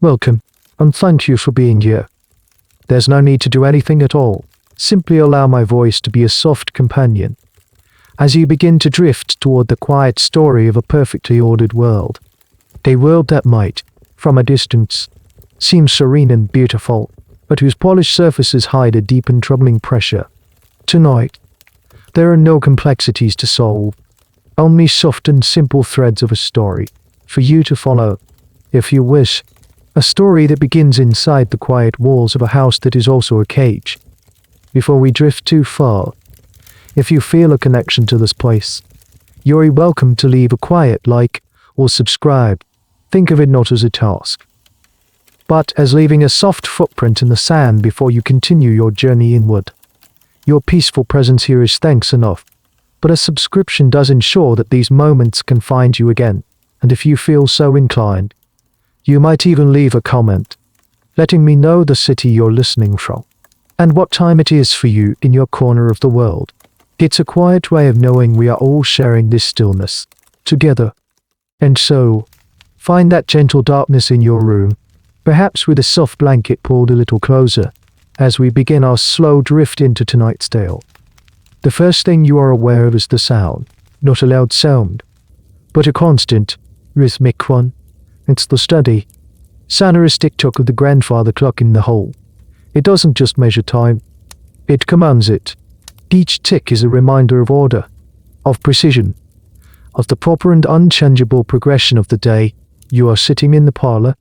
Welcome, and thank you for being here. There's no need to do anything at all. Simply allow my voice to be a soft companion as you begin to drift toward the quiet story of a perfectly ordered world. A world that might, from a distance, seem serene and beautiful, but whose polished surfaces hide a deep and troubling pressure. Tonight, there are no complexities to solve, only soft and simple threads of a story for you to follow, if you wish. A story that begins inside the quiet walls of a house that is also a cage. Before we drift too far, if you feel a connection to this place, you're welcome to leave a quiet like or subscribe. Think of it not as a task, but as leaving a soft footprint in the sand before you continue your journey inward. Your peaceful presence here is thanks enough, but a subscription does ensure that these moments can find you again, and if you feel so inclined, you might even leave a comment, letting me know the city you're listening from, and what time it is for you in your corner of the world. It's a quiet way of knowing we are all sharing this stillness together. And so, find that gentle darkness in your room, perhaps with a soft blanket pulled a little closer, as we begin our slow drift into tonight's tale. The first thing you are aware of is the sound, not a loud sound, but a constant, rhythmic one. It's the steady, sonorous tick-tock of the grandfather clock in the hall. It doesn't just measure time, it commands it. Each tick is a reminder of order, of precision, of the proper and unchangeable progression of the day. You are sitting in the parlor,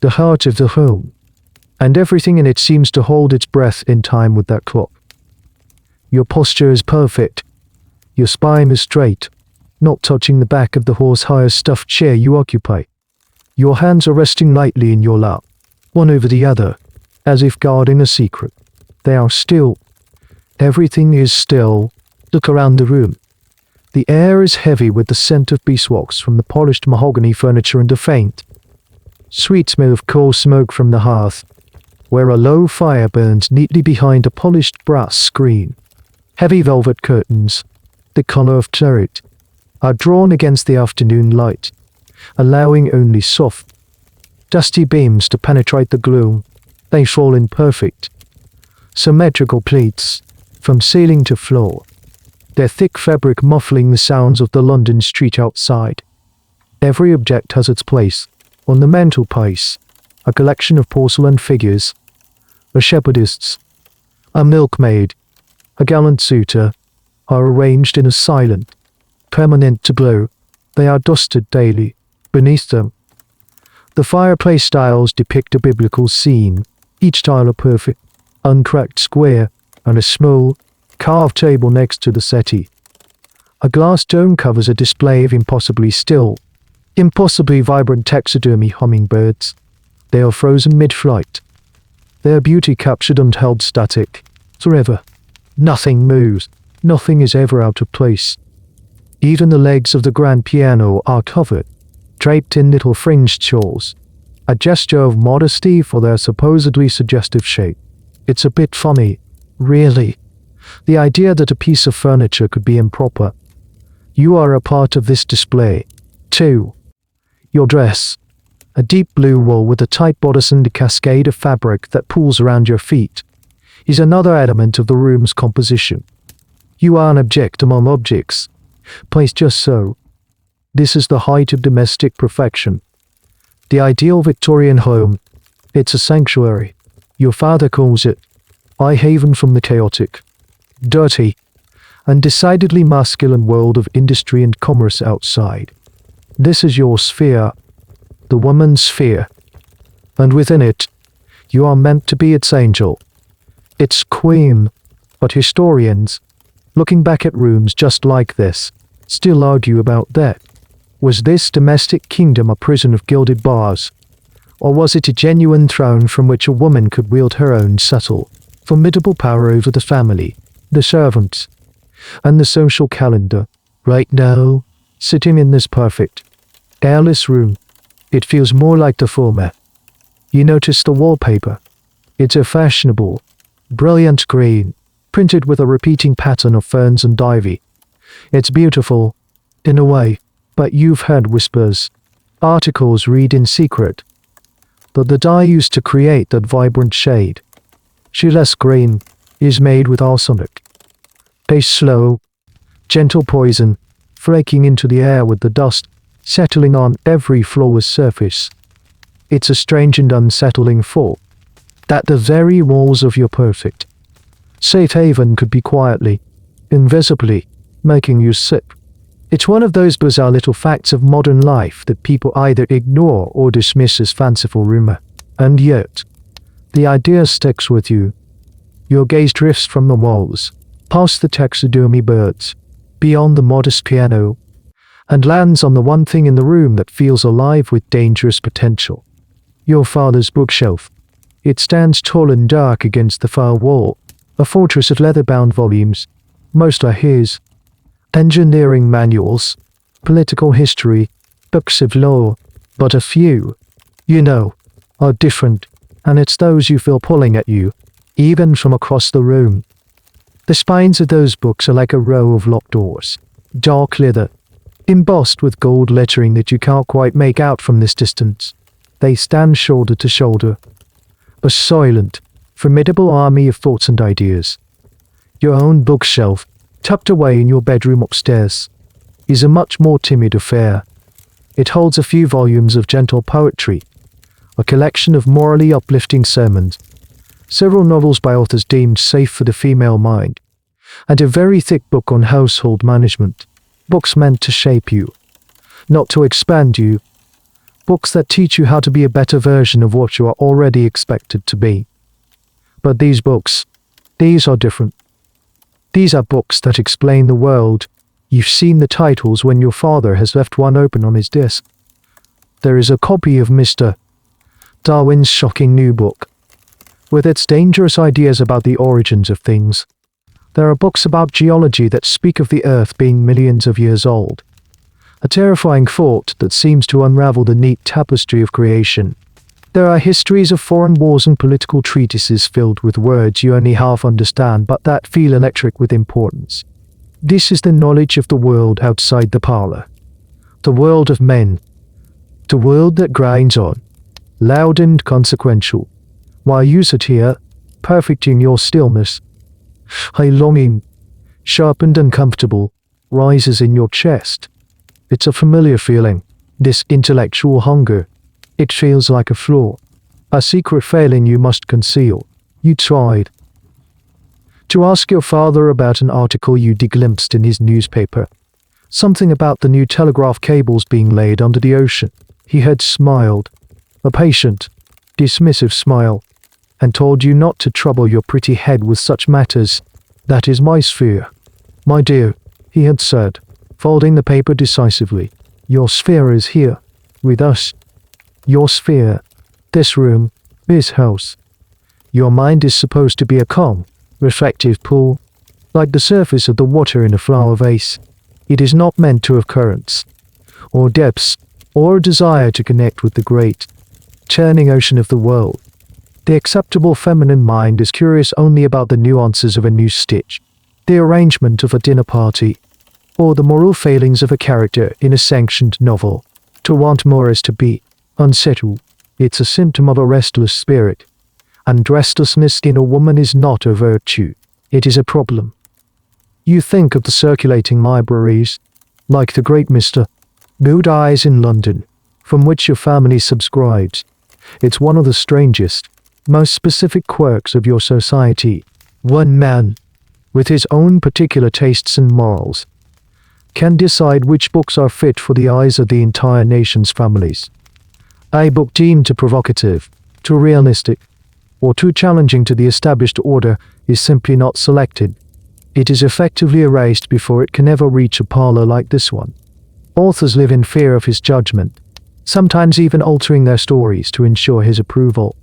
the heart of the home, and everything in it seems to hold its breath in time with that clock. Your posture is perfect. Your spine is straight, not touching the back of the horsehair stuffed chair you occupy. Your hands are resting lightly in your lap, one over the other, as if guarding a secret. They are still. Everything is still. Look around the room. The air is heavy with the scent of beeswax from the polished mahogany furniture and a faint, sweet smell of coal smoke from the hearth, where a low fire burns neatly behind a polished brass screen. Heavy velvet curtains, the color of claret, are drawn against the afternoon light, allowing only soft, dusty beams to penetrate the gloom. They fall in perfect, symmetrical pleats, from ceiling to floor, their thick fabric muffling the sounds of the London street outside. Every object has its place. On the mantelpiece, a collection of porcelain figures, a shepherdess, a milkmaid, a gallant suitor, are arranged in a silent, permanent tableau. They are dusted daily. Beneath them, the fireplace tiles depict a biblical scene, each tile a perfect, uncracked square, and a small, carved table next to the settee. A glass dome covers a display of impossibly still, impossibly vibrant taxidermy hummingbirds. They are frozen mid-flight, their beauty captured and held static, forever. Nothing moves, nothing is ever out of place. Even the legs of the grand piano are covered, draped in little fringed shawls, a gesture of modesty for their supposedly suggestive shape. It's a bit funny, really, the idea that a piece of furniture could be improper. You are a part of this display, too. Your dress, a deep blue wool with a tight bodice and a cascade of fabric that pulls around your feet, is another element of the room's composition. You are an object among objects, placed just so. This is the height of domestic perfection. The ideal Victorian home. It's a sanctuary. Your father calls it a haven from the chaotic, dirty, and decidedly masculine world of industry and commerce outside. This is your sphere, the woman's sphere, and within it, you are meant to be its angel, its queen. But historians, looking back at rooms just like this, still argue about that. Was this domestic kingdom a prison of gilded bars, or was it a genuine throne from which a woman could wield her own subtle, formidable power over the family, the servants, and the social calendar? Right now, sitting in this perfect, airless room, it feels more like the former. You notice the wallpaper. It's a fashionable, brilliant green, printed with a repeating pattern of ferns and ivy. It's beautiful, in a way, but you've heard whispers, articles read in secret. but the dye used to create that vibrant shade, less green, is made with arsenic. A slow, gentle poison, flaking into the air with the dust settling on every flawless surface. It's a strange and unsettling thought that the very walls of your perfect safe haven could be quietly, invisibly, making you sick. It's one of those bizarre little facts of modern life that people either ignore or dismiss as fanciful rumor. And yet, the idea sticks with you. Your gaze drifts from the walls, past the taxidermy birds, beyond the modest piano, and lands on the one thing in the room that feels alive with dangerous potential. Your father's bookshelf. It stands tall and dark against the far wall, a fortress of leather-bound volumes. Most are his. Engineering manuals, political history, books of law, but a few, are different, and it's those you feel pulling at you, even from across the room. The spines of those books are like a row of locked doors, dark leather, embossed with gold lettering that you can't quite make out from this distance. They stand shoulder to shoulder, a silent, formidable army of thoughts and ideas. Your own bookshelf, tucked away in your bedroom upstairs, is a much more timid affair. It holds a few volumes of gentle poetry, a collection of morally uplifting sermons, several novels by authors deemed safe for the female mind, and a very thick book on household management. Books meant to shape you, not to expand you. Books that teach you how to be a better version of what you are already expected to be. But these books, these are different. These are books that explain the world. You've seen the titles when your father has left one open on his desk. There is a copy of Mr. Darwin's shocking new book, with its dangerous ideas about the origins of things. There are books about geology that speak of the Earth being millions of years old, a terrifying thought that seems to unravel the neat tapestry of creation. There are histories of foreign wars and political treatises filled with words you only half understand but that feel electric with importance. This is the knowledge of the world outside the parlor. The world of men. The world that grinds on, loud and consequential, while you sit here, perfect in your stillness. A longing, sharp and uncomfortable, rises in your chest. It's a familiar feeling, this intellectual hunger. It feels like a flaw, a secret failing you must conceal. You tried to ask your father about an article you glimpsed in his newspaper, something about the new telegraph cables being laid under the ocean. He had smiled, a patient, dismissive smile, and told you not to trouble your pretty head with such matters. That is my sphere. My dear, he had said, folding the paper decisively. Your sphere is here, with us. Your sphere, this room, this house. Your mind is supposed to be a calm, reflective pool, like the surface of the water in a flower vase. It is not meant to have currents, or depths, or a desire to connect with the great, churning ocean of the world. The acceptable feminine mind is curious only about the nuances of a new stitch, the arrangement of a dinner party, or the moral failings of a character in a sanctioned novel. To want more is to be unsettled. It's a symptom of a restless spirit, and restlessness in a woman is not a virtue. It is a problem. You think of the circulating libraries, like the great Mr. Good Eyes in London, from which your family subscribes. It's one of the strangest, most specific quirks of your society. One man, with his own particular tastes and morals, can decide which books are fit for the eyes of the entire nation's families. A book deemed too provocative, too realistic, or too challenging to the established order is simply not selected. It is effectively erased before it can ever reach a parlor like this one. Authors live in fear of his judgment, sometimes even altering their stories to ensure his approval.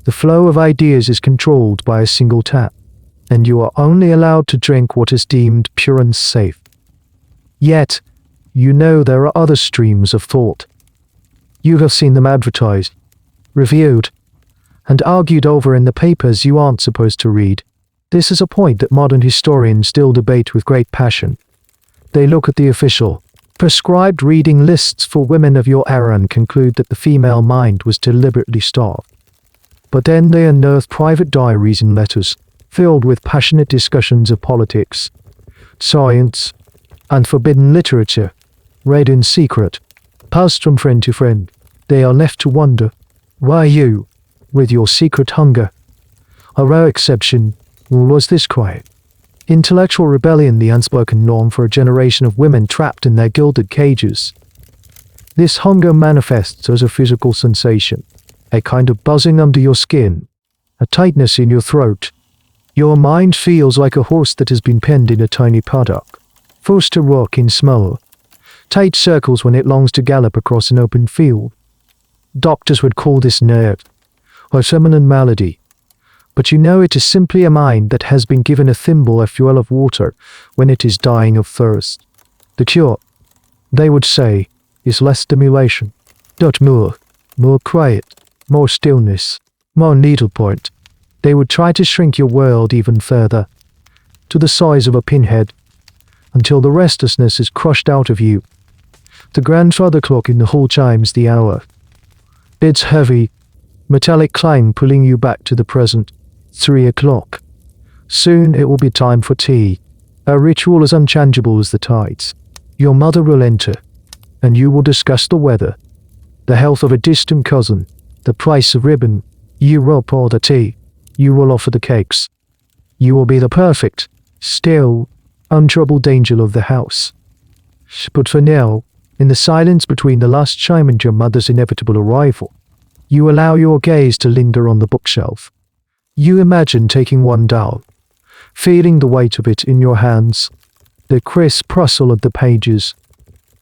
The flow of ideas is controlled by a single tap, and you are only allowed to drink what is deemed pure and safe. Yet, there are other streams of thought. You have seen them advertised, reviewed, and argued over in the papers you aren't supposed to read. This is a point that modern historians still debate with great passion. They look at the official, Prescribed reading lists for women of your era and conclude that the female mind was deliberately starved. But then they unearth private diaries and letters, filled with passionate discussions of politics, science, and forbidden literature, read in secret, passed from friend to friend. They are left to wonder, why you, with your secret hunger? A rare exception, or was this quiet? Intellectual rebellion, the unspoken norm for a generation of women trapped in their gilded cages. This hunger manifests as a physical sensation, a kind of buzzing under your skin, a tightness in your throat. Your mind feels like a horse that has been penned in a tiny paddock, forced to walk in small, tight circles when it longs to gallop across an open field. Doctors would call this nerve, or feminine malady, but you know it is simply a mind that has been given a thimble of fuel of water when it is dying of thirst. The cure, they would say, is less stimulation, not more quiet, more stillness, more needlepoint. They would try to shrink your world even further, to the size of a pinhead, until the restlessness is crushed out of you. The grandfather clock in the hall chimes the hour. Its heavy, metallic clang pulling you back to the present. 3 o'clock. Soon it will be time for tea, a ritual as unchangeable as the tides. Your mother will enter, and you will discuss the weather, the health of a distant cousin, the price of ribbon. You will pour the tea. You will offer the cakes. You will be the perfect, still, untroubled angel of the house. But for now, in the silence between the last chime and your mother's inevitable arrival, you allow your gaze to linger on the bookshelf. You imagine taking one down, feeling the weight of it in your hands, the crisp rustle of the pages,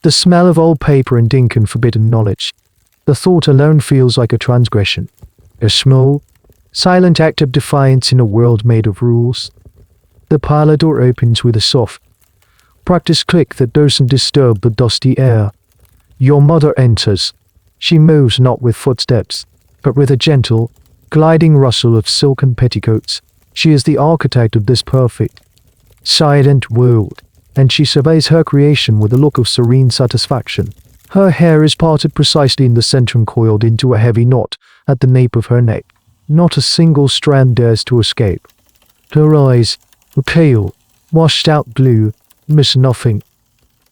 the smell of old paper and ink and forbidden knowledge. The thought alone feels like a transgression, a small, silent act of defiance in a world made of rules. The parlor door opens with a soft, practiced click that doesn't disturb the dusty air. Your mother enters. She moves not with footsteps, but with a gentle, gliding rustle of silken petticoats. She is the architect of this perfect, silent world, and she surveys her creation with a look of serene satisfaction. Her hair is parted precisely in the center and coiled into a heavy knot at the nape of her neck. Not a single strand dares to escape. Her eyes, pale, washed-out blue, miss nothing.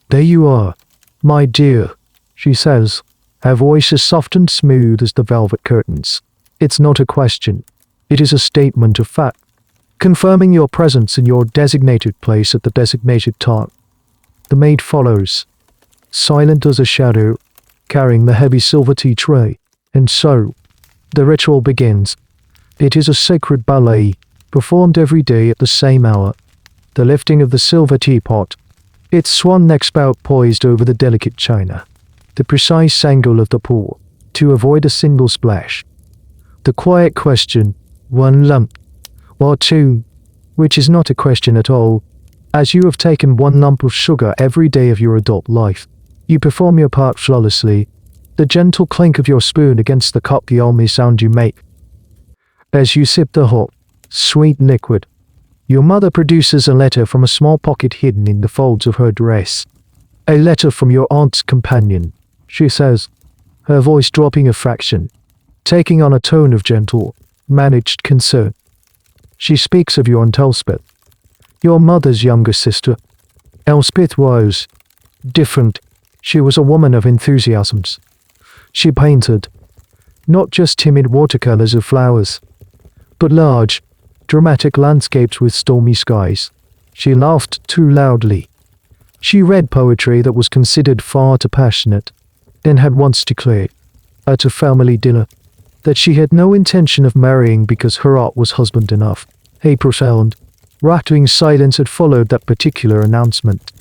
"There you are, my dear," she says. Her voice is soft and smooth as the velvet curtains. It's not a question. It is a statement of fact, confirming your presence in your designated place at the designated time. The maid follows, silent as a shadow, carrying the heavy silver tea tray. And so, the ritual begins. It is a sacred ballet, performed every day at the same hour. The lifting of the silver teapot, its swan neck spout poised over the delicate china. The precise angle of the pour, to avoid a single splash. The quiet question, 1 lump, or 2, which is not a question at all, as you have taken 1 lump of sugar every day of your adult life. You perform your part flawlessly, the gentle clink of your spoon against the cup the only sound you make. As you sip the hot, sweet liquid, your mother produces a letter from a small pocket hidden in the folds of her dress. "A letter from your aunt's companion," she says, her voice dropping a fraction, taking on a tone of gentle, managed concern. She speaks of your Aunt Elspeth, your mother's younger sister. Elspeth was different. She was a woman of enthusiasms. She painted, not just timid watercolors of flowers, but large, dramatic landscapes with stormy skies. She laughed too loudly. She read poetry that was considered far too passionate, and had once declared, at a family dinner, that she had no intention of marrying because her art was husband enough. A profound, rattling silence had followed that particular announcement.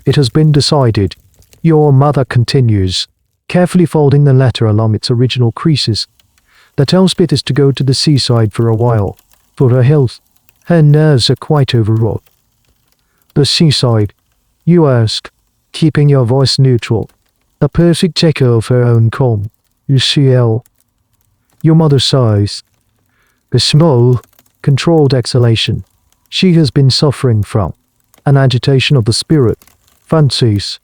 "It has been decided," your mother continues, carefully folding the letter along its original creases, "that Elspeth is to go to the seaside for a while, for her health. Her nerves are quite overwrought." "The seaside?" you ask, keeping your voice neutral, a perfect echo of her own calm. "UCL." Your mother sighs. A small, controlled exhalation. She has been suffering from an agitation of the spirit, fancies,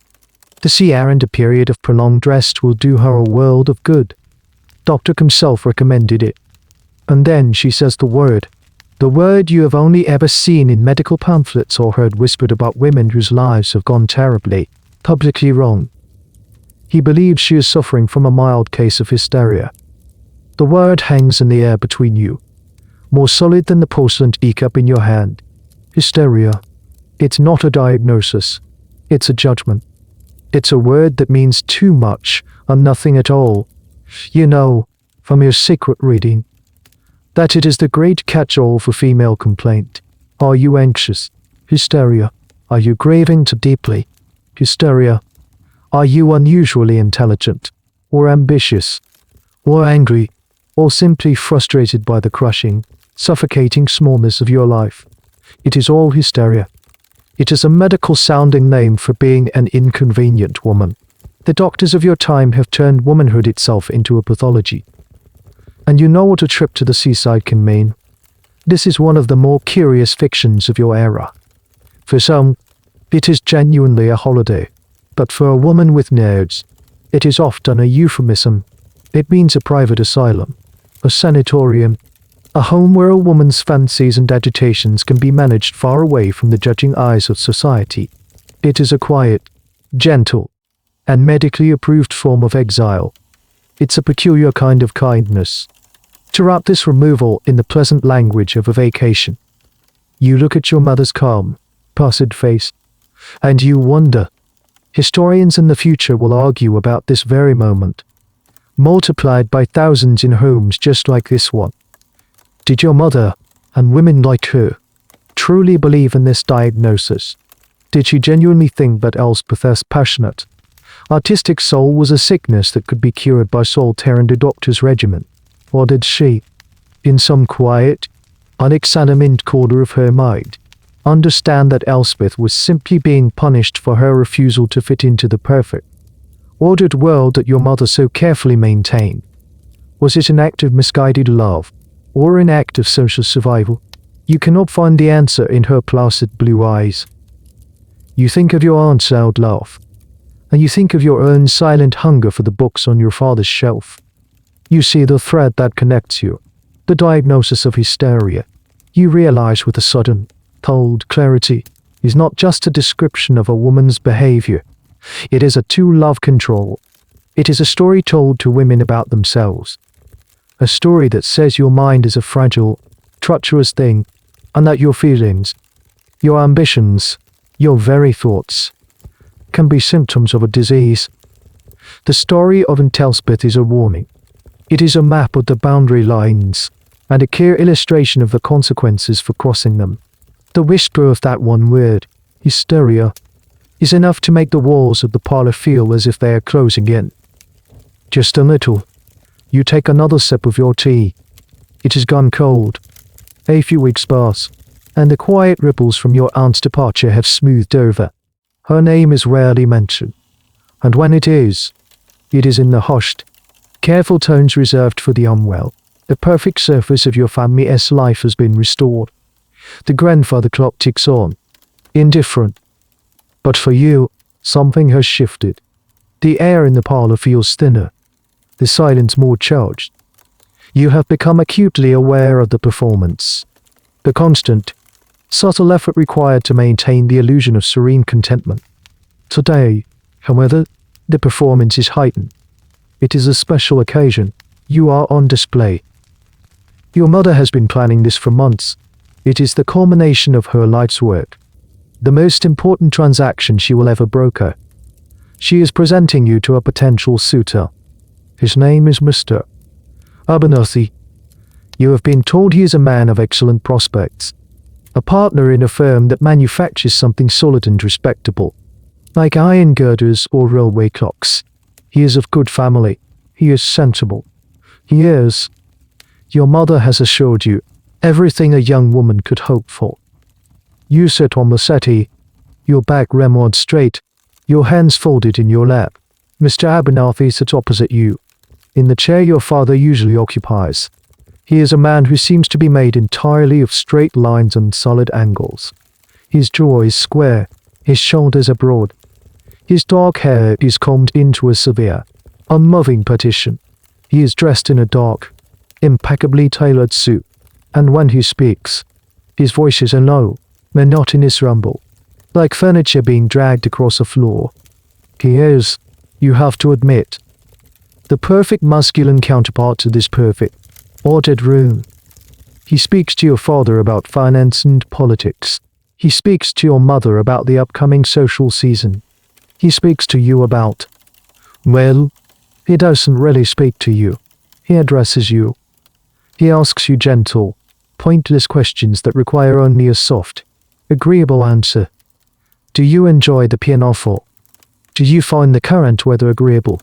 The sea air and a period of prolonged rest will do her a world of good. Doctor himself recommended it. And then she says the word you have only ever seen in medical pamphlets or heard whispered about women whose lives have gone terribly, publicly wrong. He believes she is suffering from a mild case of hysteria. The word hangs in the air between you, more solid than the porcelain teacup in your hand. Hysteria. It's not a diagnosis. It's a judgment. It's a word that means too much and nothing at all. You know, from your secret reading, that it is the great catch-all for female complaint. Are you anxious? Hysteria. Are you grieving too deeply? Hysteria. Are you unusually intelligent, or ambitious, or angry, or simply frustrated by the crushing, suffocating smallness of your life? It is all hysteria. It is a medical-sounding name for being an inconvenient woman. The doctors of your time have turned womanhood itself into a pathology. And you know what a trip to the seaside can mean. This is one of the more curious fictions of your era. For some, it is genuinely a holiday. But for a woman with nerves, it is often a euphemism. It means a private asylum, a sanatorium, a home where a woman's fancies and agitations can be managed far away from the judging eyes of society. It is a quiet, gentle, and medically approved form of exile. It's a peculiar kind of kindness. To wrap this removal in the pleasant language of a vacation, you look at your mother's calm, placid face, and you wonder. Historians in the future will argue about this very moment, multiplied by thousands in homes just like this one. Did your mother, and women like her, truly believe in this diagnosis? Did she genuinely think that Elspeth's passionate, artistic soul was a sickness that could be cured by solitaire and a doctor's regimen? Or did she, in some quiet, unexamined corner of her mind, understand that Elspeth was simply being punished for her refusal to fit into the perfect, ordered world that your mother so carefully maintained? Was it an act of misguided love, or an act of social survival? You cannot find the answer in her placid blue eyes. You think of your aunt's loud laugh, and you think of your own silent hunger for the books on your father's shelf. You see the thread that connects you, the diagnosis of hysteria. You realize with a sudden, cold clarity, is not just a description of a woman's behavior. It is a tool of control. It is a story told to women about themselves. A story that says your mind is a fragile, treacherous thing, and that your feelings, your ambitions, your very thoughts, can be symptoms of a disease. The story of Elspeth is a warning. It is a map of the boundary lines, and a clear illustration of the consequences for crossing them. The whisper of that one word, hysteria, is enough to make the walls of the parlor feel as if they are closing in. Just a little. You take another sip of your tea. It has gone cold. A few weeks pass, and the quiet ripples from your aunt's departure have smoothed over. Her name is rarely mentioned, and when it is in the hushed, careful tones reserved for the unwell. The perfect surface of your family's life has been restored. The grandfather clock ticks on, indifferent. But for you, something has shifted. The air in the parlor feels thinner, the silence more charged. You have become acutely aware of the performance, the constant, subtle effort required to maintain the illusion of serene contentment. Today, however, the performance is heightened. It is a special occasion. You are on display. Your mother has been planning this for months. It is the culmination of her life's work, the most important transaction she will ever broker. She is presenting you to a potential suitor. His name is Mr. Abernathy. You have been told he is a man of excellent prospects, a partner in a firm that manufactures something solid and respectable, like iron girders or railway clocks. He is of good family. He is sensible. He is, your mother has assured you, everything a young woman could hope for. You sit on the settee, your back remote straight, your hands folded in your lap. Mr. Abernathy sits opposite you, in the chair your father usually occupies. He is a man who seems to be made entirely of straight lines and solid angles. His jaw is square, his shoulders are broad. His dark hair is combed into a severe, unmoving petition. He is dressed in a dark, impeccably tailored suit, and when he speaks, his voice is a low, monotonous rumble, like furniture being dragged across a floor. He is, you have to admit, the perfect masculine counterpart to this perfect, ordered room. He speaks to your father about finance and politics. He speaks to your mother about the upcoming social season. He speaks to you about, well, he doesn't really speak to you. He addresses you. He asks you gentle, pointless questions that require only a soft, agreeable answer. Do you enjoy the pianoforte? Do you find the current weather agreeable?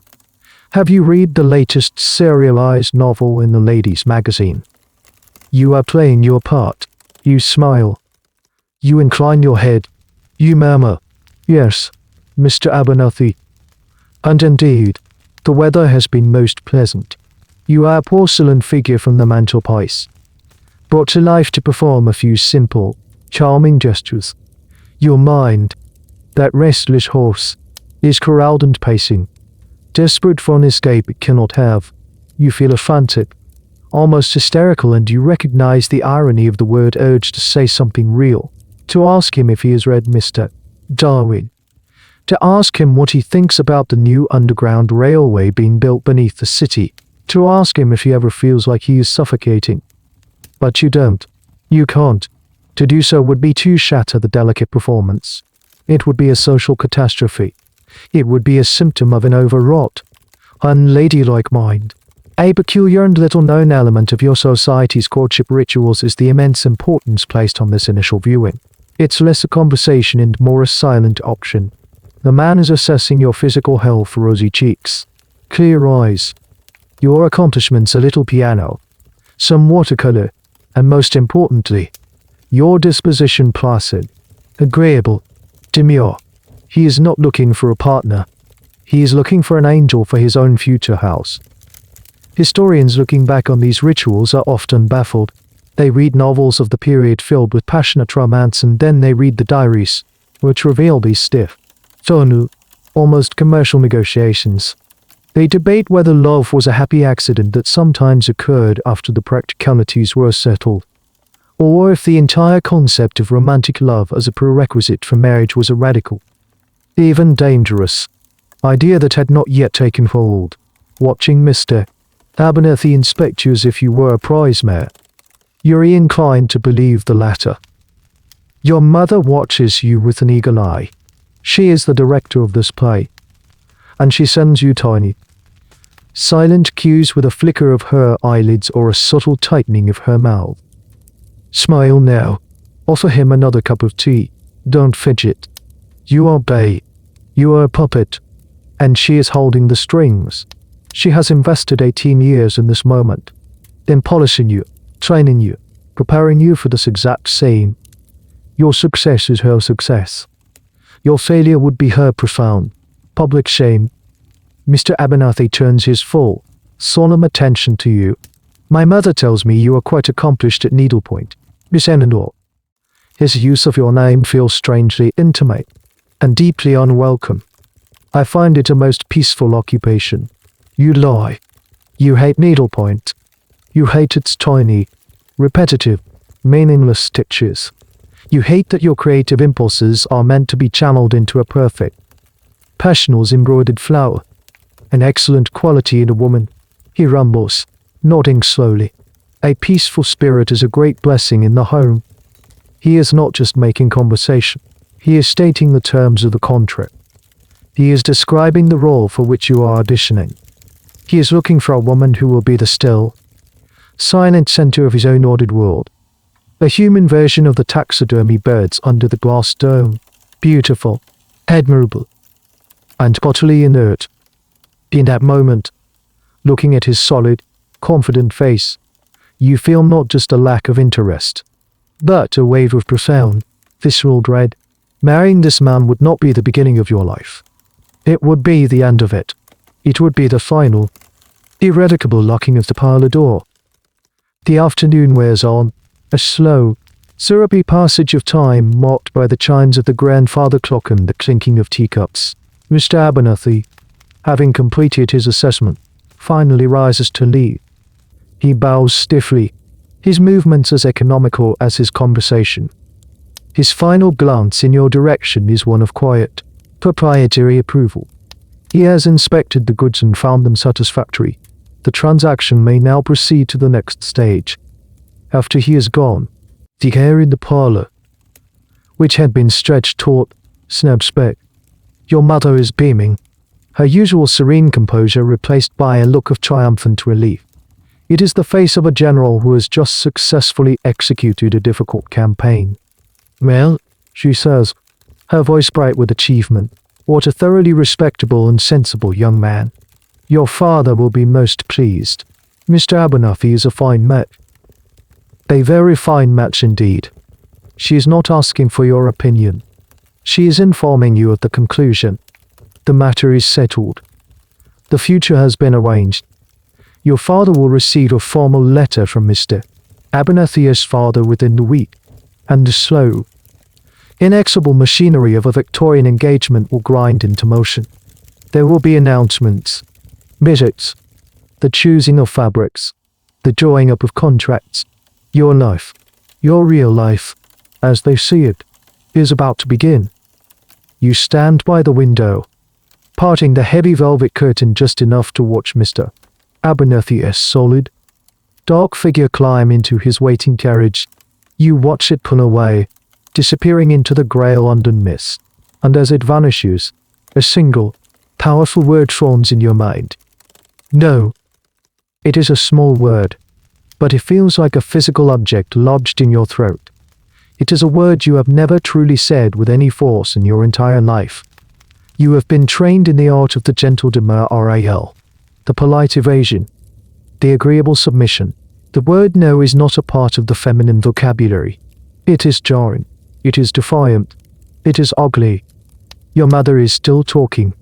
Have you read the latest serialized novel in the ladies' magazine? You are playing your part. You smile. You incline your head. You murmur, "Yes, Mr. Abernathy." And indeed, the weather has been most pleasant. You are a porcelain figure from the mantelpiece, brought to life to perform a few simple, charming gestures. Your mind, that restless horse, is corralled and pacing, desperate for an escape it cannot have. You feel frantic, almost hysterical, and you recognize the irony of the word urge to say something real, to ask him if he has read Mr. Darwin, to ask him what he thinks about the new underground railway being built beneath the city, to ask him if he ever feels like he is suffocating. But you don't. You can't. To do so would be to shatter the delicate performance. It would be a social catastrophe. It would be a symptom of an overwrought, unladylike mind. A peculiar and little-known element of your society's courtship rituals is the immense importance placed on this initial viewing. It's less a conversation and more a silent option. The man is assessing your physical health: rosy cheeks, clear eyes, your accomplishments, a little piano, some watercolor, and most importantly, your disposition: placid, agreeable, demure. He is not looking for a partner. He is looking for an angel for his own future house. Historians looking back on these rituals are often baffled. They read novels of the period filled with passionate romance, and then they read the diaries, which reveal these stiff, tonal, almost commercial negotiations. They debate whether love was a happy accident that sometimes occurred after the practicalities were settled, or if the entire concept of romantic love as a prerequisite for marriage was a radical, even dangerous, idea that had not yet taken hold. Watching Mr. Abernathy inspect you as if you were a prize mare, you're inclined to believe the latter. Your mother watches you with an eagle eye. She is the director of this play, and she sends you tiny, silent cues with a flicker of her eyelids or a subtle tightening of her mouth. Smile now. Offer him another cup of tea. Don't fidget. You obey. You are a puppet, and she is holding the strings. She has invested 18 years in this moment, then polishing you, training you, preparing you for this exact same. Your success is her success. Your failure would be her profound, public shame. Mr. Abernathy turns his full, solemn attention to you. My mother tells me you are quite accomplished at needlepoint, Miss Eleanor. His use of your name feels strangely intimate and deeply unwelcome. I find it a most peaceful occupation. You lie. You hate needlepoint. You hate its tiny, repetitive, meaningless stitches. You hate that your creative impulses are meant to be channeled into a perfect, passional embroidered flower, an excellent quality in a woman. He rumbles, nodding slowly. A peaceful spirit is a great blessing in the home. He is not just making conversation. He is stating the terms of the contract. He is describing the role for which you are auditioning. He is looking for a woman who will be the still, silent center of his own ordered world. A human version of the taxidermy birds under the glass dome. Beautiful, admirable, and utterly inert. In that moment, looking at his solid, confident face, you feel not just a lack of interest, but a wave of profound, visceral dread. Marrying this man would not be the beginning of your life. It would be the end of it. It would be the final, irrevocable locking of the parlor door. The afternoon wears on, a slow, syrupy passage of time marked by the chimes of the grandfather clock and the clinking of teacups. Mr. Abernathy, having completed his assessment, finally rises to leave. He bows stiffly, his movements as economical as his conversation. His final glance in your direction is one of quiet, proprietary approval. He has inspected the goods and found them satisfactory. The transaction may now proceed to the next stage. After he is gone, the air in the parlor, which had been stretched taut, snaps back. Your mother is beaming, her usual serene composure replaced by a look of triumphant relief. It is the face of a general who has just successfully executed a difficult campaign. "Well," she says, her voice bright with achievement, "what a thoroughly respectable and sensible young man. Your father will be most pleased. Mr. Abernathy is a fine match." A very fine match indeed. She is not asking for your opinion. She is informing you of the conclusion. The matter is settled. The future has been arranged. Your father will receive a formal letter from Mr. Abernathy's father within the week, and the slow, inexorable machinery of a Victorian engagement will grind into motion. There will be announcements, visits, the choosing of fabrics, the drawing up of contracts. Your life, your real life, as they see it, is about to begin. You stand by the window, parting the heavy velvet curtain just enough to watch Mr. Abernathy's solid, dark figure climb into his waiting carriage. You watch it pull away, disappearing into the grey London mist, and as it vanishes, a single, powerful word forms in your mind. No. It is a small word, but it feels like a physical object lodged in your throat. It is a word you have never truly said with any force in your entire life. You have been trained in the art of the gentle demurral, the polite evasion, the agreeable submission. The word no is not a part of the feminine vocabulary. It is jarring. It is defiant. It is ugly. Your mother is still talking,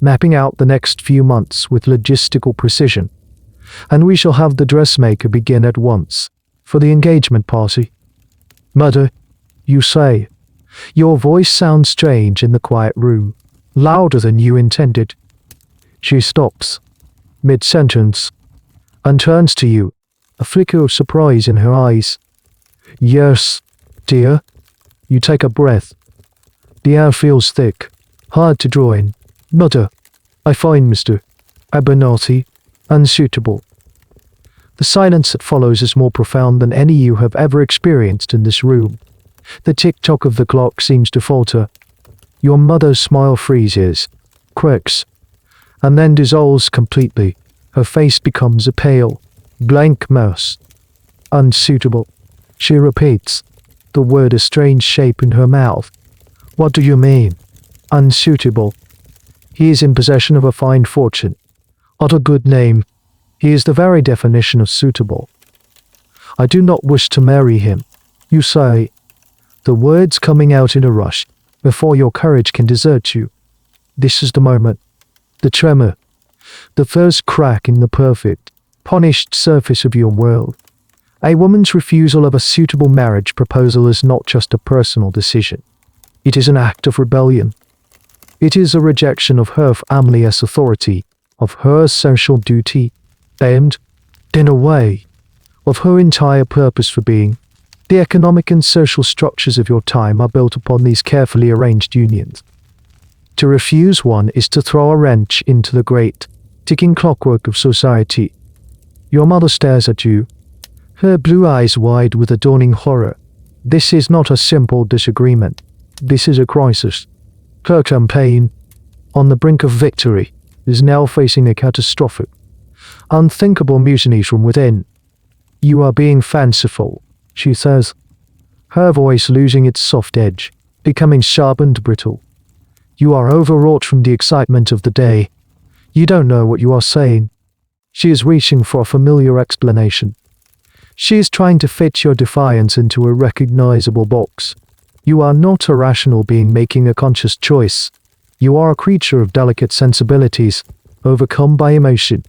mapping out the next few months with logistical precision. And we shall have the dressmaker begin at once, for the engagement party. "Mother," you say. Your voice sounds strange in the quiet room, louder than you intended. She stops, mid-sentence, and turns to you, a flicker of surprise in her eyes. "Yes, dear." You take a breath. The air feels thick, hard to draw in. "Mother, I find Mr. Abernathy unsuitable." The silence that follows is more profound than any you have ever experienced in this room. The tick-tock of the clock seems to falter. Your mother's smile freezes, quirks, and then dissolves completely. Her face becomes a pale, blank mass. "Unsuitable," she repeats, the word a strange shape in her mouth. "What do you mean? Unsuitable?" He is in possession of a fine fortune, of a good name. He is the very definition of suitable. "I do not wish to marry him," you say, the words coming out in a rush, before your courage can desert you. This is the moment. The tremor. The first crack in the perfect, polished surface of your world. A woman's refusal of a suitable marriage proposal is not just a personal decision. It is an act of rebellion. It is a rejection of her family's authority, of her social duty, and, in a way, of her entire purpose for being. The economic and social structures of your time are built upon these carefully arranged unions. To refuse one is to throw a wrench into the great, ticking clockwork of society. Your mother stares at you, her blue eyes wide with a dawning horror. This is not a simple disagreement. This is a crisis. Her campaign, on the brink of victory, is now facing a catastrophic, unthinkable mutiny from within. "You are being fanciful," she says, her voice losing its soft edge, becoming sharp and brittle. "You are overwrought from the excitement of the day. You don't know what you are saying." She is reaching for a familiar explanation. She is trying to fit your defiance into a recognizable box. You are not a rational being making a conscious choice. You are a creature of delicate sensibilities, overcome by emotion.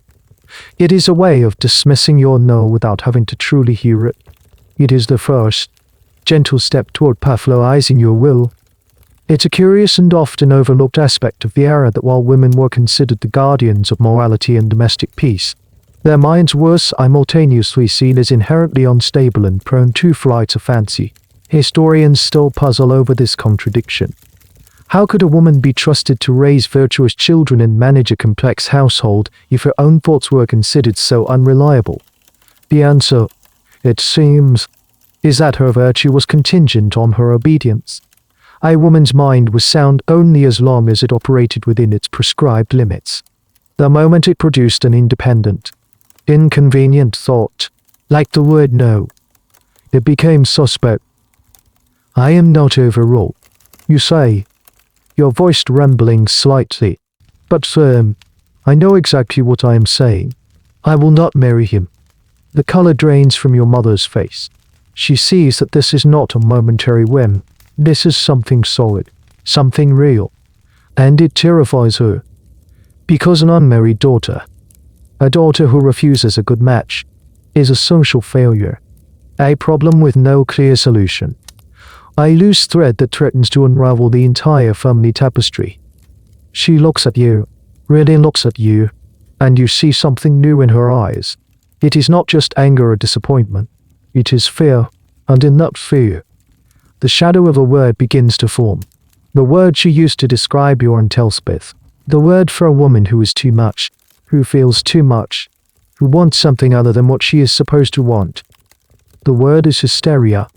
It is a way of dismissing your no without having to truly hear it. It is the first, gentle step toward pathologizing your will. It's a curious and often overlooked aspect of the era that while women were considered the guardians of morality and domestic peace, their minds were simultaneously seen as inherently unstable and prone to flights of fancy. Historians still puzzle over this contradiction. How could a woman be trusted to raise virtuous children and manage a complex household if her own thoughts were considered so unreliable? The answer, it seems, is that her virtue was contingent on her obedience. A woman's mind was sound only as long as it operated within its prescribed limits. The moment it produced an independent, inconvenient thought, like the word no, it became suspect. I am not overwrought, you say, your voice trembling slightly, but firm. I know exactly what I am saying. I will not marry him. The color drains from your mother's face. She sees that this is not a momentary whim. This is something solid, something real. And it terrifies her. Because an unmarried daughter, a daughter who refuses a good match, is a social failure. A problem with no clear solution. A loose thread that threatens to unravel the entire family tapestry. She looks at you, really looks at you, and you see something new in her eyes. It is not just anger or disappointment. It is fear, and in that fear, the shadow of a word begins to form. The word she used to describe your Aunt Elspeth. The word for a woman who is too much, who feels too much, who wants something other than what she is supposed to want. The word is hysteria.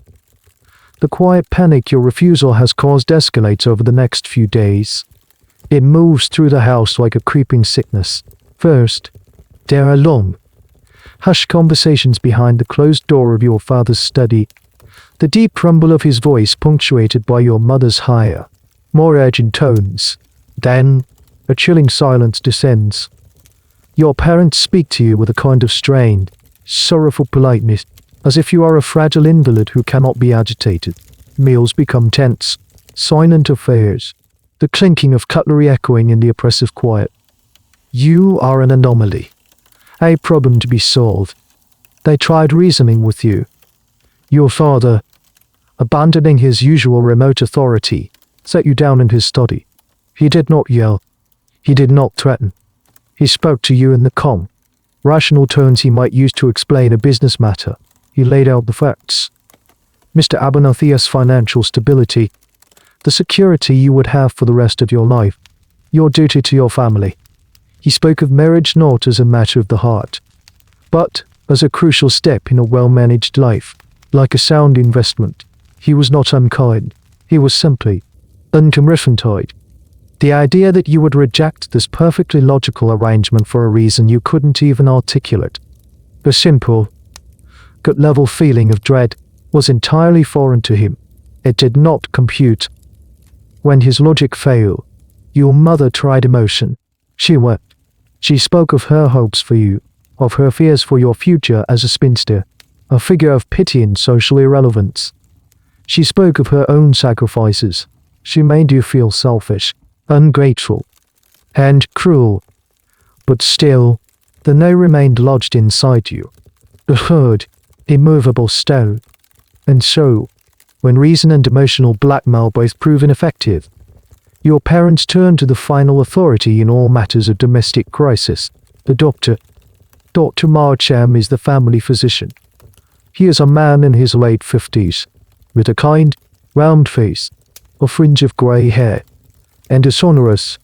The quiet panic your refusal has caused escalates over the next few days. It moves through the house like a creeping sickness. First, there are long, hushed conversations behind the closed door of your father's study. The deep rumble of his voice punctuated by your mother's higher, more urgent tones. Then, a chilling silence descends. Your parents speak to you with a kind of strained, sorrowful politeness, as if you are a fragile invalid who cannot be agitated. Meals become tense, silent affairs, the clinking of cutlery echoing in the oppressive quiet. You are an anomaly, a problem to be solved. They tried reasoning with you. Your father, abandoning his usual remote authority, set you down in his study. He did not yell. He did not threaten. He spoke to you in the calm, rational tones he might use to explain a business matter. He laid out the facts. Mr. Abernathy's financial stability, the security you would have for the rest of your life, your duty to your family. He spoke of marriage not as a matter of the heart, but as a crucial step in a well-managed life, like a sound investment. He was not unkind. He was simply unconfronted. The idea that you would reject this perfectly logical arrangement for a reason you couldn't even articulate, a simple, gut-level feeling of dread, was entirely foreign to him. It did not compute. When his logic failed, your mother tried emotion. She wept. She spoke of her hopes for you, of her fears for your future as a spinster, a figure of pity and social irrelevance. She spoke of her own sacrifices. She made you feel selfish, ungrateful, and cruel. But still, the no remained lodged inside you. The hard, immovable stone. And so, when reason and emotional blackmail both prove ineffective, your parents turn to the final authority in all matters of domestic crisis, the doctor. Dr. Marcham is the family physician. He is a man in his late 50s, with a kind, round face, a fringe of grey hair, and a sonorous,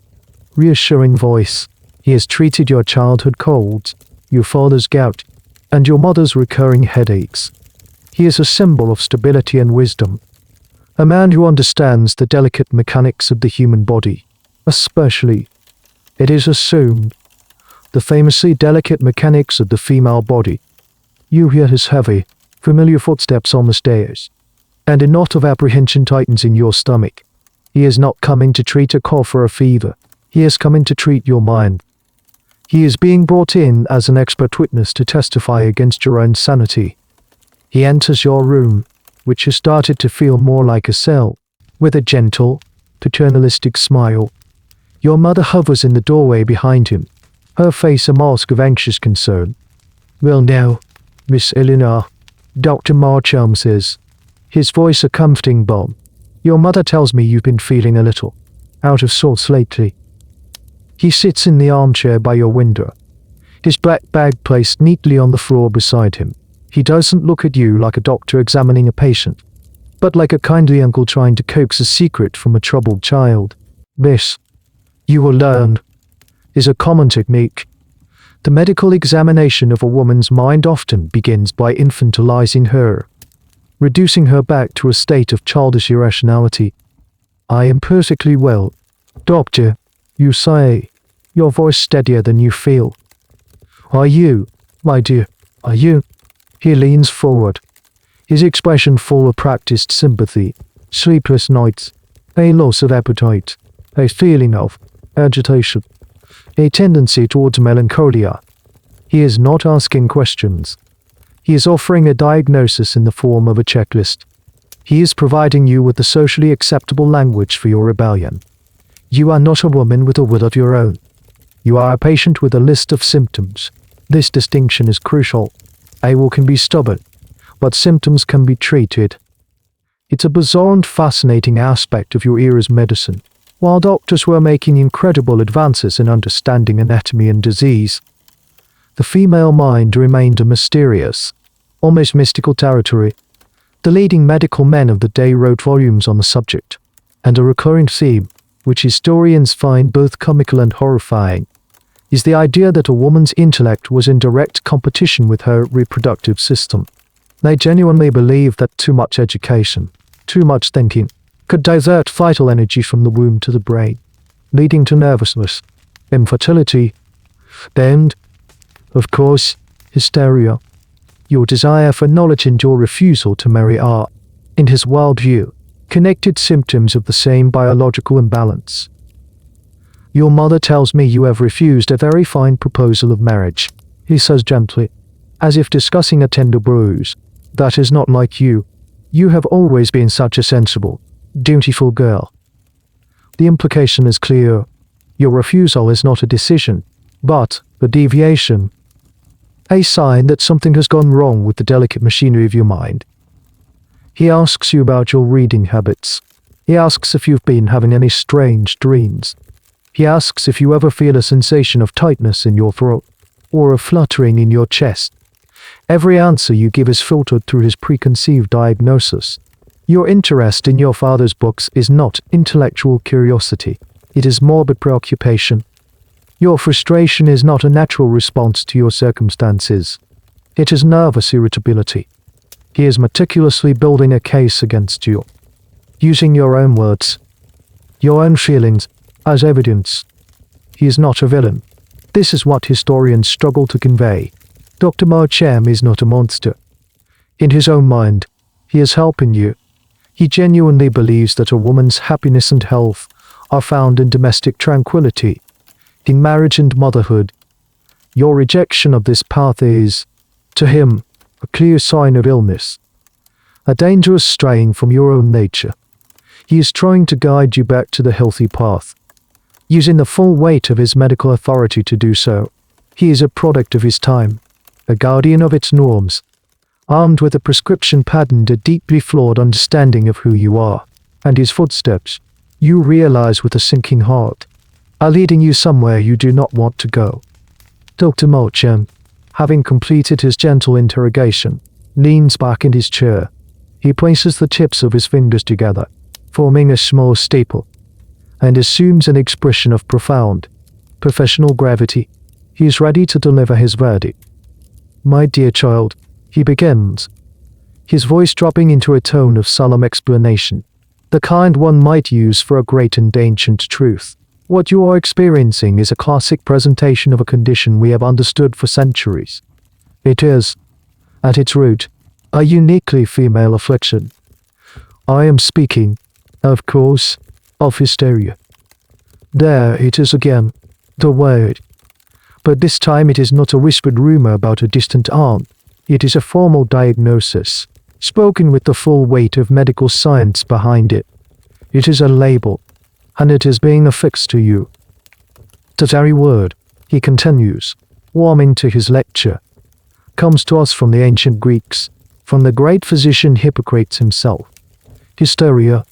reassuring voice. He has treated your childhood colds, your father's gout, and your mother's recurring headaches. He is a symbol of stability and wisdom, a man who understands the delicate mechanics of the human body, especially, it is assumed, the famously delicate mechanics of the female body. You hear his heavy, familiar footsteps on the stairs, and a knot of apprehension tightens in your stomach. He is not coming to treat a cough or a fever. He is coming to treat your mind. He is being brought in as an expert witness to testify against your own sanity. He enters your room, which has started to feel more like a cell, with a gentle, paternalistic smile. Your mother hovers in the doorway behind him, her face a mask of anxious concern. Well now, Miss Eleanor, Dr. Marcham says, his voice a comforting balm. Your mother tells me you've been feeling a little out of sorts lately. He sits in the armchair by your window, his black bag placed neatly on the floor beside him. He doesn't look at you like a doctor examining a patient, but like a kindly uncle trying to coax a secret from a troubled child. This, you will learn, is a common technique. The medical examination of a woman's mind often begins by infantilizing her, reducing her back to a state of childish irrationality. I am perfectly well, doctor, you say, your voice steadier than you feel. Are you, my dear, are you? He leans forward, his expression full of practiced sympathy. Sleepless nights, a loss of appetite, a feeling of agitation, a tendency towards melancholia. He is not asking questions. He is offering a diagnosis in the form of a checklist. He is providing you with the socially acceptable language for your rebellion. You are not a woman with a will of your own. You are a patient with a list of symptoms. This distinction is crucial. A will can be stubborn, but symptoms can be treated. It's a bizarre and fascinating aspect of your era's medicine. While doctors were making incredible advances in understanding anatomy and disease, the female mind remained a mysterious, almost mystical territory. The leading medical men of the day wrote volumes on the subject, and a recurring theme, which historians find both comical and horrifying, is the idea that a woman's intellect was in direct competition with her reproductive system. They genuinely believed that too much education, too much thinking, could divert vital energy from the womb to the brain, leading to nervousness, infertility, and, of course, hysteria. Your desire for knowledge and your refusal to marry are, in his worldview, connected symptoms of the same biological imbalance. Your mother tells me you have refused a very fine proposal of marriage, he says gently, as if discussing a tender bruise. That is not like you. You have always been such a sensible, dutiful girl. The implication is clear. Your refusal is not a decision, but a deviation. A sign that something has gone wrong with the delicate machinery of your mind. He asks you about your reading habits. He asks if you've been having any strange dreams. He asks if you ever feel a sensation of tightness in your throat, or a fluttering in your chest. Every answer you give is filtered through his preconceived diagnosis. Your interest in your father's books is not intellectual curiosity. It is morbid preoccupation. Your frustration is not a natural response to your circumstances. It is nervous irritability. He is meticulously building a case against you, using your own words, your own feelings, as evidence. He is not a villain. This is what historians struggle to convey. Dr. Marcham is not a monster. In his own mind, he is helping you. He genuinely believes that a woman's happiness and health are found in domestic tranquility, in marriage and motherhood. Your rejection of this path is, to him, a clear sign of illness, a dangerous straying from your own nature. He is trying to guide you back to the healthy path, using the full weight of his medical authority to do so. He is a product of his time, a guardian of its norms, armed with a prescription patterned a deeply flawed understanding of who you are, and his footsteps, you realize with a sinking heart, are leading you somewhere you do not want to go. Dr. Marcham, having completed his gentle interrogation, leans back in his chair. He places the tips of his fingers together, forming a small staple, and assumes an expression of profound, professional gravity. He is ready to deliver his verdict. My dear child, he begins, his voice dropping into a tone of solemn explanation, the kind one might use for a great and ancient truth. What you are experiencing is a classic presentation of a condition we have understood for centuries. It is, at its root, a uniquely female affliction. I am speaking, of course, of hysteria. There it is again, the word. But this time it is not a whispered rumor about a distant aunt. It is a formal diagnosis, spoken with the full weight of medical science behind it. It is a label, and it is being affixed to you. The very word, he continues, warming to his lecture, comes to us from the ancient Greeks, from the great physician Hippocrates himself. Hysteria,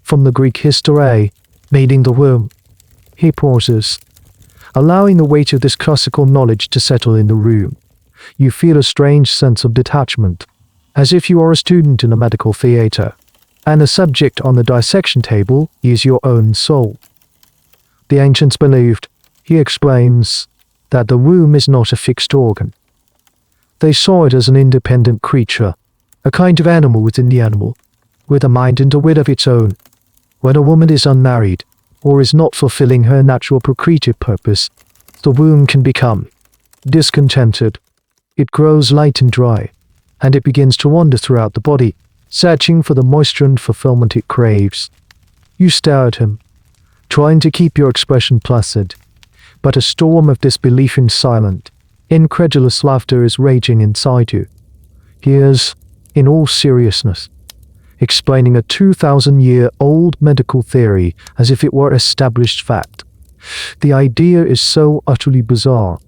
from the Greek hysteria, meaning the womb. He pauses, allowing the weight of this classical knowledge to settle in the room. You feel a strange sense of detachment, as if you are a student in a medical theater, and the subject on the dissection table is your own soul. The ancients believed, he explains, that the womb is not a fixed organ. They saw it as an independent creature, a kind of animal within the animal, with a mind and a will of its own. When a woman is unmarried, or is not fulfilling her natural procreative purpose, the womb can become discontented. It grows light and dry, and it begins to wander throughout the body, searching for the moisture and fulfillment it craves. You stare at him, trying to keep your expression placid, but a storm of disbelief and silent, incredulous laughter is raging inside you. He is, in all seriousness, explaining a 2,000-year-old medical theory as if it were established fact. The idea is so utterly bizarre,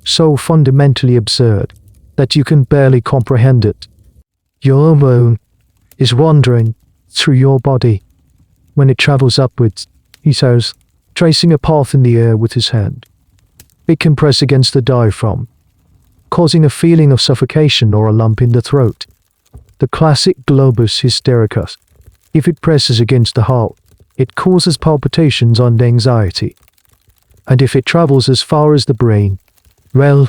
so fundamentally absurd, that you can barely comprehend it. Your hormone is wandering through your body. When it travels upwards, he says, tracing a path in the air with his hand. It can press against the diaphragm, causing a feeling of suffocation or a lump in the throat. The classic globus hystericus. If it presses against the heart, it causes palpitations and anxiety. And if it travels as far as the brain, well,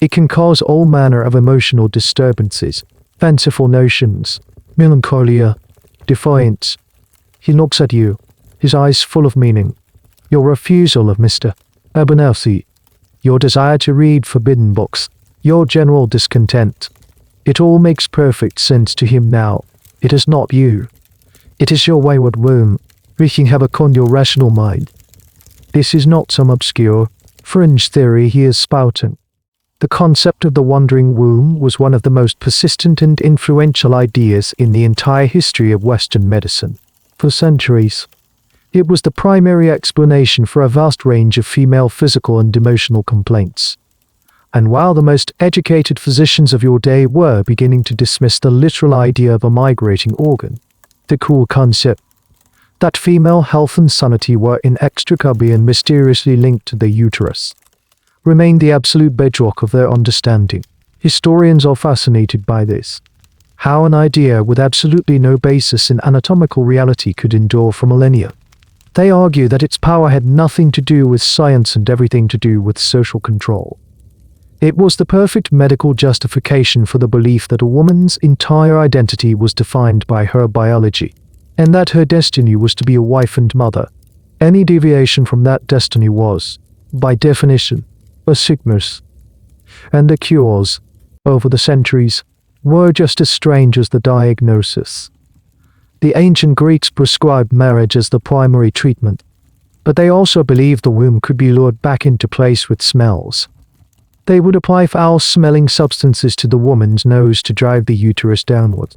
it can cause all manner of emotional disturbances, fanciful notions, melancholia, defiance. He looks at you, his eyes full of meaning. Your refusal of Mr. Abernathy, your desire to read forbidden books, your general discontent. It all makes perfect sense to him now. It is not you. It is your wayward womb, wreaking havoc on your rational mind. This is not some obscure, fringe theory he is spouting. The concept of the wandering womb was one of the most persistent and influential ideas in the entire history of Western medicine. For centuries, it was the primary explanation for a vast range of female physical and emotional complaints. And while the most educated physicians of your day were beginning to dismiss the literal idea of a migrating organ, the cool concept that female health and sanity were inextricably and mysteriously linked to the uterus remained the absolute bedrock of their understanding. Historians are fascinated by this. How an idea with absolutely no basis in anatomical reality could endure for millennia. They argue that its power had nothing to do with science and everything to do with social control. It was the perfect medical justification for the belief that a woman's entire identity was defined by her biology, and that her destiny was to be a wife and mother. Any deviation from that destiny was, by definition, a sickness. And the cures, over the centuries, were just as strange as the diagnosis. The ancient Greeks prescribed marriage as the primary treatment, but they also believed the womb could be lured back into place with smells. They would apply foul-smelling substances to the woman's nose to drive the uterus downward,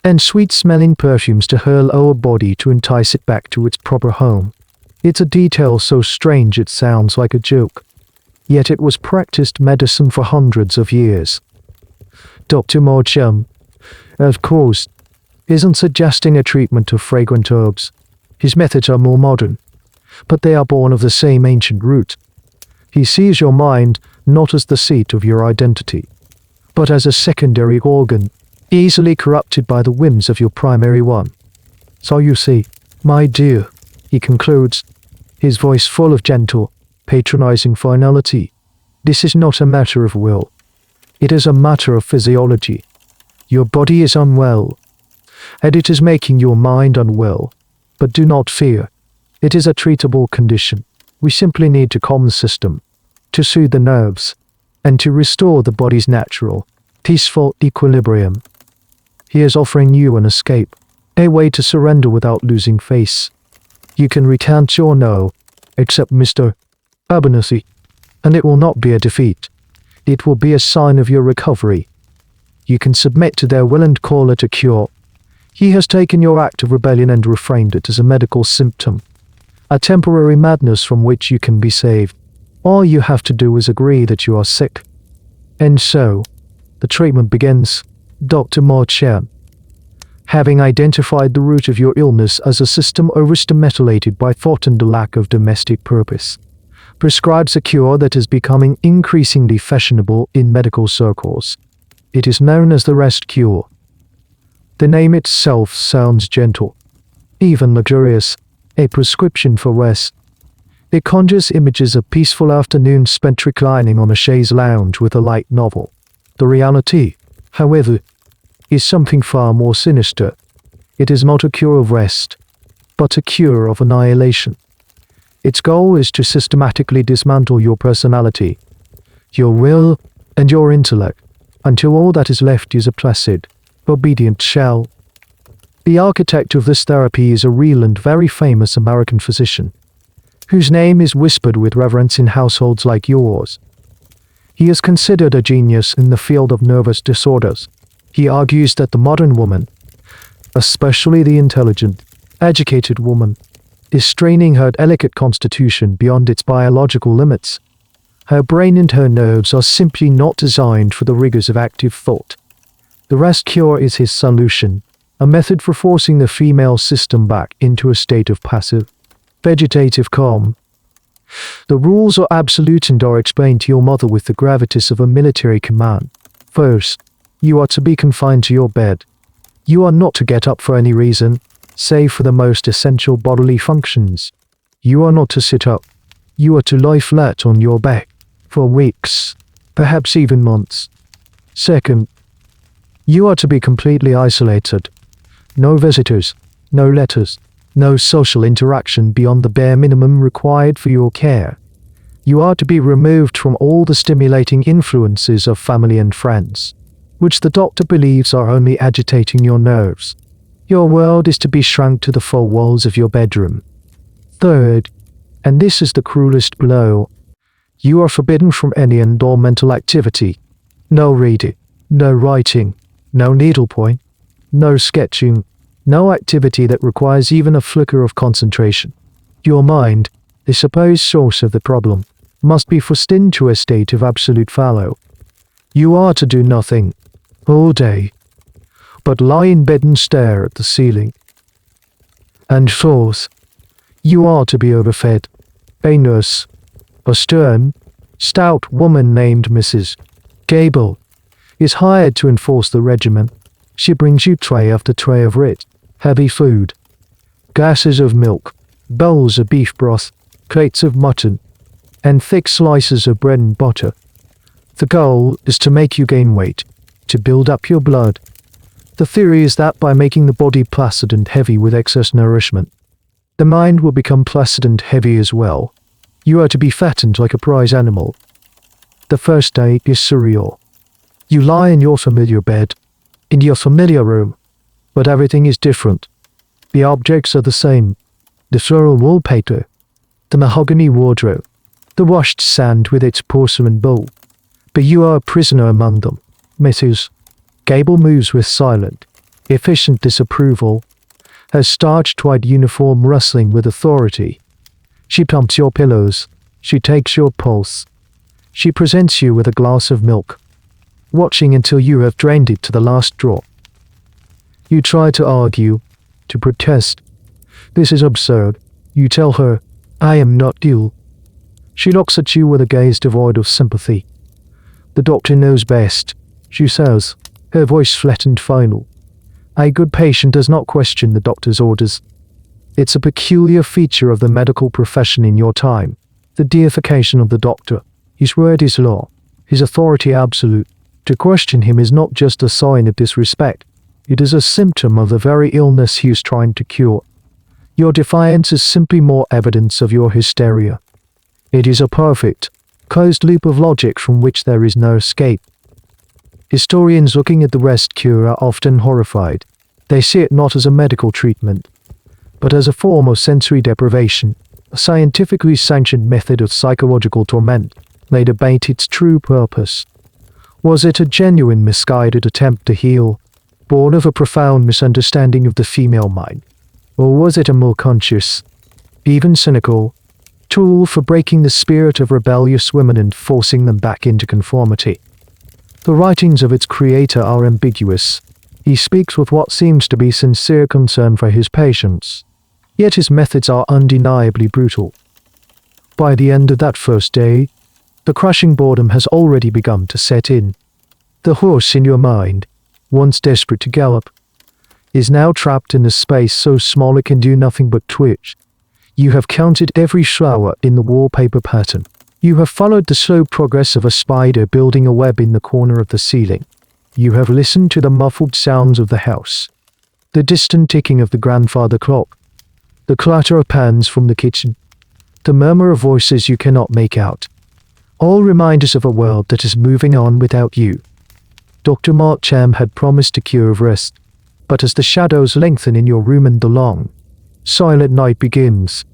and sweet-smelling perfumes to her lower body to entice it back to its proper home. It's a detail so strange it sounds like a joke, yet it was practiced medicine for hundreds of years. Dr. Morcham, of course, isn't suggesting a treatment of fragrant herbs. His methods are more modern, but they are born of the same ancient root. He sees your mind not as the seat of your identity, but as a secondary organ, easily corrupted by the whims of your primary one. So you see, my dear, he concludes, his voice full of gentle, patronizing finality, this is not a matter of will. It is a matter of physiology. Your body is unwell, and it is making your mind unwell. But do not fear. It is a treatable condition. We simply need to calm the system, to soothe the nerves, and to restore the body's natural, peaceful equilibrium. He is offering you an escape, a way to surrender without losing face. You can recant your no, except Mr. Abernathy, and it will not be a defeat. It will be a sign of your recovery. You can submit to their will and call it a cure. He has taken your act of rebellion and reframed it as a medical symptom, a temporary madness from which you can be saved. All you have to do is agree that you are sick. And so, the treatment begins. Dr. Morcham Having identified the root of your illness as a system overstimulated by thought and a lack of domestic purpose, prescribes a cure that is becoming increasingly fashionable in medical circles. It is known as the rest cure. The name itself sounds gentle, even luxurious, a prescription for rest. It conjures images of peaceful afternoons spent reclining on a chaise lounge with a light novel. The reality, however, is something far more sinister. It is not a cure of rest, but a cure of annihilation. Its goal is to systematically dismantle your personality, your will, and your intellect, until all that is left is a placid, obedient shell. The architect of this therapy is a real and very famous American physician, whose name is whispered with reverence in households like yours. He is considered a genius in the field of nervous disorders. He argues that the modern woman, especially the intelligent, educated woman, is straining her delicate constitution beyond its biological limits. Her brain and her nerves are simply not designed for the rigors of active thought. The rest cure is his solution, a method for forcing the female system back into a state of passive, vegetative calm. The rules are absolute and are explained to your mother with the gravitas of a military command. First, you are to be confined to your bed. You are not to get up for any reason, save for the most essential bodily functions. You are not to sit up. You are to lie flat on your back, for weeks, perhaps even months. Second, you are to be completely isolated. No visitors, no letters, no social interaction beyond the bare minimum required for your care. You are to be removed from all the stimulating influences of family and friends, which the doctor believes are only agitating your nerves. Your world is to be shrunk to the four walls of your bedroom. Third, and this is the cruelest blow, you are forbidden from any and all mental activity. No reading, no writing, no needlepoint, no sketching, no activity that requires even a flicker of concentration. Your mind, the supposed source of the problem, must be forced into a state of absolute fallow. You are to do nothing, all day, but lie in bed and stare at the ceiling. And fourth, you are to be overfed. A nurse, a stern, stout woman named Mrs. Gable, is hired to enforce the regimen. She brings you tray after tray of rich, heavy food, glasses of milk, bowls of beef broth, plates of mutton, and thick slices of bread and butter. The goal is to make you gain weight, to build up your blood. The theory is that by making the body placid and heavy with excess nourishment, the mind will become placid and heavy as well. You are to be fattened like a prize animal. The first day is surreal. You lie in your familiar bed, in your familiar room, but everything is different. The objects are the same. The floral wallpaper, the mahogany wardrobe, the washed sand with its porcelain bowl. But you are a prisoner among them. Mrs. Gable moves with silent, efficient disapproval, her starched white uniform rustling with authority. She pumps your pillows. She takes your pulse. She presents you with a glass of milk, watching until you have drained it to the last drop. You try to argue, to protest. This is absurd. You tell her, I am not ill. She looks at you with a gaze devoid of sympathy. The doctor knows best, she says, her voice flat and final. A good patient does not question the doctor's orders. It's a peculiar feature of the medical profession in your time, the deification of the doctor. His word is law, his authority absolute. To question him is not just a sign of disrespect, it is a symptom of the very illness he is trying to cure. Your defiance is simply more evidence of your hysteria. It is a perfect, closed loop of logic from which there is no escape. Historians looking at the rest cure are often horrified. They see it not as a medical treatment, but as a form of sensory deprivation, a scientifically sanctioned method of psychological torment. They debate its true purpose. Was it a genuine misguided attempt to heal, born of a profound misunderstanding of the female mind? Or was it a more conscious, even cynical, tool for breaking the spirit of rebellious women and forcing them back into conformity? The writings of its creator are ambiguous. He speaks with what seems to be sincere concern for his patients, yet his methods are undeniably brutal. By the end of that first day, the crushing boredom has already begun to set in. The horse in your mind, once desperate to gallop, is now trapped in a space so small it can do nothing but twitch. You have counted every shower in the wallpaper pattern. You have followed the slow progress of a spider building a web in the corner of the ceiling. You have listened to the muffled sounds of the house, the distant ticking of the grandfather clock, the clatter of pans from the kitchen, the murmur of voices you cannot make out, all reminders of a world that is moving on without you. Dr. Marcham had promised a cure of rest, but as the shadows lengthen in your room and the long, silent night begins,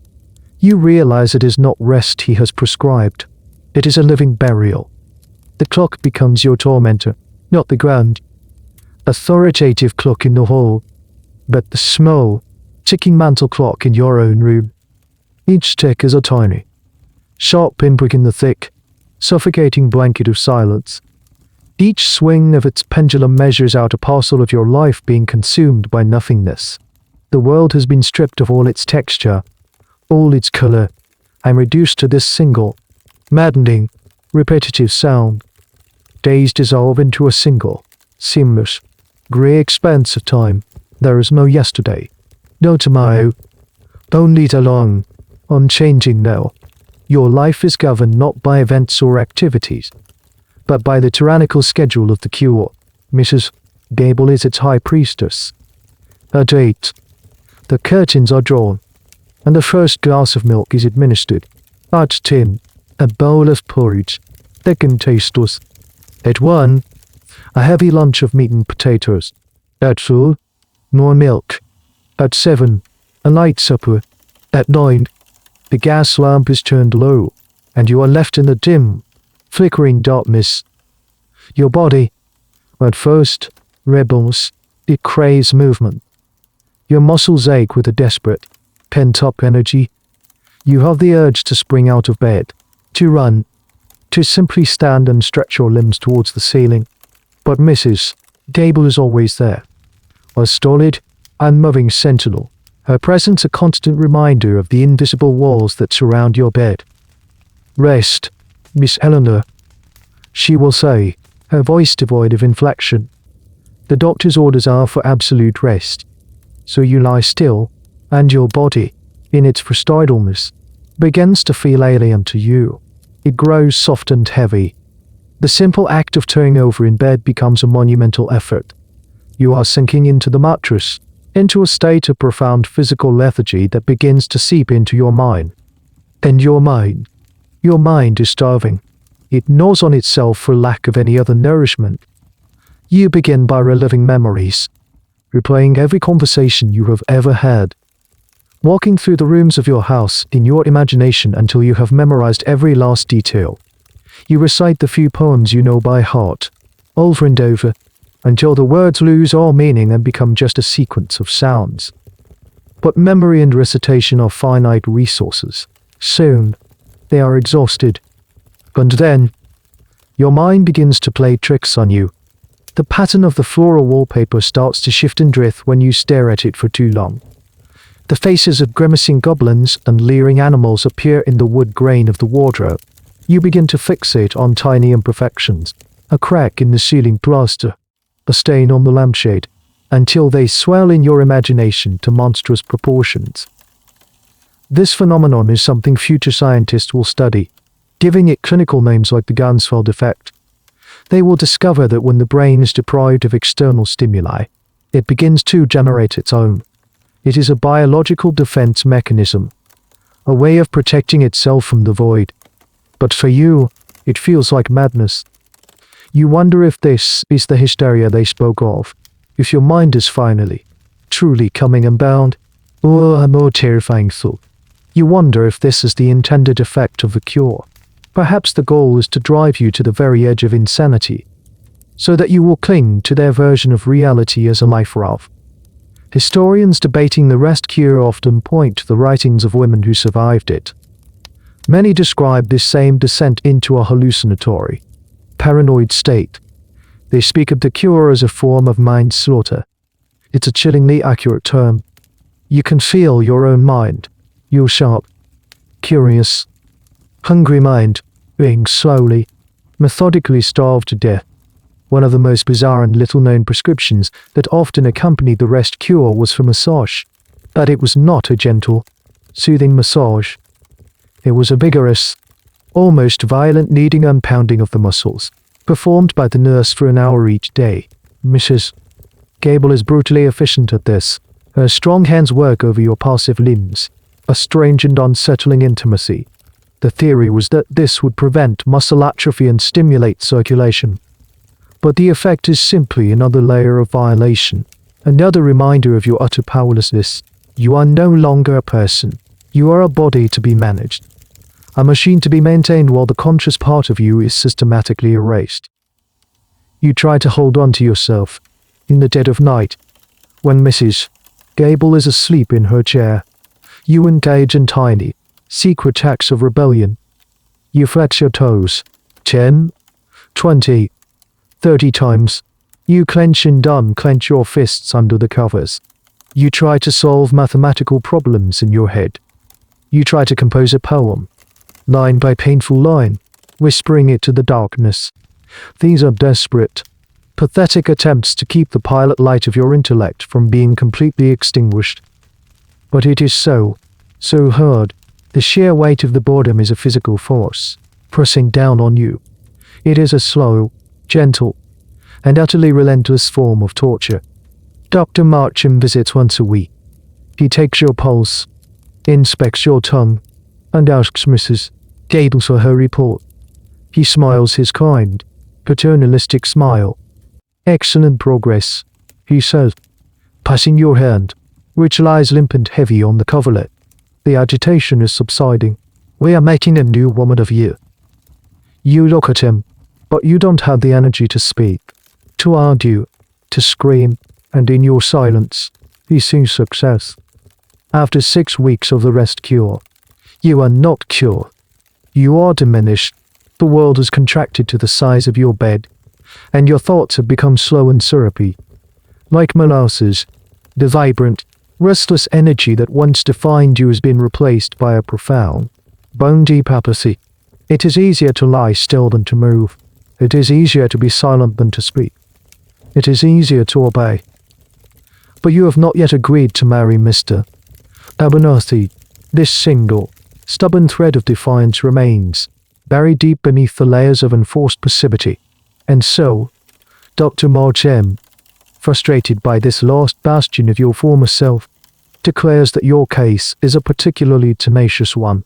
you realize it is not rest he has prescribed. It is a living burial. The clock becomes your tormentor, not the grand, authoritative clock in the hall, but the small, ticking mantel clock in your own room. Each tick is a tiny, sharp pinprick in the thick, suffocating blanket of silence. Each swing of its pendulum measures out a parcel of your life being consumed by nothingness. The world has been stripped of all its texture, all its color, and reduced to this single, maddening, repetitive sound. Days dissolve into a single, seamless, grey expanse of time. There is no yesterday, no tomorrow, only the long, unchanging now. Your life is governed not by events or activities, but by the tyrannical schedule of the cure. Mrs. Gable is its high priestess. Her date. The curtains are drawn, and the first glass of milk is administered. At 10, a bowl of porridge, thick and tasteless. At 1, a heavy lunch of meat and potatoes. At 2, more milk. At 7, a light supper. At 9, the gas lamp is turned low, and you are left in the dim, flickering darkness. Your body, at first, rebels. It craves movement. Your muscles ache with a desperate, pent-up energy. You have the urge to spring out of bed, to run, to simply stand and stretch your limbs towards the ceiling. But Mrs. Gable is always there, a stolid, unmoving sentinel, her presence a constant reminder of the invisible walls that surround your bed. "Rest, Miss Eleanor," she will say, her voice devoid of inflection. The doctor's orders are for absolute rest. So you lie still, and your body, in its first idleness, begins to feel alien to you. It grows soft and heavy. The simple act of turning over in bed becomes a monumental effort. You are sinking into the mattress, into a state of profound physical lethargy that begins to seep into your mind. And your mind is starving. It gnaws on itself for lack of any other nourishment. You begin by reliving memories, replaying every conversation you have ever had, walking through the rooms of your house in your imagination until you have memorized every last detail. You recite the few poems you know by heart, over and over, until the words lose all meaning and become just a sequence of sounds. But memory and recitation are finite resources. Soon, they are exhausted. And then, your mind begins to play tricks on you. The pattern of the floral wallpaper starts to shift and drift when you stare at it for too long. The faces of grimacing goblins and leering animals appear in the wood grain of the wardrobe. You begin to fixate on tiny imperfections, a crack in the ceiling plaster, a stain on the lampshade, until they swell in your imagination to monstrous proportions. This phenomenon is something future scientists will study, giving it clinical names like the Gansfeld effect. They will discover that when the brain is deprived of external stimuli, it begins to generate its own. It is a biological defense mechanism, a way of protecting itself from the void. But for you, it feels like madness. You wonder if this is the hysteria they spoke of, if your mind is finally, truly coming unbound, or a more terrifying thought. You wonder if this is the intended effect of the cure. Perhaps the goal is to drive you to the very edge of insanity, so that you will cling to their version of reality as a life raft. Historians debating the rest cure often point to the writings of women who survived it. Many describe this same descent into a hallucinatory, paranoid state. They speak of the cure as a form of mind slaughter. It's a chillingly accurate term. You can feel your own mind, your sharp, curious, hungry mind, being slowly, methodically starved to death. One of the most bizarre and little-known prescriptions that often accompanied the rest cure was for massage. But it was not a gentle, soothing massage. It was a vigorous, almost violent kneading and pounding of the muscles, performed by the nurse for an hour each day. Mrs. Gable is brutally efficient at this. Her strong hands work over your passive limbs, a strange and unsettling intimacy. The theory was that this would prevent muscle atrophy and stimulate circulation. But the effect is simply another layer of violation, another reminder of your utter powerlessness. You are no longer a person. You are a body to be managed, a machine to be maintained while the conscious part of you is systematically erased. You try to hold on to yourself in the dead of night, when Mrs. Gable is asleep in her chair. You engage in tiny, secret acts of rebellion. You flex your toes 10, 20, 30 times. You clench and unclench your fists under the covers. You try to solve mathematical problems in your head. You try to compose a poem, line by painful line, whispering it to the darkness. These are desperate, pathetic attempts to keep the pilot light of your intellect from being completely extinguished. But it is so hard. The sheer weight of the boredom is a physical force, pressing down on you. It is a slow, gentle, and utterly relentless form of torture. Dr. Marcham visits once a week. He takes your pulse, inspects your tongue, and asks Mrs. Gable for her report. He smiles his kind, paternalistic smile. "Excellent progress," he says, passing your hand, which lies limp and heavy on the coverlet. The agitation is subsiding. "We are making a new woman of you." You look at him, but you don't have the energy to speak, to argue, to scream, and in your silence, he sees success. After 6 weeks of the rest cure, you are not cured. You are diminished. The world has contracted to the size of your bed, and your thoughts have become slow and syrupy. Like molasses, the vibrant, restless energy that once defined you has been replaced by a profound, bone-deep apathy. It is easier to lie still than to move. It is easier to be silent than to speak. It is easier to obey. But you have not yet agreed to marry Mr. Abernathy. This single, stubborn thread of defiance remains, buried deep beneath the layers of enforced passivity. And so, Dr. Marcham, frustrated by this last bastion of your former self, declares that your case is a particularly tenacious one.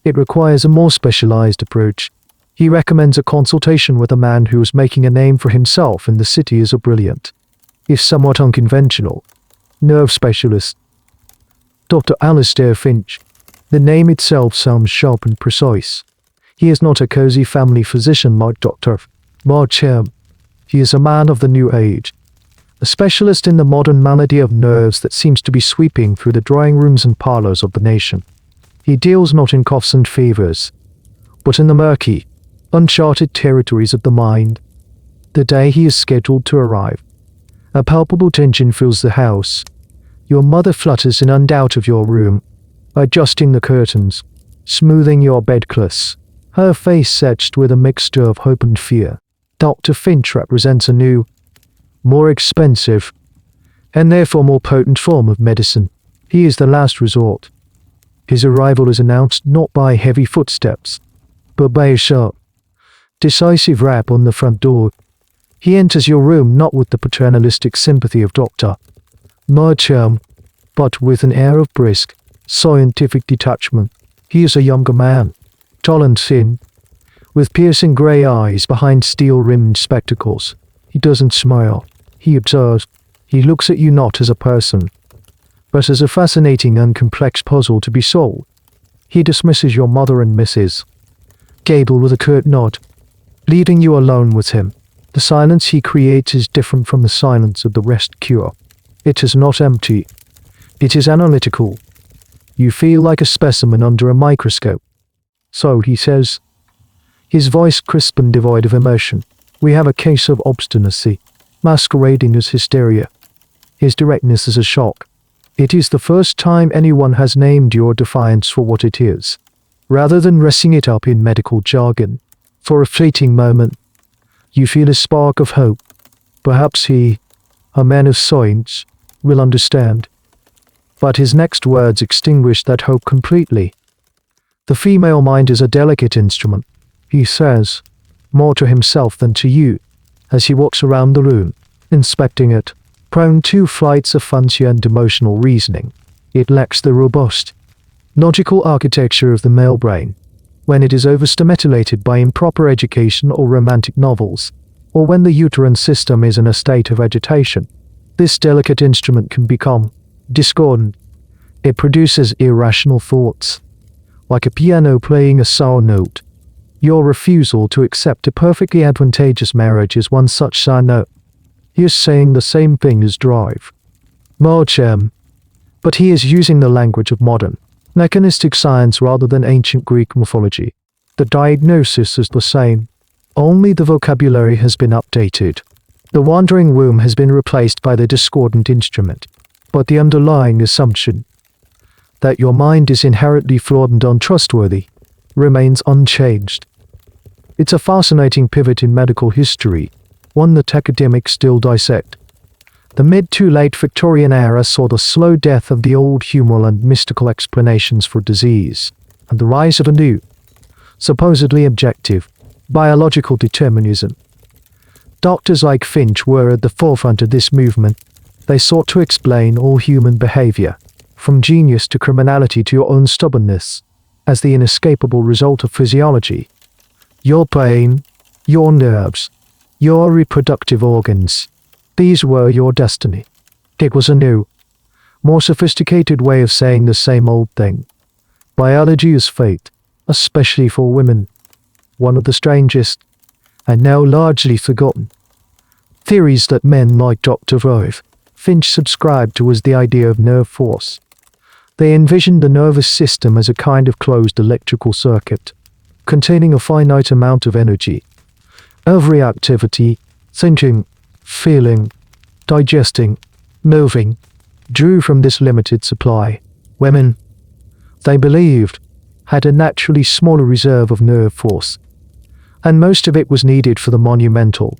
It requires a more specialized approach. He recommends a consultation with a man who is making a name for himself in the city as a brilliant, if somewhat unconventional, nerve specialist. Dr. Alistair Finch. The name itself sounds sharp and precise. He is not a cozy family physician like Dr. Marcham. He is a man of the new age, a specialist in the modern malady of nerves that seems to be sweeping through the drawing rooms and parlors of the nation. He deals not in coughs and fevers, but in the murky, uncharted territories of the mind. The day he is scheduled to arrive, a palpable tension fills the house. Your mother flutters in and out of your room, adjusting the curtains, smoothing your bedclothes, her face etched with a mixture of hope and fear. Dr. Finch represents a new, more expensive, and therefore more potent form of medicine. He is the last resort. His arrival is announced not by heavy footsteps, but by a sharp, decisive rap on the front door. He enters your room not with the paternalistic sympathy of Dr. Marcham, but with an air of brisk, scientific detachment. He is a younger man, tall and thin, with piercing grey eyes behind steel-rimmed spectacles. He doesn't smile. He observes. He looks at you not as a person, but as a fascinating and complex puzzle to be solved. He dismisses your mother and Mrs. Gable with a curt nod, leaving you alone with him. The silence he creates is different from the silence of the rest cure. It is not empty. It is analytical. You feel like a specimen under a microscope. "So," he says, his voice crisp and devoid of emotion, We have a case of obstinacy, masquerading as hysteria. His directness is a shock. It is the first time anyone has named your defiance for what it is, rather than dressing it up in medical jargon. For a fleeting moment, you feel a spark of hope. Perhaps he, a man of science, will understand. But his next words extinguish that hope completely. The female mind is a delicate instrument, he says, more to himself than to you, as he walks around the room, inspecting it. Prone to flights of fancy and emotional reasoning, it lacks the robust, logical architecture of the male brain. When it is overstimulated by improper education or romantic novels, or when the uterine system is in a state of agitation, this delicate instrument can become discordant. It produces irrational thoughts, like a piano playing a sour note. Your refusal to accept a perfectly advantageous marriage is one such sour note. He is saying the same thing as drive. Marchem. But he is using the language of modern, mechanistic science rather than ancient Greek mythology. The diagnosis is the same. Only the vocabulary has been updated. The wandering womb has been replaced by the discordant instrument. But the underlying assumption, that your mind is inherently flawed and untrustworthy, remains unchanged. It's a fascinating pivot in medical history, one that academics still dissect. The mid to late Victorian era saw the slow death of the old humoral and mystical explanations for disease, and the rise of a new, supposedly objective, biological determinism. Doctors like Finch were at the forefront of this movement. They sought to explain all human behavior, from genius to criminality to your own stubbornness, as the inescapable result of physiology. Your brain, your nerves, your reproductive organs, these were your destiny. It was a new, more sophisticated way of saying the same old thing. Biology is fate, especially for women. One of the strangest, and now largely forgotten, theories that men like Dr. Finch subscribed to was the idea of nerve force. They envisioned the nervous system as a kind of closed electrical circuit, containing a finite amount of energy. Every activity, thinking, feeling, digesting, moving, drew from this limited supply. Women, they believed, had a naturally smaller reserve of nerve force, and most of it was needed for the monumental,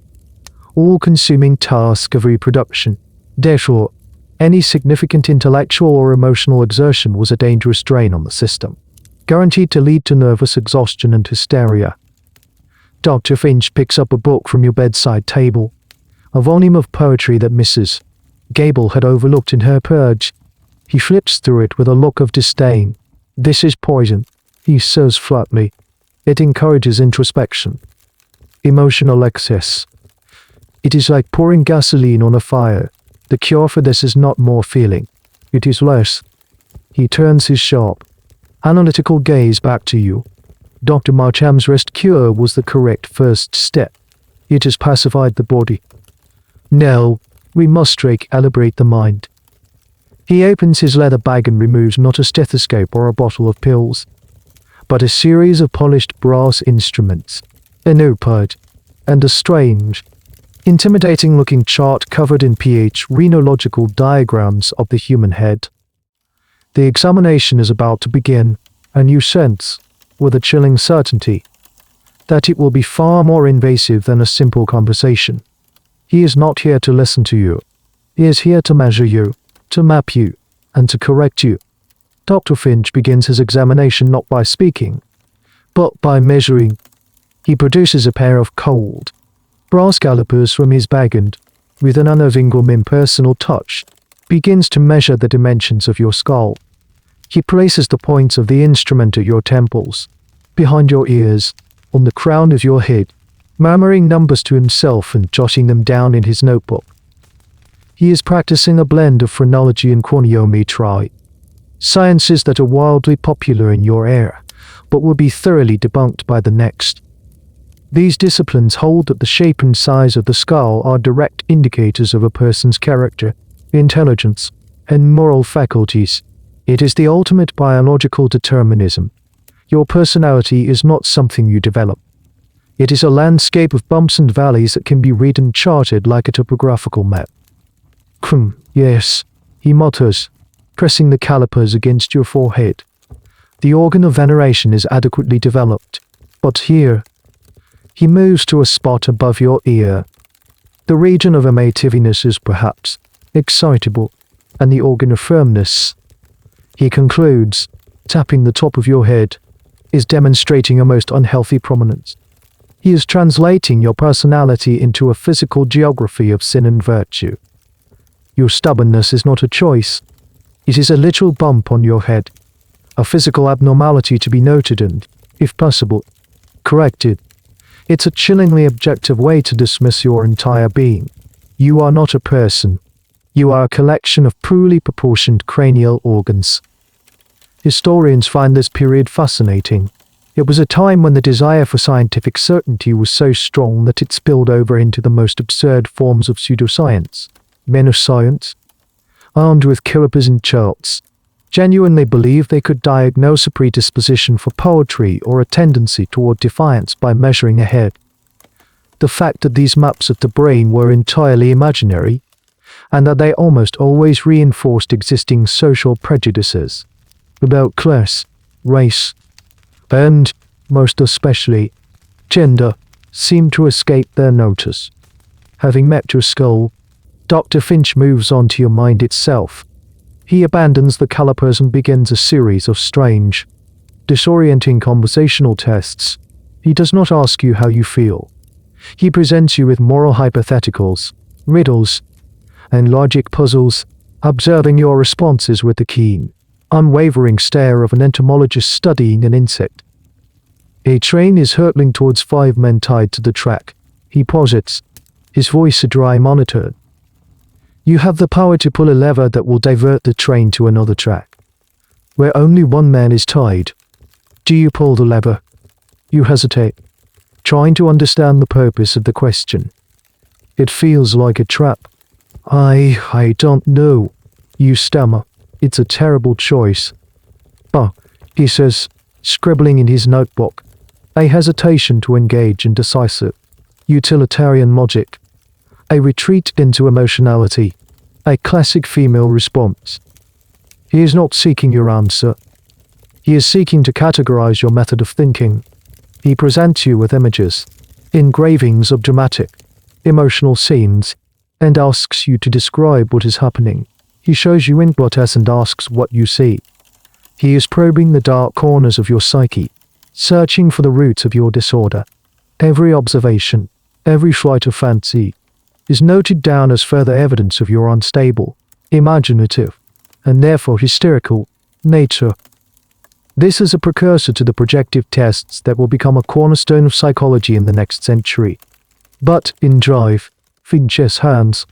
all-consuming task of reproduction. Therefore, any significant intellectual or emotional exertion was a dangerous drain on the system, guaranteed to lead to nervous exhaustion and hysteria. Dr. Finch picks up a book from your bedside table, a volume of poetry that Mrs. Gable had overlooked in her purge. He flips through it with a look of disdain. "This is poison," he says flatly. "It encourages introspection, emotional excess. It is like pouring gasoline on a fire. The cure for this is not more feeling. It is less." He turns his sharp, analytical gaze back to you. Dr. Marcham's rest cure was the correct first step. It has pacified the body. Now, we must recalibrate the mind. He opens his leather bag and removes not a stethoscope or a bottle of pills, but a series of polished brass instruments, a notepad, and a strange, intimidating-looking chart covered in pH rhenological diagrams of the human head. The examination is about to begin, and you sense, with a chilling certainty, that it will be far more invasive than a simple conversation. He is not here to listen to you. He is here to measure you, to map you, and to correct you. Dr. Finch begins his examination not by speaking, but by measuring. He produces a pair of cold, brass calipers from his bag and, with an unnerving impersonal touch, begins to measure the dimensions of your skull. He places the points of the instrument at your temples, behind your ears, on the crown of your head, murmuring numbers to himself and jotting them down in his notebook. He is practicing a blend of phrenology and croniometry, sciences that are wildly popular in your era, but will be thoroughly debunked by the next. These disciplines hold that the shape and size of the skull are direct indicators of a person's character, intelligence, and moral faculties. It is the ultimate biological determinism. Your personality is not something you develop. It is a landscape of bumps and valleys that can be read and charted like a topographical map. Yes, he mutters, pressing the calipers against your forehead. The organ of veneration is adequately developed, but here, he moves to a spot above your ear. The region of amativeness is perhaps excitable, and the organ of firmness, he concludes, tapping the top of your head, is demonstrating a most unhealthy prominence. He is translating your personality into a physical geography of sin and virtue. Your stubbornness is not a choice. It is a literal bump on your head, a physical abnormality to be noted and, if possible, corrected. It's a chillingly objective way to dismiss your entire being. You are not a person. You are a collection of poorly proportioned cranial organs. Historians find this period fascinating. It was a time when the desire for scientific certainty was so strong that it spilled over into the most absurd forms of pseudoscience. Men of science, armed with calipers and charts, genuinely believed they could diagnose a predisposition for poetry or a tendency toward defiance by measuring ahead. The fact that these maps of the brain were entirely imaginary, and that they almost always reinforced existing social prejudices about class, race, and, most especially, gender, seemed to escape their notice. Having met your skull, Dr. Finch moves on to your mind itself. He abandons the calipers and begins a series of strange, disorienting conversational tests. He does not ask you how you feel. He presents you with moral hypotheticals, riddles, and logic puzzles, observing your responses with the keen, unwavering stare of an entomologist studying an insect. A train is hurtling towards 5 men tied to the track. He posits, his voice a dry monotone. You have the power to pull a lever that will divert the train to another track, where only 1 man is tied. Do you pull the lever? You hesitate, trying to understand the purpose of the question. It feels like a trap. I don't know, you stammer. It's a terrible choice. But, he says, scribbling in his notebook, a hesitation to engage in decisive, utilitarian logic. A retreat into emotionality, a classic female response. He is not seeking your answer. He is seeking to categorize your method of thinking. He presents you with images, engravings of dramatic, emotional scenes, and asks you to describe what is happening. He shows you inkblots and asks what you see. He is probing the dark corners of your psyche, searching for the roots of your disorder. Every observation, every flight of fancy, is noted down as further evidence of your unstable, imaginative, and therefore hysterical, nature. This is a precursor to the projective tests that will become a cornerstone of psychology in the next century. But, in Drive, Finch's hands,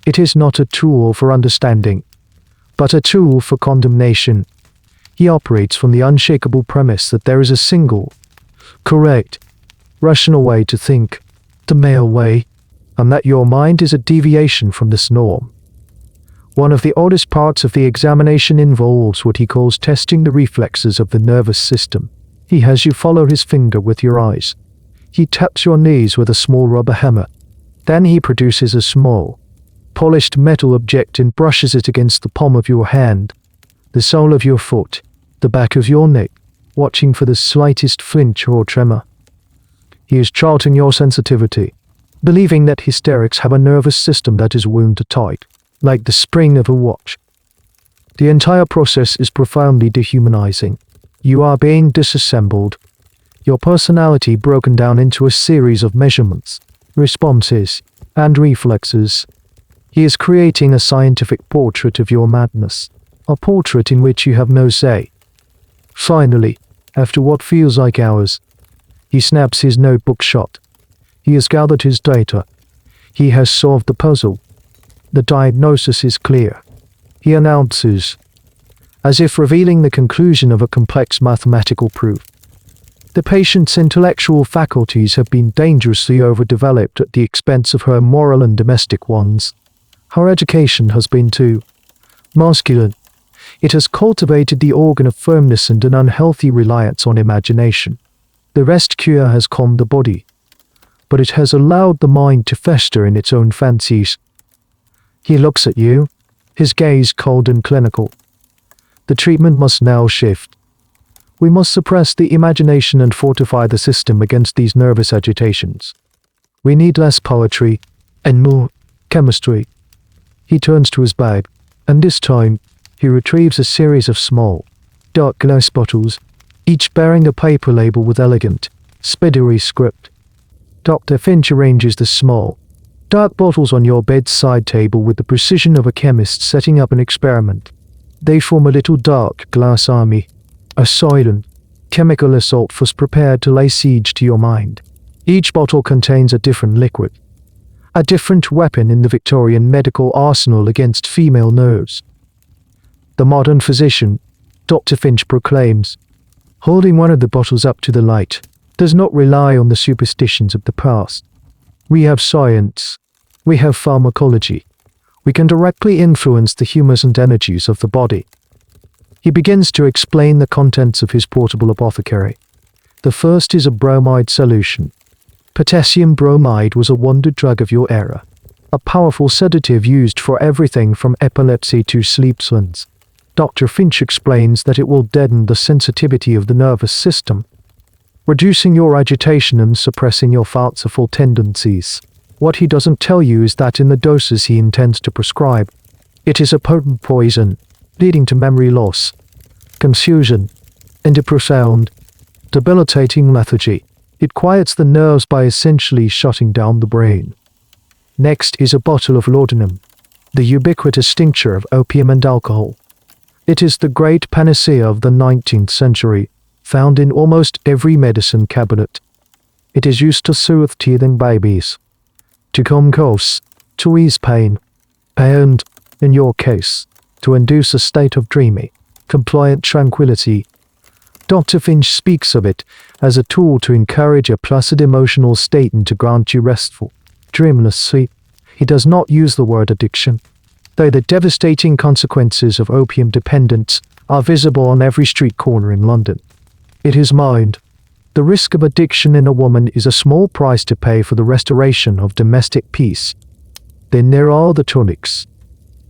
it is not a tool for understanding, but a tool for condemnation. He operates from the unshakable premise that there is a single, correct, rational way to think, the male way, and that your mind is a deviation from this norm. One of the oddest parts of the examination involves what he calls testing the reflexes of the nervous system. He has you follow his finger with your eyes. He taps your knees with a small rubber hammer. Then he produces a small, polished metal object and brushes it against the palm of your hand, the sole of your foot, the back of your neck, watching for the slightest flinch or tremor. He is charting your sensitivity, believing that hysterics have a nervous system that is wound tight, like the spring of a watch. The entire process is profoundly dehumanizing. You are being disassembled, your personality broken down into a series of measurements, responses, and reflexes. He is creating a scientific portrait of your madness, a portrait in which you have no say. Finally, after what feels like hours, he snaps his notebook shut. He has gathered his data. He has solved the puzzle. The diagnosis is clear. He announces, as if revealing the conclusion of a complex mathematical proof. The patient's intellectual faculties have been dangerously overdeveloped at the expense of her moral and domestic ones. Her education has been too masculine. It has cultivated the organ of firmness and an unhealthy reliance on imagination. The rest cure has calmed the body, but it has allowed the mind to fester in its own fancies. He looks at you, his gaze cold and clinical. The treatment must now shift. We must suppress the imagination and fortify the system against these nervous agitations. We need less poetry and more chemistry. He turns to his bag, and this time he retrieves a series of small, dark glass bottles, each bearing a paper label with elegant, spidery script. Dr. Finch arranges the small, dark bottles on your bedside table with the precision of a chemist setting up an experiment. They form a little dark glass army, a silent, chemical assault force prepared to lay siege to your mind. Each bottle contains a different liquid, a different weapon in the Victorian medical arsenal against female nerves. The modern physician, Dr. Finch proclaims, holding one of the bottles up to the light, does not rely on the superstitions of the past. We have science. We have pharmacology. We can directly influence the humors and energies of the body. He begins to explain the contents of his portable apothecary. The first is a bromide solution. Potassium bromide was a wonder drug of your era, a powerful sedative used for everything from epilepsy to sleep swings. Dr. Finch explains that it will deaden the sensitivity of the nervous system, reducing your agitation and suppressing your fanciful tendencies. What he doesn't tell you is that in the doses he intends to prescribe, it is a potent poison, leading to memory loss, confusion, and a profound, debilitating lethargy. It quiets the nerves by essentially shutting down the brain. Next is a bottle of laudanum, the ubiquitous tincture of opium and alcohol. It is the great panacea of the 19th century, found in almost every medicine cabinet. It is used to soothe teething babies, to calm coughs, to ease pain, and, in your case, to induce a state of dreamy, compliant tranquility. Dr. Finch speaks of it as a tool to encourage a placid emotional state and to grant you restful, dreamless sleep. He does not use the word addiction, though the devastating consequences of opium dependence are visible on every street corner in London. It is mind. The risk of addiction in a woman is a small price to pay for the restoration of domestic peace. Then there are the tonics.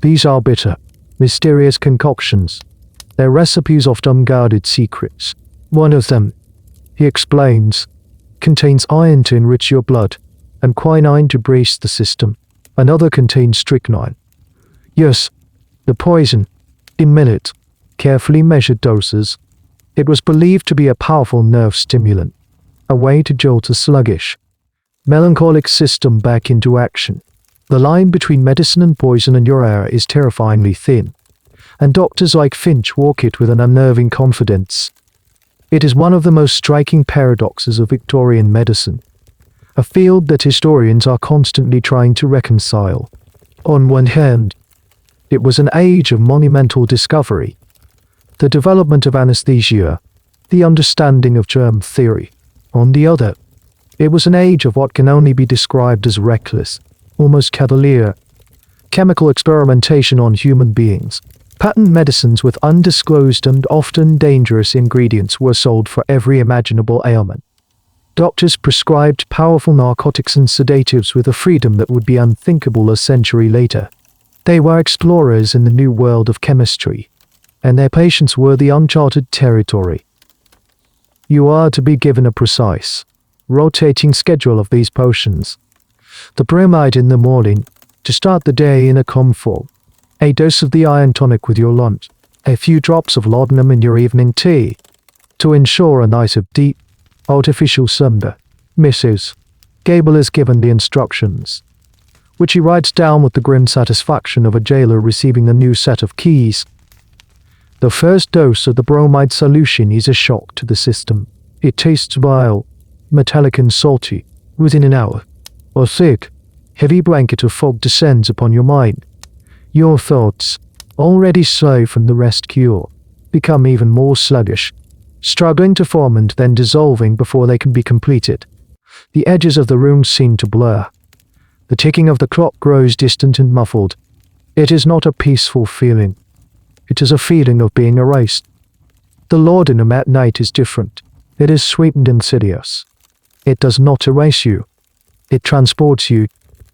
These are bitter, mysterious concoctions. Their recipes of unguarded secrets. One of them, he explains, contains iron to enrich your blood, and quinine to brace the system. Another contains strychnine. Yes, the poison, in minute, carefully measured doses. It was believed to be a powerful nerve stimulant, a way to jolt a sluggish, melancholic system back into action. The line between medicine and poison in your era is terrifyingly thin, and doctors like Finch walk it with an unnerving confidence. It is one of the most striking paradoxes of Victorian medicine, a field that historians are constantly trying to reconcile. On one hand, it was an age of monumental discovery, the development of anesthesia, the understanding of germ theory. On the other, it was an age of what can only be described as reckless, almost cavalier, chemical experimentation on human beings. Patent medicines with undisclosed and often dangerous ingredients were sold for every imaginable ailment. Doctors prescribed powerful narcotics and sedatives with a freedom that would be unthinkable a century later. They were explorers in the new world of chemistry, and their patients were the uncharted territory. You are to be given a precise, rotating schedule of these potions. The bromide in the morning, to start the day in a calm form. A dose of the iron tonic with your lunch. A few drops of laudanum in your evening tea, to ensure a night of deep, artificial slumber. Mrs. Gable is given the instructions, which he writes down with the grim satisfaction of a jailer receiving a new set of keys. The first dose of the bromide solution is a shock to the system. It tastes vile, metallic and salty. Within an hour, a thick, heavy blanket of fog descends upon your mind. Your thoughts, already slow from the rest cure, become even more sluggish, struggling to form and then dissolving before they can be completed. The edges of the room seem to blur. The ticking of the clock grows distant and muffled. It is not a peaceful feeling. It is a feeling of being erased. The laudanum at night is different. It is sweet and insidious. It does not erase you. It transports you.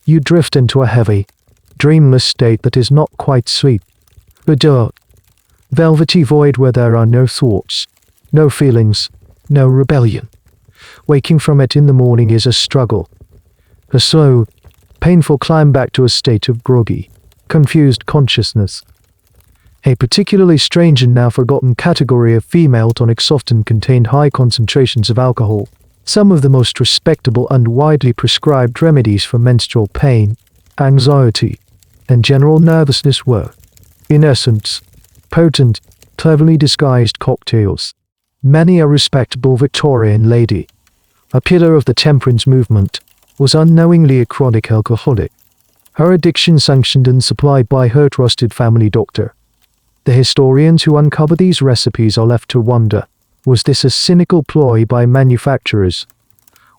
You drift into a heavy, dreamless state that is not quite sleep. A dark, velvety void where there are no thoughts, no feelings, no rebellion. Waking from it in the morning is a struggle. A slow, painful climb back to a state of groggy, confused consciousness. A particularly strange and now forgotten category of female tonics often contained high concentrations of alcohol. Some of the most respectable and widely prescribed remedies for menstrual pain, anxiety, and general nervousness were, in essence, potent, cleverly disguised cocktails. Many a respectable Victorian lady, a pillar of the temperance movement, was unknowingly a chronic alcoholic. Her addiction sanctioned and supplied by her trusted family doctor. The historians who uncover these recipes are left to wonder, was this a cynical ploy by manufacturers?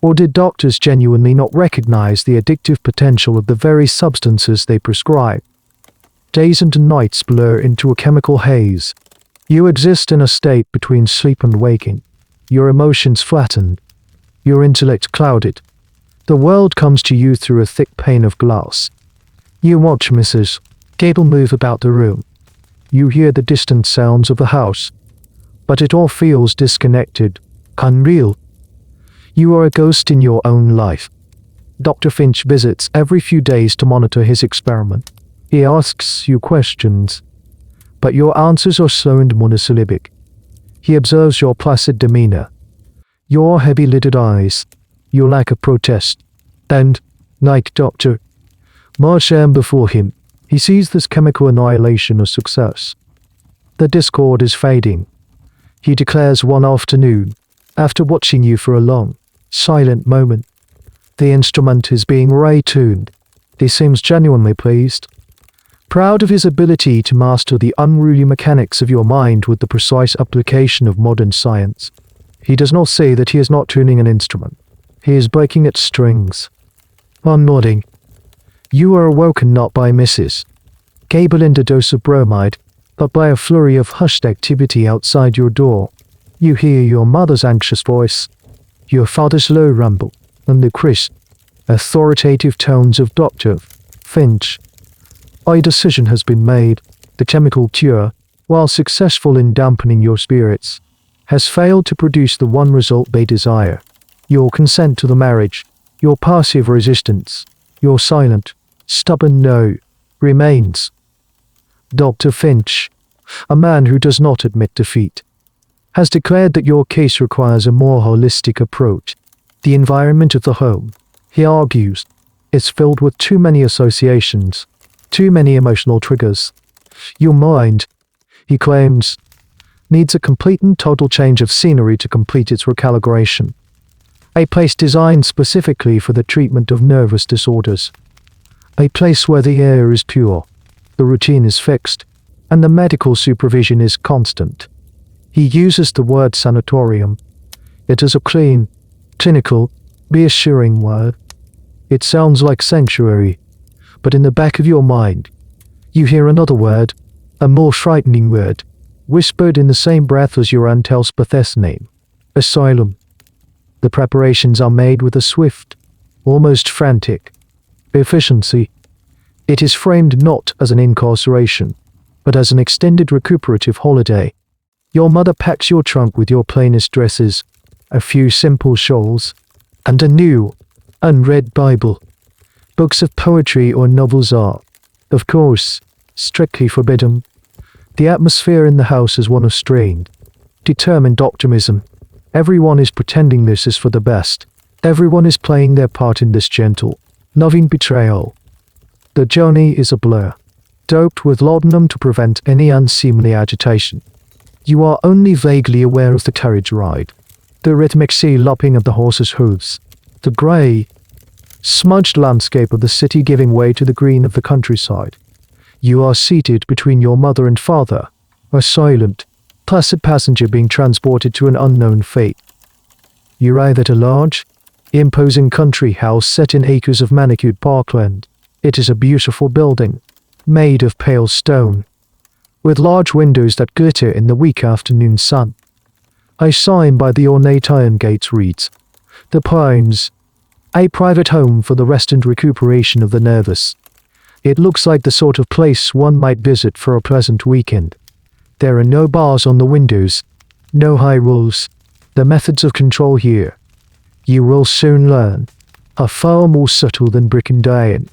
Or did doctors genuinely not recognize the addictive potential of the very substances they prescribe? Days and nights blur into a chemical haze. You exist in a state between sleep and waking. Your emotions flattened. Your intellect clouded. The world comes to you through a thick pane of glass. You watch Mrs. Gable move about the room. You hear the distant sounds of the house. But it all feels disconnected, unreal. You are a ghost in your own life. Dr. Finch visits every few days to monitor his experiment. He asks you questions, but your answers are slow and monosyllabic. He observes your placid demeanor, your heavy-lidded eyes, your lack of protest, and, like Dr. Marchand before him, he sees this chemical annihilation as success. The discord is fading. He declares one afternoon, after watching you for a long, silent moment, the instrument is being ray-tuned. He seems genuinely pleased, proud of his ability to master the unruly mechanics of your mind with the precise application of modern science. He does not say that he is not tuning an instrument. He is breaking its strings. On nodding, you are awoken not by Mrs. Gable and a dose of bromide, but by a flurry of hushed activity outside your door. You hear your mother's anxious voice, your father's low rumble, and the crisp, authoritative tones of Dr. Finch. A decision has been made. The chemical cure, while successful in dampening your spirits, has failed to produce the one result they desire. Your consent to the marriage, your passive resistance, your silent, stubborn no, remains. Dr. Finch, a man who does not admit defeat, has declared that your case requires a more holistic approach. The environment of the home, he argues, is filled with too many associations, too many emotional triggers. Your mind, he claims, needs a complete and total change of scenery to complete its recalibration. A place designed specifically for the treatment of nervous disorders. A place where the air is pure, the routine is fixed, and the medical supervision is constant. He uses the word sanatorium. It is a clean, clinical, reassuring word. It sounds like sanctuary, but in the back of your mind, you hear another word, a more frightening word, whispered in the same breath as your untelspeth's name. Asylum. The preparations are made with a swift, almost frantic efficiency. It is framed not as an incarceration, but as an extended recuperative holiday. Your mother packs your trunk with your plainest dresses, a few simple shawls, and a new, unread Bible. Books of poetry or novels are, of course, strictly forbidden. The atmosphere in the house is one of strained, determined optimism. Everyone is pretending this is for the best. Everyone is playing their part in this gentle, loving betrayal. The journey is a blur, doped with laudanum to prevent any unseemly agitation. You are only vaguely aware of the carriage ride, the rhythmic lopping of the horse's hooves, the grey, smudged landscape of the city giving way to the green of the countryside. You are seated between your mother and father, a silent, placid passenger being transported to an unknown fate. You arrive at a large, imposing country house set in acres of manicured parkland. It is a beautiful building, made of pale stone, with large windows that glitter in the weak afternoon sun. A sign by the ornate iron gates reads, "The Pines." A private home for the rest and recuperation of the nervous. It looks like the sort of place one might visit for a pleasant weekend. There are no bars on the windows, no high rules. The methods of control here, you will soon learn, are far more subtle than brick and iron.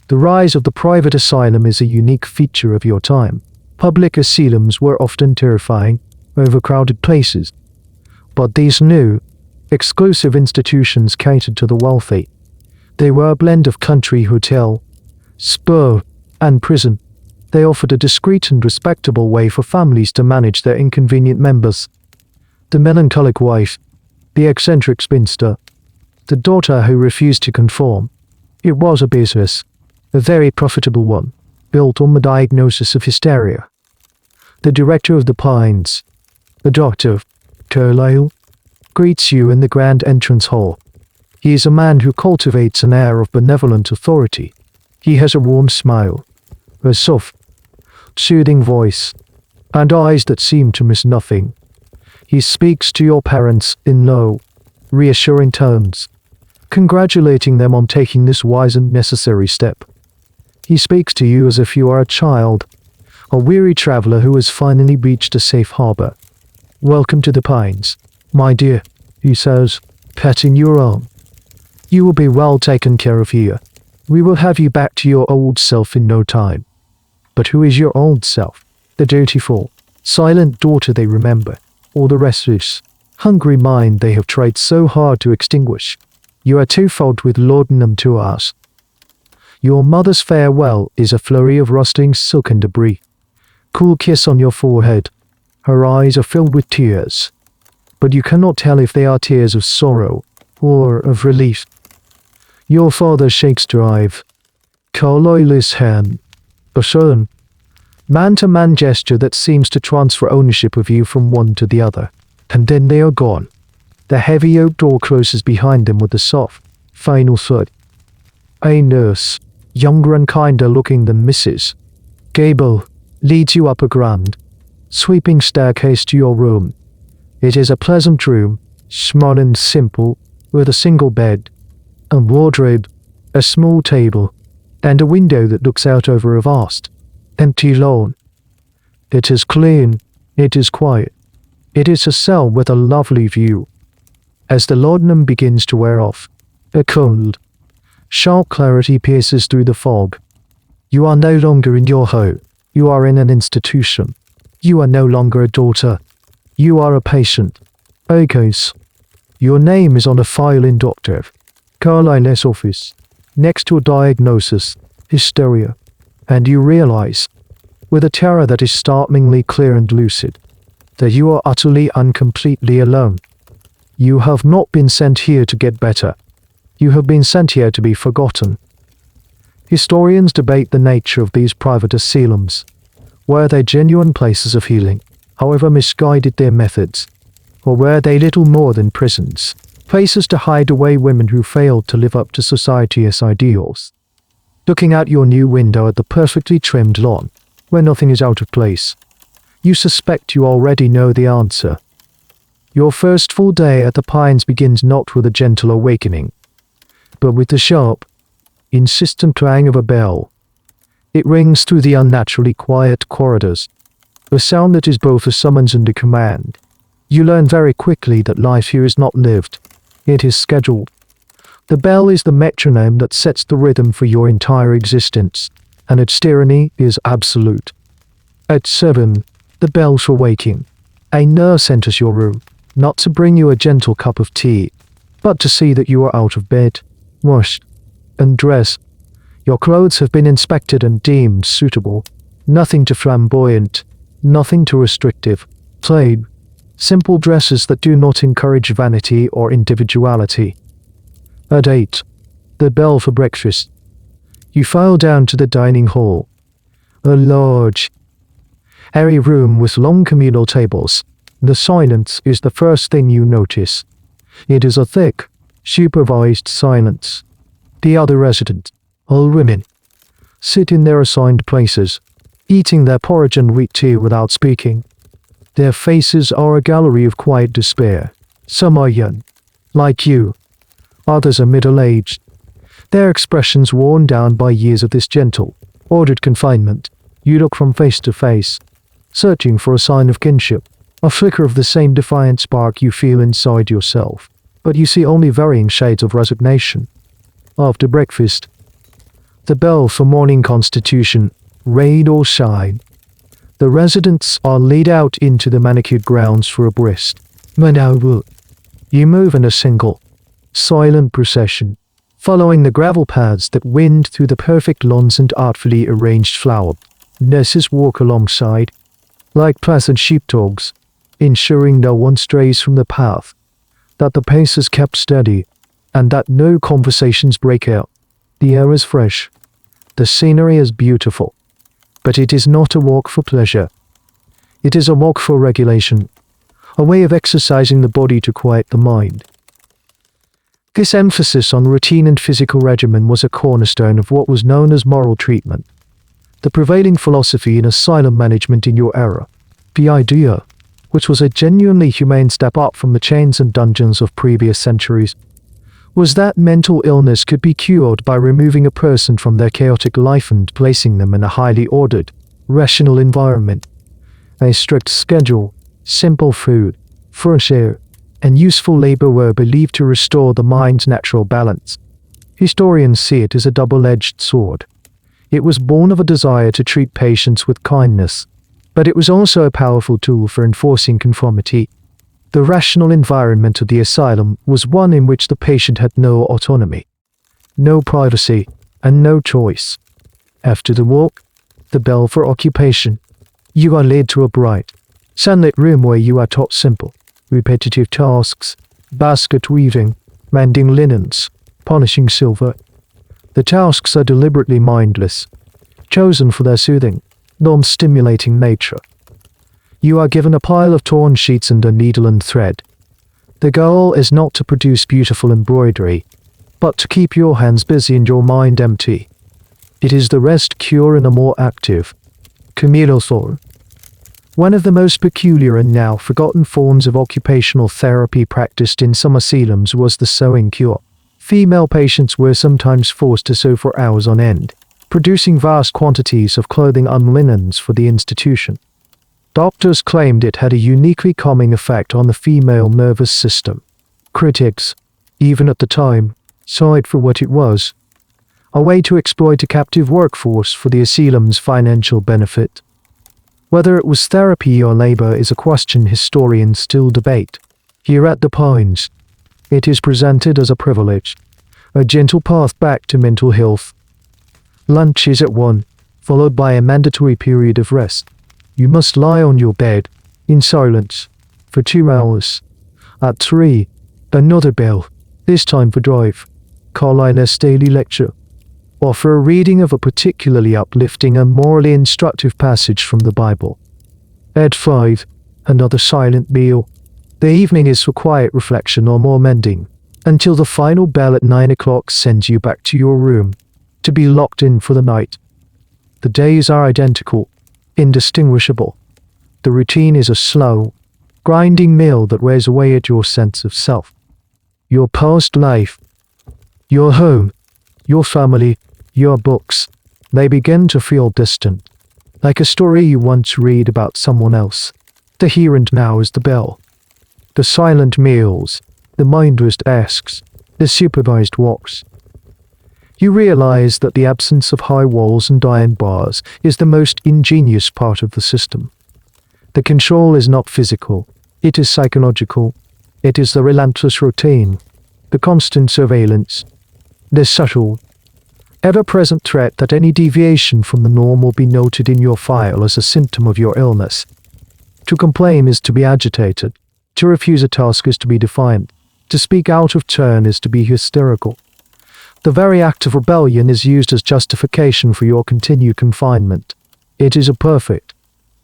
The rise of the private asylum is a unique feature of your time. Public asylums were often terrifying, overcrowded places. But these new, exclusive institutions catered to the wealthy. They were a blend of country hotel, spa, and prison. They offered a discreet and respectable way for families to manage their inconvenient members. The melancholic wife, the eccentric spinster, the daughter who refused to conform. It was a business, a very profitable one, built on the diagnosis of hysteria. The director of the Pines, the Dr. Carlyle, greets you in the grand entrance hall. He is a man who cultivates an air of benevolent authority. He has a warm smile, a soft, soothing voice, and eyes that seem to miss nothing. He speaks to your parents in low, reassuring tones, congratulating them on taking this wise and necessary step. He speaks to you as if you are a child, a weary traveler who has finally reached a safe harbor. "Welcome to the Pines, my dear," he says, patting your arm. "You will be well taken care of here. We will have you back to your old self in no time." But who is your old self? The dutiful, silent daughter they remember, or the restless, hungry mind they have tried so hard to extinguish? You are twofold with laudanum to us. Your mother's farewell is a flurry of rusting silk and debris. Cool kiss on your forehead. Her eyes are filled with tears, but you cannot tell if they are tears of sorrow or of relief. Your father shakes drive. Carlyle's hand. A certain man-to-man gesture that seems to transfer ownership of you from one to the other, and then they are gone. The heavy oak door closes behind them with a soft, final thud. A nurse, younger and kinder looking than Mrs. Gable, leads you up a grand, sweeping staircase to your room. It is a pleasant room, small and simple, with a single bed, a wardrobe, a small table, and a window that looks out over a vast, empty lawn. It is clean, it is quiet. It is a cell with a lovely view. As the laudanum begins to wear off, a cold, sharp clarity pierces through the fog. You are no longer in your home. You are in an institution. You are no longer a daughter. You are a patient. A case. Your name is on a file in Dr. Carlyle's office, next to a diagnosis, hysteria, and you realize, with a terror that is startlingly clear and lucid, that you are utterly and completely alone. You have not been sent here to get better. You have been sent here to be forgotten. Historians debate the nature of these private asylums. Were they genuine places of healing, however misguided their methods? Or were they little more than prisons, places to hide away women who failed to live up to society's ideals? Looking out your new window at the perfectly trimmed lawn, where nothing is out of place, you suspect you already know the answer. Your first full day at the Pines begins not with a gentle awakening, but with the sharp, insistent clang of a bell. It rings through the unnaturally quiet corridors, a sound that is both a summons and a command. You learn very quickly that life here is not lived, it is scheduled. The bell is the metronome that sets the rhythm for your entire existence, and its tyranny is absolute. At 7, the bells are waking. A nurse enters your room, not to bring you a gentle cup of tea, but to see that you are out of bed, washed, and dressed. Your clothes have been inspected and deemed suitable. Nothing too flamboyant, nothing too restrictive. Plain, simple dresses that do not encourage vanity or individuality. At 8, the bell for breakfast. You file down to the dining hall. A large, airy room with long communal tables. The silence is the first thing you notice. It is a thick, supervised silence. The other residents, all women, sit in their assigned places, eating their porridge and wheat tea without speaking. Their faces are a gallery of quiet despair. Some are young, like you, Others are middle-aged, their expressions worn down by years of this gentle, ordered confinement. You look from face to face, searching for a sign of kinship, a flicker of the same defiant spark you feel inside yourself, but you see only varying shades of resignation. After breakfast, the bell for morning constitution, rain or shine. The residents are led out into the manicured grounds for a brisk maneuver. You move in a single, silent procession, following the gravel paths that wind through the perfect lawns and artfully arranged flower nurses walk alongside, like placid sheepdogs, ensuring no one strays from the path, that the pace is kept steady, and that no conversations break out. The air is fresh, the scenery is beautiful, but it is not a walk for pleasure. It is a walk for regulation, a way of exercising the body to quiet the mind. This emphasis on routine and physical regimen was a cornerstone of what was known as moral treatment, the prevailing philosophy in asylum management in your era. The idea, which was a genuinely humane step up from the chains and dungeons of previous centuries, was that mental illness could be cured by removing a person from their chaotic life and placing them in a highly ordered, rational environment. A strict schedule, simple food, fresh air, and useful labor were believed to restore the mind's natural balance. Historians see it as a double-edged sword. It was born of a desire to treat patients with kindness, but it was also a powerful tool for enforcing conformity. The rational environment of the asylum was one in which the patient had no autonomy, no privacy, and no choice. After the walk, the bell for occupation, you are led to a bright, sunlit room where you are taught simple, repetitive tasks, basket weaving, mending linens, polishing silver. The tasks are deliberately mindless, chosen for their soothing, non-stimulating nature. You are given a pile of torn sheets and a needle and thread. The goal is not to produce beautiful embroidery, but to keep your hands busy and your mind empty. It is the rest cure in a more active, communal form. One of the most peculiar and now forgotten forms of occupational therapy practiced in some asylums was the sewing cure. Female patients were sometimes forced to sew for hours on end, producing vast quantities of clothing and linens for the institution. Doctors claimed it had a uniquely calming effect on the female nervous system. Critics, even at the time, saw it for what it was, a way to exploit a captive workforce for the asylum's financial benefit. Whether it was therapy or labor is a question historians still debate. Here at the Pines, it is presented as a privilege, a gentle path back to mental health. Lunch is at 1, followed by a mandatory period of rest. You must lie on your bed, in silence, for 2 hours. At 3, another bell, this time for drive. Carline's daily lecture, or for a reading of a particularly uplifting and morally instructive passage from the Bible. At 5, another silent meal. The evening is for quiet reflection or more mending, until the final bell at 9 o'clock sends you back to your room, to be locked in for the night. The days are identical, indistinguishable. The routine is a slow, grinding mill that wears away at your sense of self. Your past life, your home, your family, your books, they begin to feel distant, like a story you once read about someone else. The here and now is the bell. The silent meals, the mindless tasks, the supervised walks. You realize that the absence of high walls and iron bars is the most ingenious part of the system. The control is not physical, it is psychological. It is the relentless routine, the constant surveillance, the subtle, ever-present threat that any deviation from the norm will be noted in your file as a symptom of your illness. To complain is to be agitated. To refuse a task is to be defiant. To speak out of turn is to be hysterical. The very act of rebellion is used as justification for your continued confinement. It is a perfect,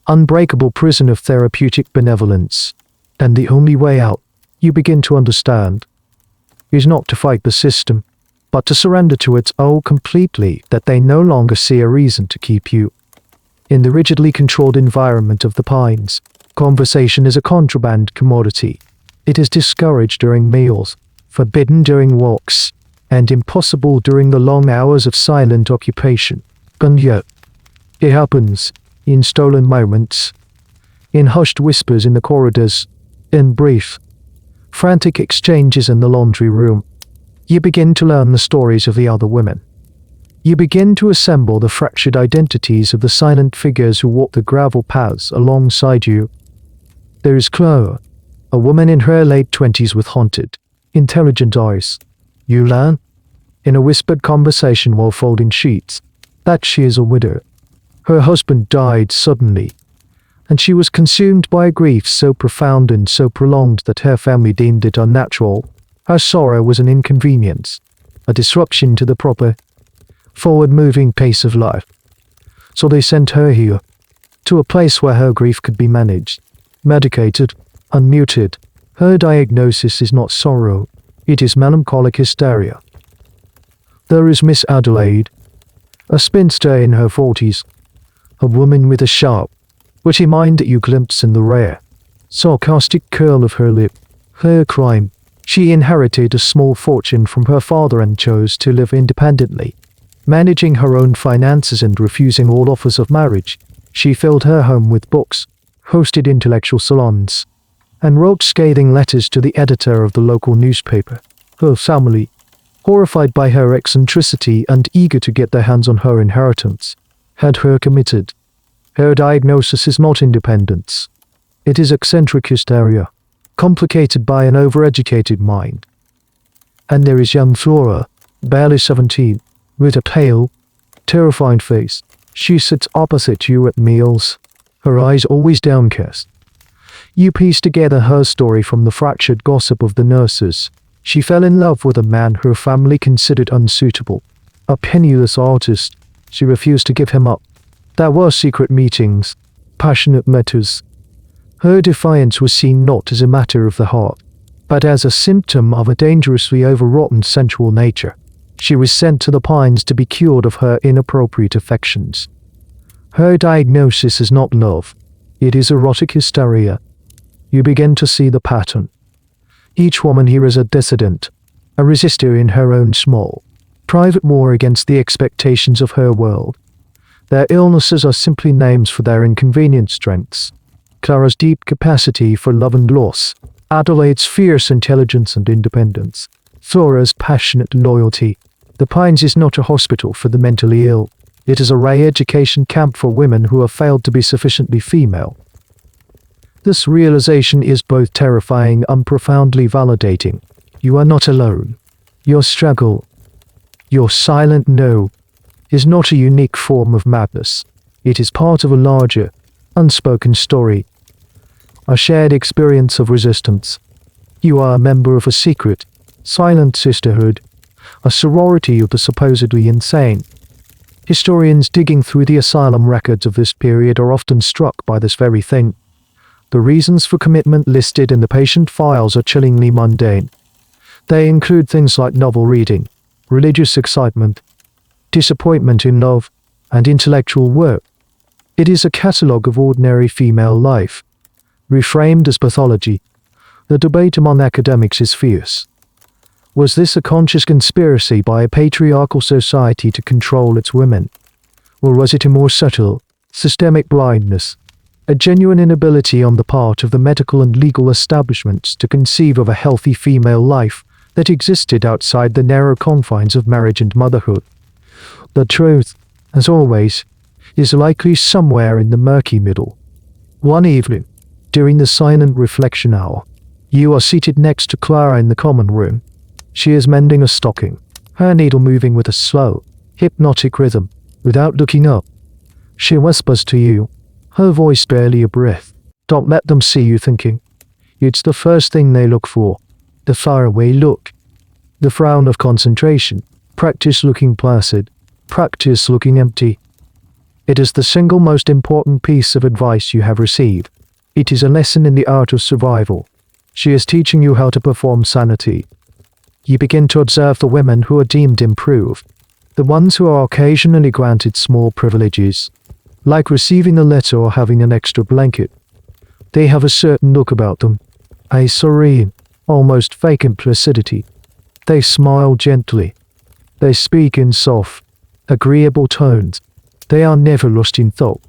unbreakable prison of therapeutic benevolence. And the only way out, you begin to understand, is not to fight the system, but to surrender to it so completely that they no longer see a reason to keep you. In the rigidly controlled environment of the Pines, conversation is a contraband commodity. It is discouraged during meals, forbidden during walks, and impossible during the long hours of silent occupation. And yet, it happens, in stolen moments, in hushed whispers in the corridors, in brief, frantic exchanges in the laundry room. You begin to learn the stories of the other women. You begin to assemble the fractured identities of the silent figures who walk the gravel paths alongside you. There is Chloe, a woman in her late 20s with haunted, intelligent eyes. You learn, in a whispered conversation while folding sheets, that she is a widow. Her husband died suddenly, and she was consumed by a grief so profound and so prolonged that her family deemed it unnatural. Her sorrow was an inconvenience, a disruption to the proper, forward-moving pace of life. So they sent her here, to a place where her grief could be managed, medicated, unmuted. Her diagnosis is not sorrow, it is melancholic hysteria. There is Miss Adelaide, a spinster in her 40s, a woman with a sharp, witty mind that you glimpse in the rare, sarcastic curl of her lip. Her crime: she inherited a small fortune from her father and chose to live independently. Managing her own finances and refusing all offers of marriage, she filled her home with books, hosted intellectual salons, and wrote scathing letters to the editor of the local newspaper. Her family, horrified by her eccentricity and eager to get their hands on her inheritance, had her committed. Her diagnosis is not independence. It is eccentric hysteria, complicated by an overeducated mind. And there is young Flora, barely 17, with a pale, terrified face. She sits opposite you at meals, her eyes always downcast. You piece together her story from the fractured gossip of the nurses. She fell in love with a man her family considered unsuitable, a penniless artist. She refused to give him up. There were secret meetings, passionate letters. Her defiance was seen not as a matter of the heart, but as a symptom of a dangerously overwrought sensual nature. She was sent to the pines to be cured of her inappropriate affections. Her diagnosis is not love, it is erotic hysteria. You begin to see the pattern. Each woman here is a dissident, a resistor in her own small, private war against the expectations of her world. Their illnesses are simply names for their inconvenient strengths. Clara's deep capacity for love and loss, Adelaide's fierce intelligence and independence, Flora's passionate loyalty. The Pines is not a hospital for the mentally ill. It is a re-education camp for women who have failed to be sufficiently female. This realization is both terrifying and profoundly validating. You are not alone. Your struggle, your silent no, is not a unique form of madness. It is part of a larger, unspoken story, a shared experience of resistance. You are a member of a secret, silent sisterhood, a sorority of the supposedly insane. Historians digging through the asylum records of this period are often struck by this very thing. The reasons for commitment listed in the patient files are chillingly mundane. They include things like novel reading, religious excitement, disappointment in love, and intellectual work. It is a catalogue of ordinary female life, reframed as pathology. The debate among academics is fierce. Was this a conscious conspiracy by a patriarchal society to control its women? Or was it a more subtle, systemic blindness, a genuine inability on the part of the medical and legal establishments to conceive of a healthy female life that existed outside the narrow confines of marriage and motherhood? The truth, as always, is likely somewhere in the murky middle. One evening, during the silent reflection hour, you are seated next to Clara in the common room. She is mending a stocking, her needle moving with a slow, hypnotic rhythm, without looking up. She whispers to you, her voice barely a breath. Don't let them see you thinking. It's the first thing they look for, the faraway look, the frown of concentration. Practice looking placid, practice looking empty. It is the single most important piece of advice you have received. It is a lesson in the art of survival. She is teaching you how to perform sanity. You begin to observe the women who are deemed improved, the ones who are occasionally granted small privileges, like receiving a letter or having an extra blanket. They have a certain look about them, a serene, almost vacant placidity. They smile gently. They speak in soft, agreeable tones. They are never lost in thought.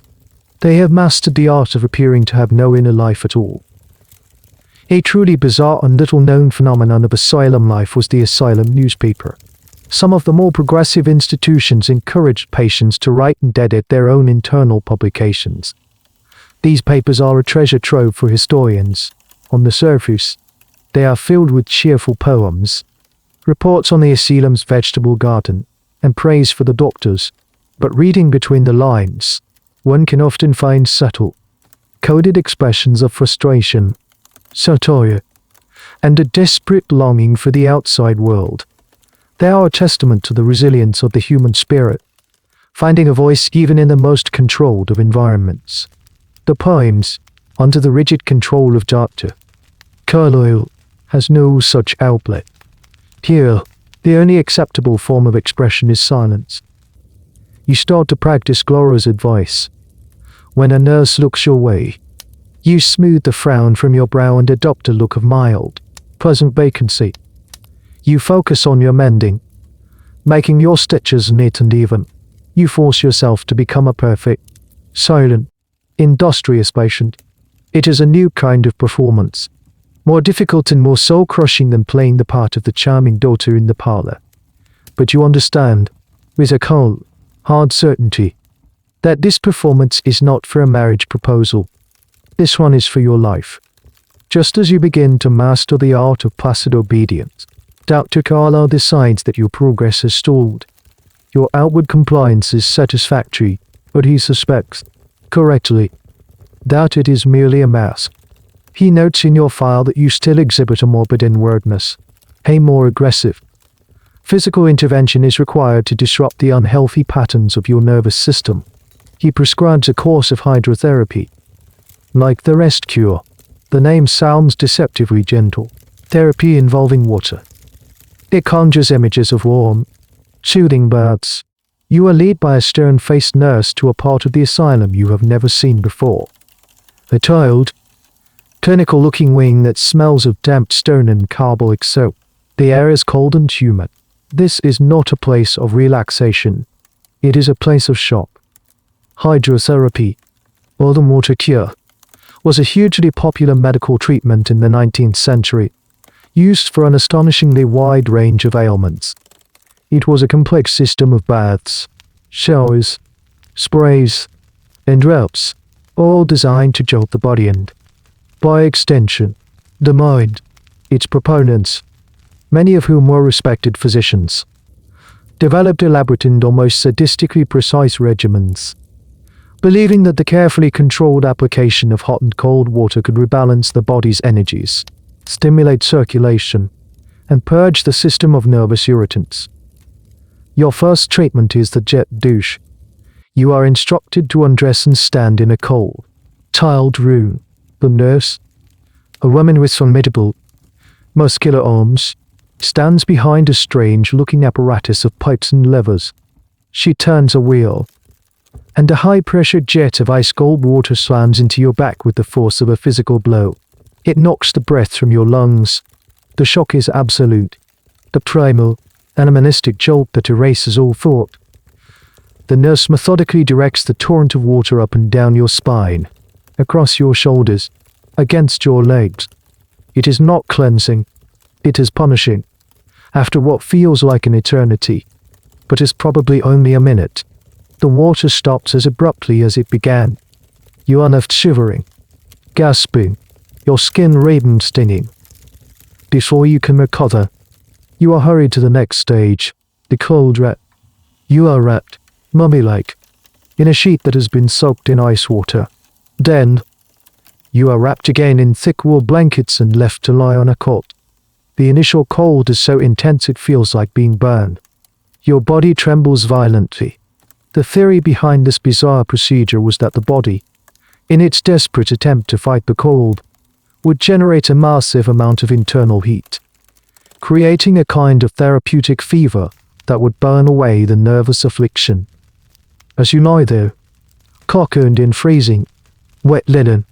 They have mastered the art of appearing to have no inner life at all. A truly bizarre and little-known phenomenon of asylum life was the asylum newspaper. Some of the more progressive institutions encouraged patients to write and edit their own internal publications. These papers are a treasure trove for historians. On the surface, they are filled with cheerful poems, reports on the asylum's vegetable garden, and praise for the doctors. But reading between the lines, one can often find subtle, coded expressions of frustration, satire, and a desperate longing for the outside world. They are a testament to the resilience of the human spirit, finding a voice even in the most controlled of environments. The poems, under the rigid control of Dr. Carlyle, has no such outlet. Here, the only acceptable form of expression is silence. You start to practice Glora's advice. When a nurse looks your way, you smooth the frown from your brow and adopt a look of mild, pleasant vacancy. You focus on your mending, making your stitches neat and even. You force yourself to become a perfect, silent, industrious patient. It is a new kind of performance, more difficult and more soul-crushing than playing the part of the charming daughter in the parlor. But you understand, with a cold, hard certainty, that this performance is not for a marriage proposal. This one is for your life. Just as you begin to master the art of placid obedience, Dr. Carlyle decides that your progress has stalled. Your outward compliance is satisfactory, but he suspects, correctly, that it is merely a mask. He notes in your file that you still exhibit a morbid inwardness, a more aggressive. Physical intervention is required to disrupt the unhealthy patterns of your nervous system. He prescribes a course of hydrotherapy. Like the rest cure, the name sounds deceptively gentle. Therapy involving water. It conjures images of warm, soothing baths. You are led by a stern-faced nurse to a part of the asylum you have never seen before. A tiled, clinical-looking wing that smells of damp stone and carbolic soap. The air is cold and humid. This is not a place of relaxation. It is a place of shock. Hydrotherapy, or the water cure, was a hugely popular medical treatment in the 19th century, used for an astonishingly wide range of ailments. It was a complex system of baths, showers, sprays, and drops, all designed to jolt the body and, by extension, the mind. Its proponents, many of whom were respected physicians, developed elaborate and almost sadistically precise regimens, believing that the carefully controlled application of hot and cold water could rebalance the body's energies, stimulate circulation, and purge the system of nervous irritants. Your first treatment is the jet douche. You are instructed to undress and stand in a cold, tiled room. The nurse, a woman with formidable, muscular arms, stands behind a strange-looking apparatus of pipes and levers. She turns a wheel, and a high-pressure jet of ice-cold water slams into your back with the force of a physical blow. It knocks the breath from your lungs. The shock is absolute, the primal, animalistic jolt that erases all thought. The nurse methodically directs the torrent of water up and down your spine, across your shoulders, against your legs. It is not cleansing, it is punishing. After what feels like an eternity, but is probably only a minute, the water stops as abruptly as it began. You are left shivering, gasping, your skin red and stinging. Before you can recover, you are hurried to the next stage, the cold wrap. You are wrapped, mummy-like, in a sheet that has been soaked in ice water. Then, you are wrapped again in thick wool blankets and left to lie on a cot. The initial cold is so intense it feels like being burned. Your body trembles violently. The theory behind this bizarre procedure was that the body, in its desperate attempt to fight the cold, would generate a massive amount of internal heat, creating a kind of therapeutic fever that would burn away the nervous affliction. As you lie there, cocooned in freezing, wet linen,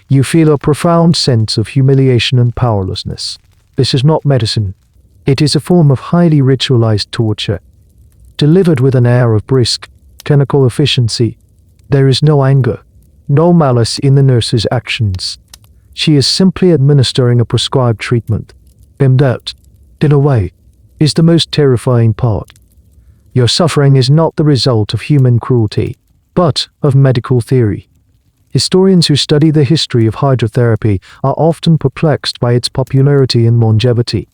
you feel a profound sense of humiliation and powerlessness. This is not medicine. It is a form of highly ritualized torture, delivered with an air of brisk, clinical efficiency. There is no anger, no malice in the nurse's actions. She is simply administering a prescribed treatment. And that, in a way, is the most terrifying part. Your suffering is not the result of human cruelty, but of medical theory. Historians who study the history of hydrotherapy are often perplexed by its popularity and longevity.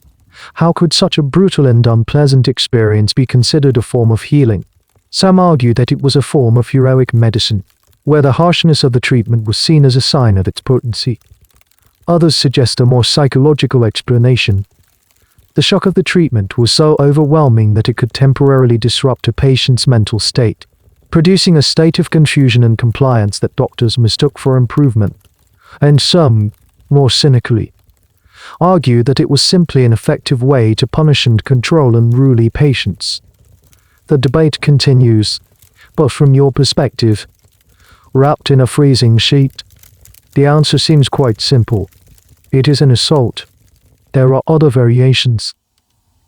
How could such a brutal and unpleasant experience be considered a form of healing? Some argue that it was a form of heroic medicine, where the harshness of the treatment was seen as a sign of its potency. Others suggest a more psychological explanation. The shock of the treatment was so overwhelming that it could temporarily disrupt a patient's mental state, producing a state of confusion and compliance that doctors mistook for improvement. And some, more cynically, argue that it was simply an effective way to punish and control unruly patients. The debate continues, but from your perspective, wrapped in a freezing sheet, the answer seems quite simple. It is an assault. There are other variations.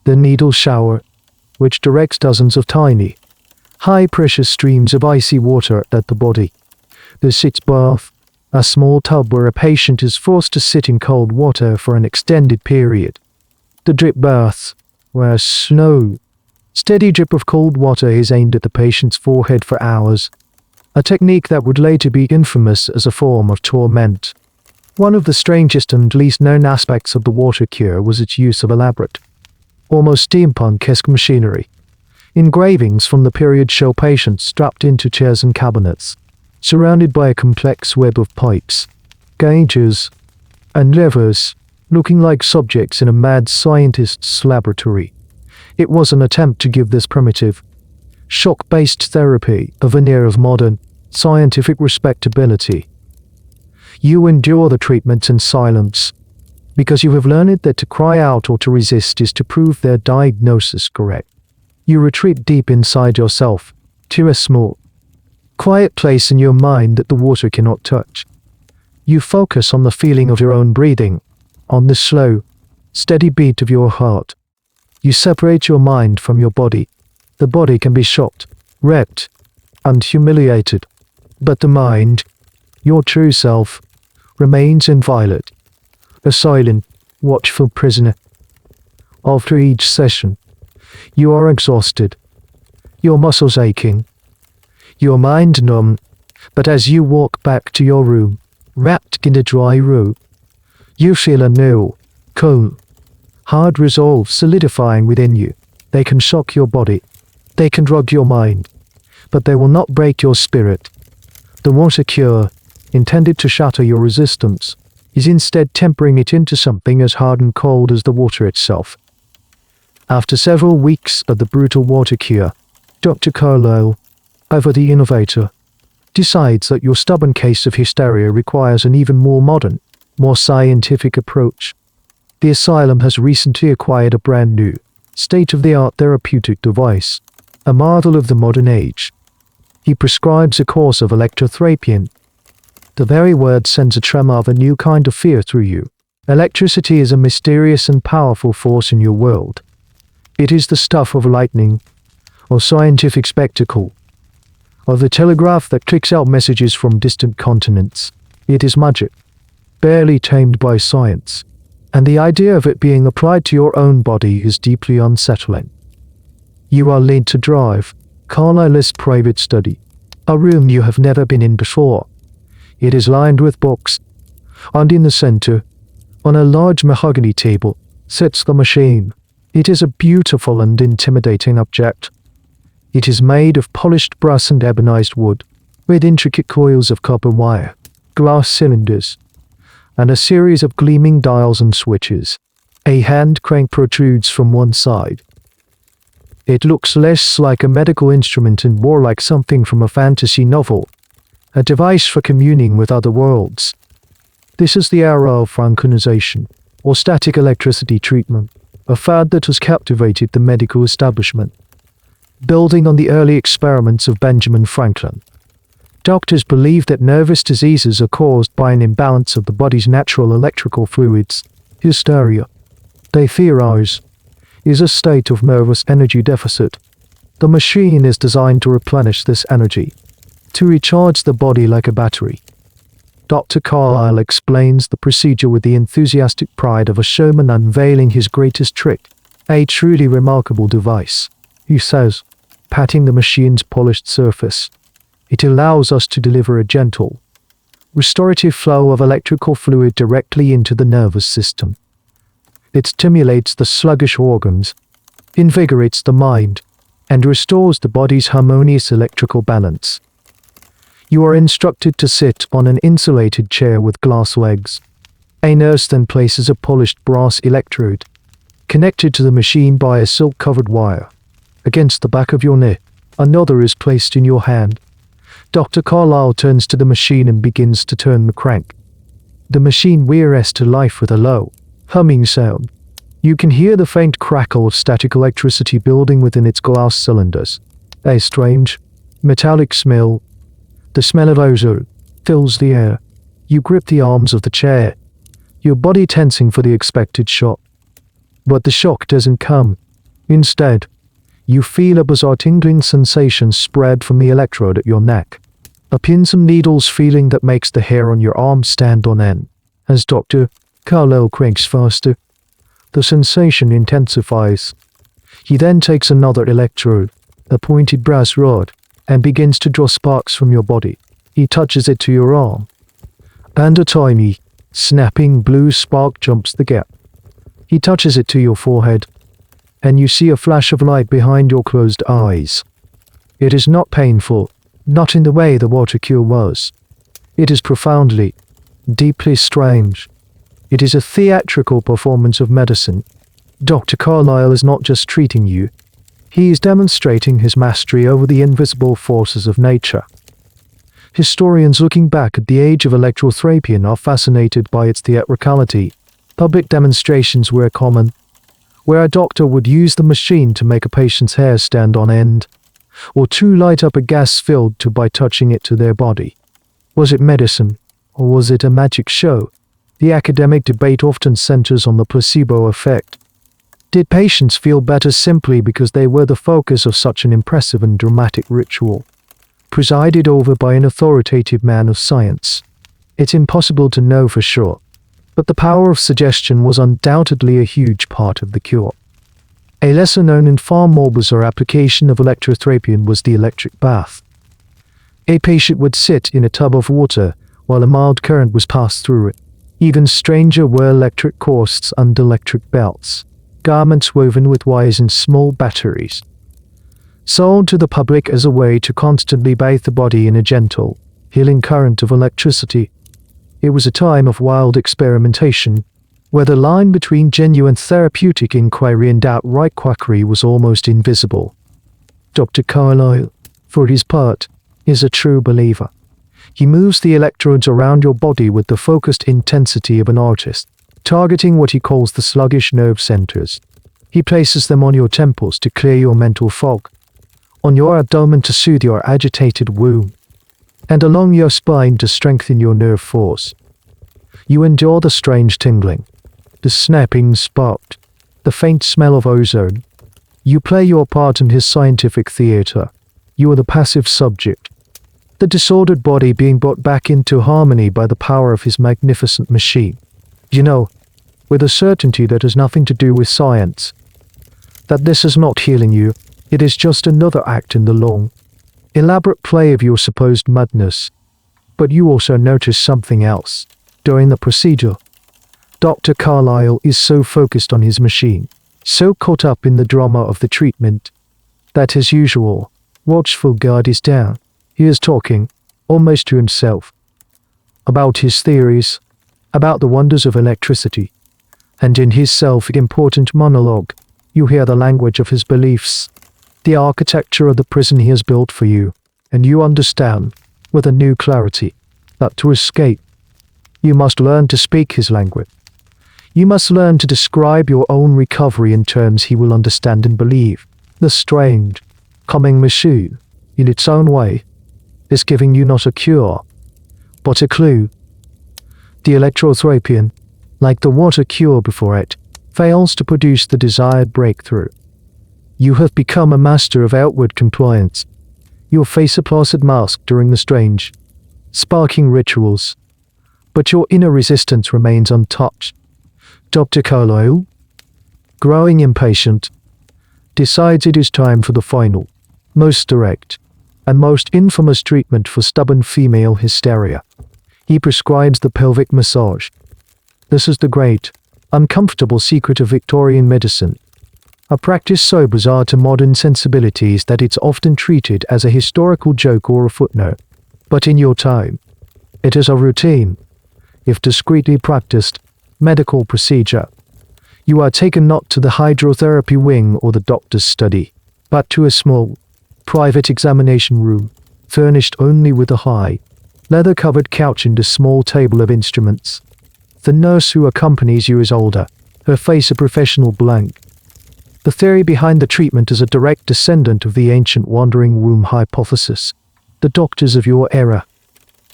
The needle shower, which directs dozens of tiny, high-pressure streams of icy water at the body. The sitz bath, a small tub where a patient is forced to sit in cold water for an extended period. The drip bath, where a slow, steady drip of cold water is aimed at the patient's forehead for hours, a technique that would later be infamous as a form of torment. One of the strangest and least known aspects of the water cure was its use of elaborate, almost steampunk-esque machinery. Engravings from the period show patients strapped into chairs and cabinets, surrounded by a complex web of pipes, gauges, and levers, looking like subjects in a mad scientist's laboratory. It was an attempt to give this primitive, shock-based therapy a veneer of modern, scientific respectability. You endure the treatment in silence, because you have learned that to cry out or to resist is to prove their diagnosis correct. You retreat deep inside yourself, to a small, quiet place in your mind that the water cannot touch. You focus on the feeling of your own breathing, on the slow, steady beat of your heart. You separate your mind from your body. The body can be shocked, wrecked, and humiliated, but the mind, your true self, remains inviolate, a silent, watchful prisoner. After each session, you are exhausted, your muscles aching, your mind numb, but as you walk back to your room, wrapped in a dry robe, you feel a new, cool, hard resolve solidifying within you. They can shock your body, they can drug your mind, but they will not break your spirit. The water cure, intended to shatter your resistance, is instead tempering it into something as hard and cold as the water itself. After several weeks of the brutal water cure, Dr. Carlyle, ever the innovator, decides that your stubborn case of hysteria requires an even more modern, more scientific approach. The asylum has recently acquired a brand new, state-of-the-art therapeutic device, a marvel of the modern age. He prescribes a course of electrotherapy. The very word sends a tremor of a new kind of fear through you. Electricity is a mysterious and powerful force in your world. It is the stuff of lightning, or scientific spectacle, or the telegraph that clicks out messages from distant continents. It is magic, barely tamed by science, and the idea of it being applied to your own body is deeply unsettling. You are led to drive Carlyle's private study, a room you have never been in before. It is lined with books, and in the center, on a large mahogany table, sits the machine. It is a beautiful and intimidating object. It is made of polished brass and ebonized wood, with intricate coils of copper wire, glass cylinders, and a series of gleaming dials and switches. A hand crank protrudes from one side. It looks less like a medical instrument and more like something from a fantasy novel, a device for communing with other worlds. This is the era of frankenization, or static electricity treatment, a fad that has captivated the medical establishment. Building on the early experiments of Benjamin Franklin, doctors believe that nervous diseases are caused by an imbalance of the body's natural electrical fluids, hysteria. They theorize, is a state of nervous energy deficit. The machine is designed to replenish this energy, to recharge the body like a battery. Dr. Carlyle explains the procedure with the enthusiastic pride of a showman unveiling his greatest trick, a truly remarkable device. He says, patting the machine's polished surface, it allows us to deliver a gentle, restorative flow of electrical fluid directly into the nervous system. It stimulates the sluggish organs, invigorates the mind, and restores the body's harmonious electrical balance. You are instructed to sit on an insulated chair with glass legs. A nurse then places a polished brass electrode, connected to the machine by a silk-covered wire, against the back of your neck. Another is placed in your hand. Dr. Carlyle turns to the machine and begins to turn the crank. The machine whirs to life with a low, humming sound. You can hear the faint crackle of static electricity building within its glass cylinders. A strange, metallic smell, the smell of ozone, fills the air. You grip the arms of the chair, your body tensing for the expected shock. But the shock doesn't come. Instead, you feel a bizarre tingling sensation spread from the electrode at your neck. A pins and needles feeling that makes the hair on your arm stand on end. As Dr. Carlyle cranks faster, the sensation intensifies. He then takes another electrode, a pointed brass rod, and begins to draw sparks from your body. He touches it to your arm, and a tiny, snapping blue spark jumps the gap. He touches it to your forehead, and you see a flash of light behind your closed eyes. It is not painful, not in the way the water cure was. It is profoundly, deeply strange. It is a theatrical performance of medicine. Dr. Carlyle is not just treating you, he is demonstrating his mastery over the invisible forces of nature. Historians looking back at the age of electrotherapy are fascinated by its theatricality. Public demonstrations were common, where a doctor would use the machine to make a patient's hair stand on end, or to light up a gas filled tube by touching it to their body. Was it medicine, or was it a magic show? The academic debate often centers on the placebo effect. Did patients feel better simply because they were the focus of such an impressive and dramatic ritual, presided over by an authoritative man of science? It's impossible to know for sure, but the power of suggestion was undoubtedly a huge part of the cure. A lesser-known and far more bizarre application of electrotherapy was the electric bath. A patient would sit in a tub of water while a mild current was passed through it. Even stranger were electric corsets and electric belts, garments woven with wires and small batteries, sold to the public as a way to constantly bathe the body in a gentle, healing current of electricity. It was a time of wild experimentation, where the line between genuine therapeutic inquiry and outright quackery was almost invisible. Dr. Carlyle, for his part, is a true believer. He moves the electrodes around your body with the focused intensity of an artist, targeting what he calls the sluggish nerve centers. He places them on your temples to clear your mental fog, on your abdomen to soothe your agitated womb, and along your spine to strengthen your nerve force. You endure the strange tingling, the snapping spark, the faint smell of ozone. You play your part in his scientific theater. You are the passive subject, the disordered body being brought back into harmony by the power of his magnificent machine. You know, with a certainty that has nothing to do with science, that this is not healing you, it is just another act in the long, elaborate play of your supposed madness. But you also notice something else. During the procedure, Dr. Carlyle is so focused on his machine, so caught up in the drama of the treatment, that his usual, watchful guard is down. He is talking, almost to himself, about his theories, about the wonders of electricity, and in his self-important monologue, you hear the language of his beliefs, the architecture of the prison he has built for you, and you understand, with a new clarity, that to escape, you must learn to speak his language. You must learn to describe your own recovery in terms he will understand and believe. The strange, coming machine, in its own way, is giving you not a cure, but a clue. The electrotherapy, like the water cure before it, fails to produce the desired breakthrough. You have become a master of outward compliance. Your face a placid mask during the strange, sparking rituals, but your inner resistance remains untouched. Dr. Carlyle, growing impatient, decides it is time for the final, most direct, and most infamous treatment for stubborn female hysteria. He prescribes the pelvic massage. This is the great, uncomfortable secret of Victorian medicine, a practice so bizarre to modern sensibilities that it's often treated as a historical joke or a footnote. But in your time, it is a routine, if discreetly practiced, medical procedure. You are taken not to the hydrotherapy wing or the doctor's study, but to a small, private examination room, furnished only with a high, leather-covered couch and a small table of instruments. The nurse who accompanies you is older, her face a professional blank. The theory behind the treatment is a direct descendant of the ancient wandering womb hypothesis. The doctors of your era,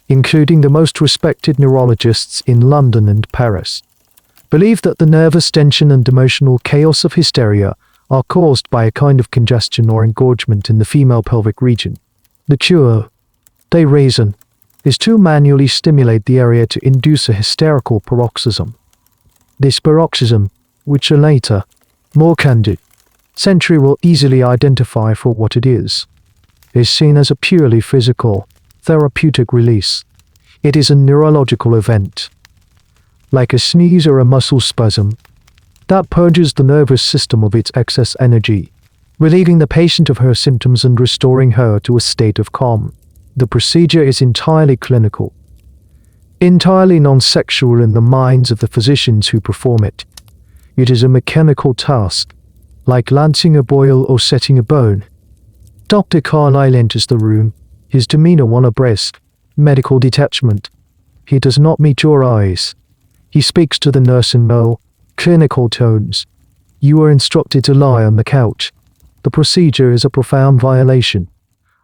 including the most respected neurologists in London and Paris, believe that the nervous tension and emotional chaos of hysteria are caused by a kind of congestion or engorgement in the female pelvic region. The cure, they reason, is to manually stimulate the area to induce a hysterical paroxysm. This paroxysm, which a later, more candid century will easily identify for what it is seen as a purely physical, therapeutic release. It is a neurological event, like a sneeze or a muscle spasm, that purges the nervous system of its excess energy, relieving the patient of her symptoms and restoring her to a state of calm. The procedure is entirely clinical, entirely non-sexual in the minds of the physicians who perform it. It is a mechanical task, like lancing a boil or setting a bone. Dr. Carlyle enters the room, his demeanor one of brisk, medical detachment. He does not meet your eyes. He speaks to the nurse in low, clinical tones. You are instructed to lie on the couch. The procedure is a profound violation,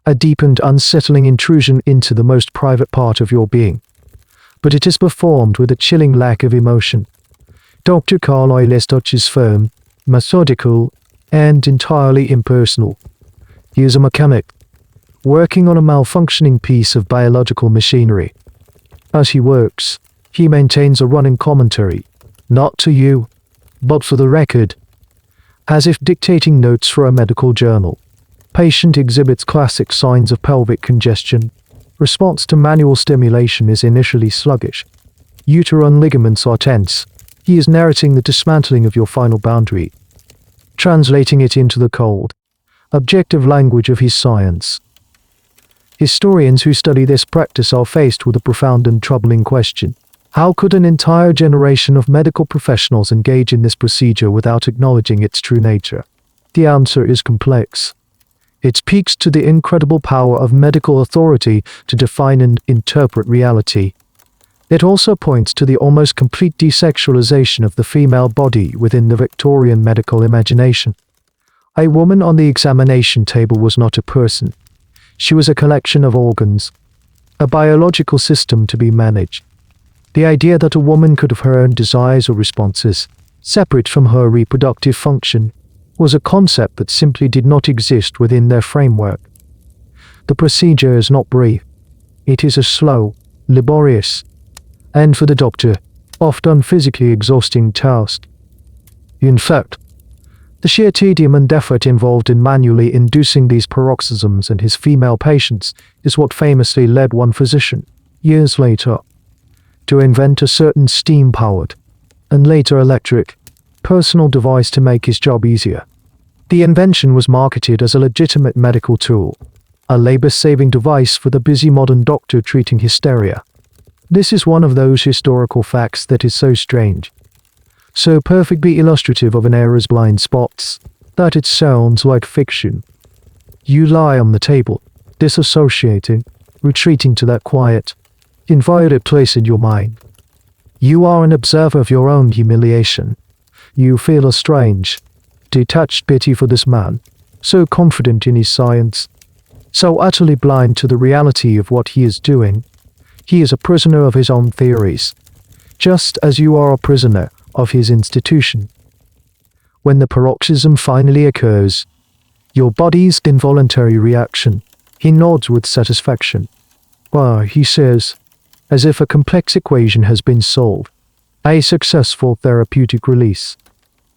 a deep and unsettling intrusion into the most private part of your being. But it is performed with a chilling lack of emotion. Dr. Carlyle's touch is firm, methodical, and entirely impersonal. He is a mechanic, working on a malfunctioning piece of biological machinery. As he works, he maintains a running commentary, not to you, but for the record, as if dictating notes for a medical journal. Patient exhibits classic signs of pelvic congestion. Response to manual stimulation is initially sluggish. Uterine ligaments are tense. He is narrating the dismantling of your final boundary, translating it into the cold, objective language of his science. Historians who study this practice are faced with a profound and troubling question. How could an entire generation of medical professionals engage in this procedure without acknowledging its true nature? The answer is complex. It speaks to the incredible power of medical authority to define and interpret reality. It also points to the almost complete desexualization of the female body within the Victorian medical imagination. A woman on the examination table was not a person. She was a collection of organs, a biological system to be managed. The idea that a woman could have her own desires or responses, separate from her reproductive function, was a concept that simply did not exist within their framework. The procedure is not brief. It is a slow, laborious, and for the doctor, often physically exhausting task. In fact, the sheer tedium and effort involved in manually inducing these paroxysms in his female patients is what famously led one physician, years later, to invent a certain steam-powered, and later electric, personal device to make his job easier. The invention was marketed as a legitimate medical tool, a labor-saving device for the busy modern doctor treating hysteria. This is one of those historical facts that is so strange, so perfectly illustrative of an era's blind spots, that it sounds like fiction. You lie on the table, disassociating, retreating to that quiet, inviolate place in your mind. You are an observer of your own humiliation. You feel a strange, detached pity for this man, so confident in his science, so utterly blind to the reality of what he is doing. He is a prisoner of his own theories, just as you are a prisoner of his institution. When the paroxysm finally occurs, your body's involuntary reaction, he nods with satisfaction. "Why," he says, as if a complex equation has been solved. A successful therapeutic release.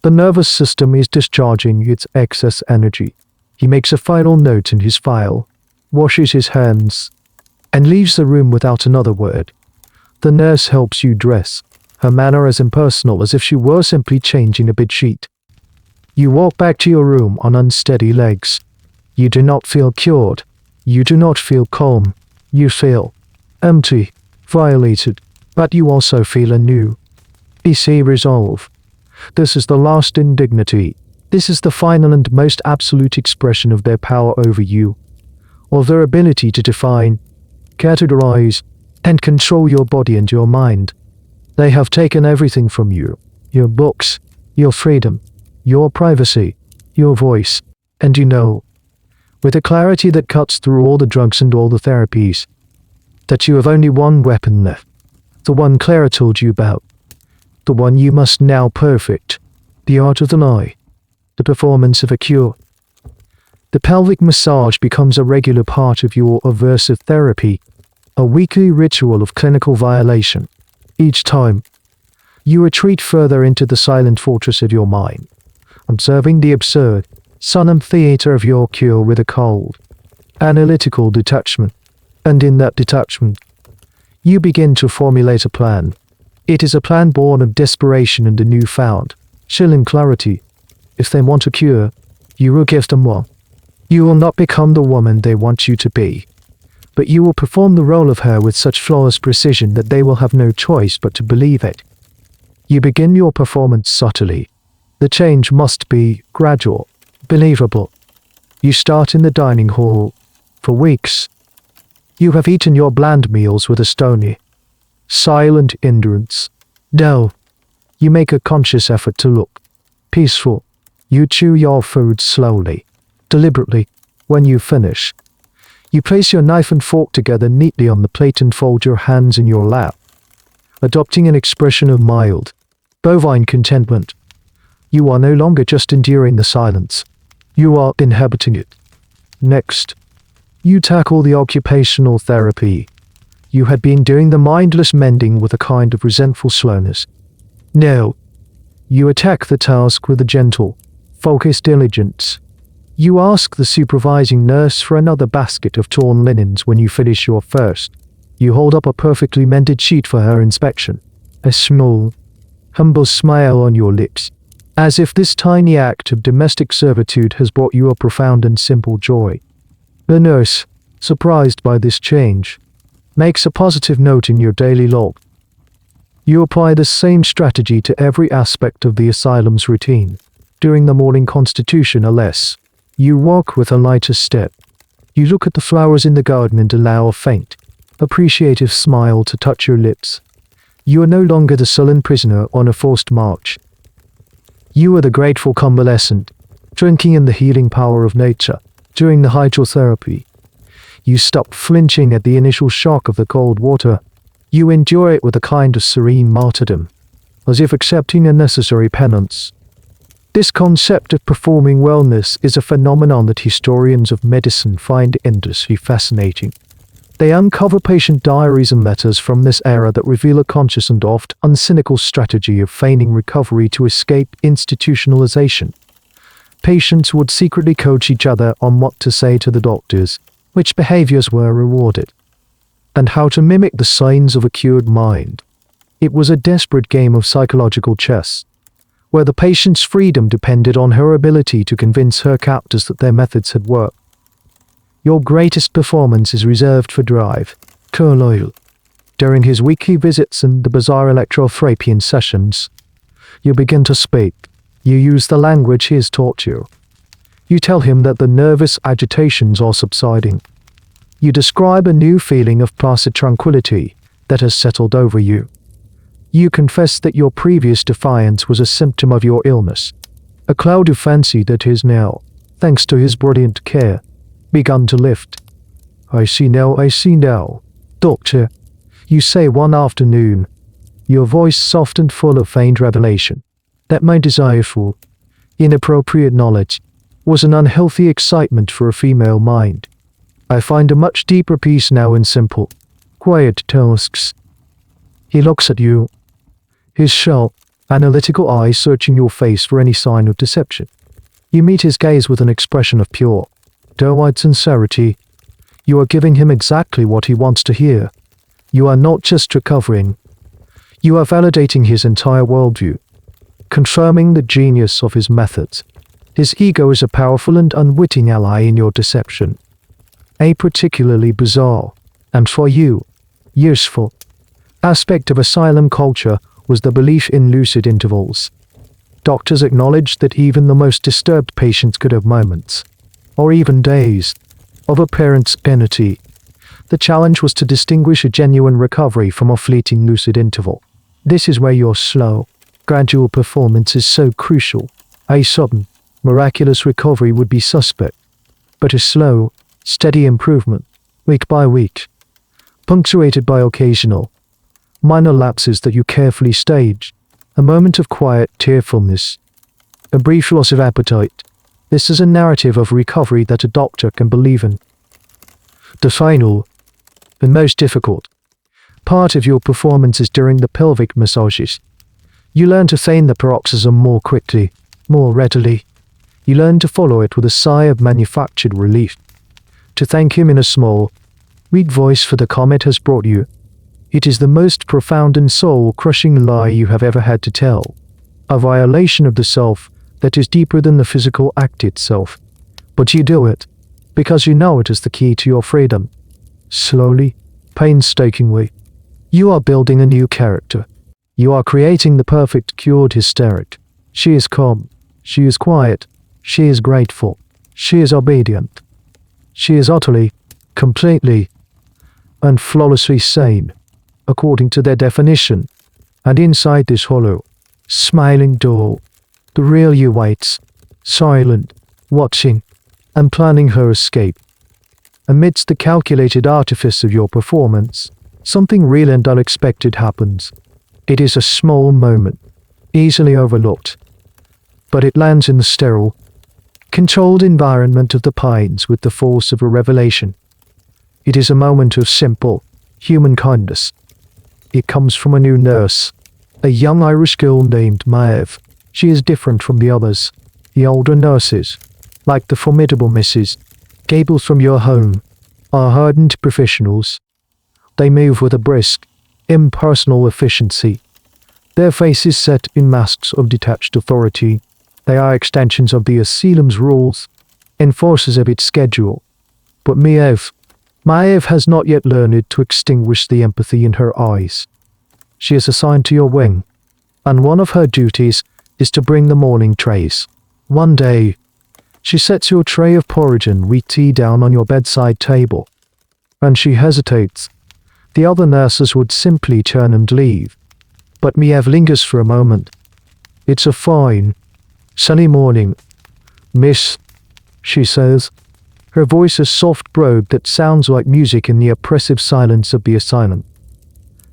The nervous system is discharging its excess energy. He makes a final note in his file, washes his hands, and leaves the room without another word. The nurse helps you dress, her manner as impersonal as if she were simply changing a bedsheet. You walk back to your room on unsteady legs. You do not feel cured. You do not feel calm. You feel empty, violated, but you also feel anew. PC resolve. This is the last indignity. This is the final and most absolute expression of their power over you, of their ability to define, categorize, and control your body and your mind. They have taken everything from you, your books, your freedom, your privacy, your voice, and you know, with a clarity that cuts through all the drugs and all the therapies, that you have only one weapon left, the one Clara told you about, the one you must now perfect, the art of the lie, the performance of a cure. The pelvic massage becomes a regular part of your aversive therapy, a weekly ritual of clinical violation. Each time, you retreat further into the silent fortress of your mind, observing the absurd, solemn theater of your cure with a cold, analytical detachment. And in that detachment, you begin to formulate a plan. It is a plan born of desperation and a newfound, chilling clarity. If they want a cure, you will give them one. You will not become the woman they want you to be, but you will perform the role of her with such flawless precision that they will have no choice but to believe it. You begin your performance subtly. The change must be gradual, believable. You start in the dining hall. For weeks, you have eaten your bland meals with a stony, silent endurance. Now, you make a conscious effort to look peaceful. You chew your food slowly, deliberately. When you finish, you place your knife and fork together neatly on the plate and fold your hands in your lap, adopting an expression of mild, bovine contentment. You are no longer just enduring the silence. You are inhabiting it. Next, you tackle the occupational therapy. You had been doing the mindless mending with a kind of resentful slowness. Now, you attack the task with a gentle, focused diligence. You ask the supervising nurse for another basket of torn linens when you finish your first. You hold up a perfectly mended sheet for her inspection, a small, humble smile on your lips, as if this tiny act of domestic servitude has brought you a profound and simple joy. The nurse, surprised by this change, makes a positive note in your daily log. You apply the same strategy to every aspect of the asylum's routine. During the morning constitution, alas, you walk with a lighter step. You look at the flowers in the garden and allow a faint, appreciative smile to touch your lips. You are no longer the sullen prisoner on a forced march. You are the grateful convalescent, drinking in the healing power of nature. During the hydrotherapy, you stop flinching at the initial shock of the cold water. You endure it with a kind of serene martyrdom, as if accepting a necessary penance. This concept of performing wellness is a phenomenon that historians of medicine find endlessly fascinating. They uncover patient diaries and letters from this era that reveal a conscious and oft uncynical strategy of feigning recovery to escape institutionalization. Patients would secretly coach each other on what to say to the doctors, which behaviors were rewarded, and how to mimic the signs of a cured mind. It was a desperate game of psychological chess, where the patient's freedom depended on her ability to convince her captors that their methods had worked. Your greatest performance is reserved for Drive, Carlyle. During his weekly visits and the bizarre electrotherapian sessions, you begin to speak. You use the language he has taught you. You tell him that the nervous agitations are subsiding. You describe a new feeling of placid tranquility that has settled over you. You confess that your previous defiance was a symptom of your illness, a cloud of fancy that is now, thanks to his brilliant care, begun to lift. I see now, doctor, you say one afternoon, your voice soft and full of faint revelation, that my desire for Inappropriate knowledge was an unhealthy excitement for a female mind. I find a much deeper peace now in simple, quiet tasks. He looks at you, his sharp, analytical eyes searching your face for any sign of deception. You meet his gaze with an expression of pure, doe-eyed sincerity. You are giving him exactly what he wants to hear. You are not just recovering. You are validating his entire worldview, confirming the genius of his methods. His ego is a powerful and unwitting ally in your deception. A particularly bizarre, and for you, useful, aspect of asylum culture was the belief in lucid intervals. Doctors acknowledged that even the most disturbed patients could have moments, or even days, of apparent sanity. The challenge was to distinguish a genuine recovery from a fleeting lucid interval. This is where your slow, gradual performance is so crucial. A sudden, miraculous recovery would be suspect, but a slow, steady improvement, week by week, punctuated by occasional, minor lapses that you carefully stage, a moment of quiet tearfulness, a brief loss of appetite. This is a narrative of recovery that a doctor can believe in. The final, and most difficult, part of your performance is during the pelvic massages. You learn to feign the paroxysm more quickly, more readily. You learn to follow it with a sigh of manufactured relief, to thank him in a small, weak voice for the calm it has brought you. It is the most profound and soul-crushing lie you have ever had to tell, a violation of the self that is deeper than the physical act itself. But you do it, because you know it is the key to your freedom. Slowly, painstakingly, you are building a new character. You are creating the perfect cured hysteric. She is calm. She is quiet. She is grateful. She is obedient. She is utterly, completely, and flawlessly sane, according to their definition. And inside this hollow, smiling door, the real you waits, silent, watching, and planning her escape. Amidst the calculated artifice of your performance, something real and unexpected happens. It is a small moment, easily overlooked, but it lands in the sterile, controlled environment of the pines with the force of a revelation. It is a moment of simple, human kindness. It comes from a new nurse, a young Irish girl named Maeve. She is different from the others, the older nurses, like the formidable Mrs. Gables from your home, are hardened professionals. They move with a brisk, impersonal efficiency. Their faces set in masks of detached authority. They are extensions of the asylum's rules, enforcers of its schedule. But Maeve has not yet learned to extinguish the empathy in her eyes. She is assigned to your wing, and one of her duties is to bring the morning trays. One day, she sets your tray of porridge and wheat tea down on your bedside table, and she hesitates. The other nurses would simply turn and leave, but Maeve lingers for a moment. It's a fine, sunny morning, miss, she says, her voice a soft brogue that sounds like music in the oppressive silence of the asylum.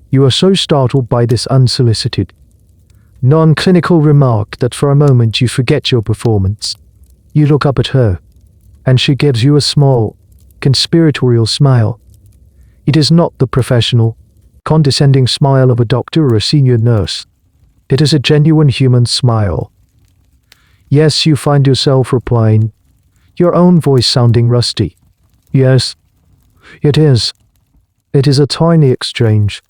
You are so startled by this unsolicited, non-clinical remark that for a moment you forget your performance. You look up at her, and she gives you a small, conspiratorial smile. It is not the professional, condescending smile of a doctor or a senior nurse. It is a genuine human smile. Yes, you find yourself replying, your own voice sounding rusty. Yes, it is. It is a tiny exchange,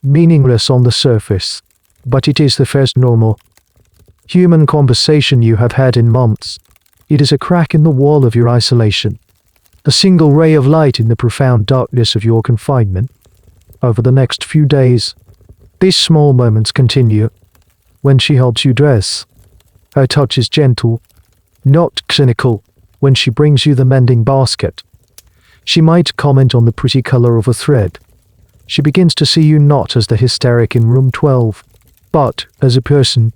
meaningless on the surface, but it is the first normal human conversation you have had in months. It is a crack in the wall of your isolation, a single ray of light in the profound darkness of your confinement. Over the next few days, these small moments continue. When she helps you dress, her touch is gentle, not clinical. When she brings you the mending basket, she might comment on the pretty color of a thread. She begins to see you not as the hysteric in room 12, but as a person.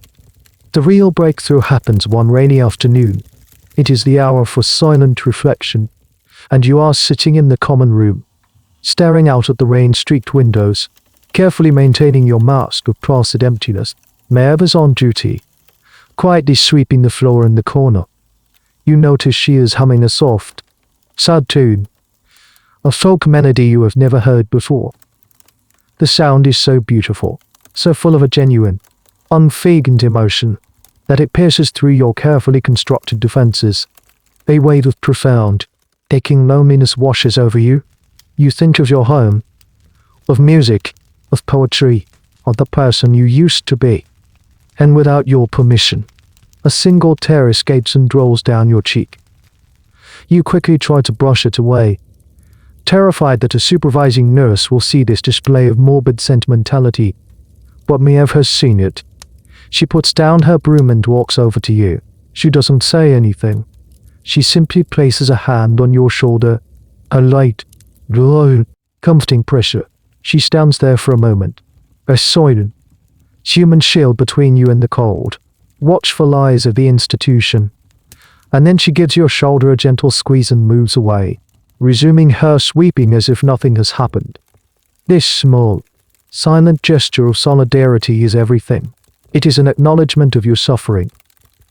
The real breakthrough happens one rainy afternoon. It is the hour for silent reflection, and you are sitting in the common room, staring out at the rain-streaked windows, carefully maintaining your mask of placid emptiness. Maeve is on duty, quietly sweeping the floor in the corner. You notice she is humming a soft, sad tune, a folk melody you have never heard before. The sound is so beautiful, so full of a genuine, unfeigned emotion, that it pierces through your carefully constructed defenses. A wave of profound, aching loneliness washes over you. You think of your home, of music, of poetry, of the person you used to be. And without your permission, a single tear escapes and rolls down your cheek. You quickly try to brush it away, terrified that a supervising nurse will see this display of morbid sentimentality, but Miev has seen it. She puts down her broom and walks over to you. She doesn't say anything. She simply places a hand on your shoulder, a light, low, comforting pressure. She stands there for a moment, a silent, human shield between you and the cold, watchful eyes of the institution. And then she gives your shoulder a gentle squeeze and moves away, resuming her sweeping as if nothing has happened. This small, silent gesture of solidarity is everything. It is an acknowledgement of your suffering.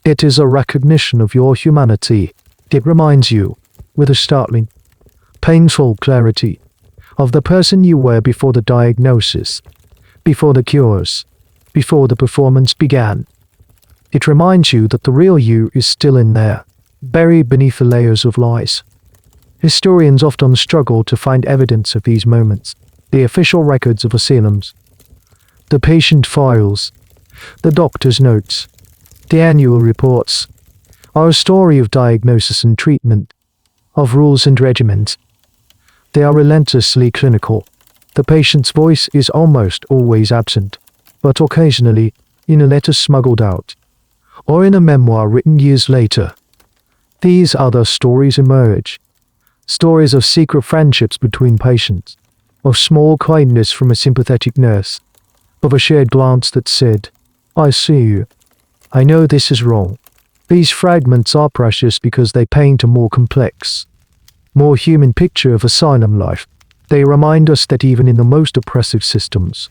It is a recognition of your humanity. It reminds you, with a startling, painful clarity, of the person you were before the diagnosis, before the cures, before the performance began. It reminds you that the real you is still in there, buried beneath the layers of lies. Historians often struggle to find evidence of these moments, the official records of asylums, the patient files, the doctor's notes, the annual reports, are a story of diagnosis and treatment, of rules and regimens. They are relentlessly clinical. The patient's voice is almost always absent, but occasionally, in a letter smuggled out, or in a memoir written years later, these other stories emerge. Stories of secret friendships between patients, of small kindness from a sympathetic nurse, of a shared glance that said, "I see you. I know this is wrong." These fragments are precious because they paint a more complex, more human picture of asylum life. They remind us that even in the most oppressive systems,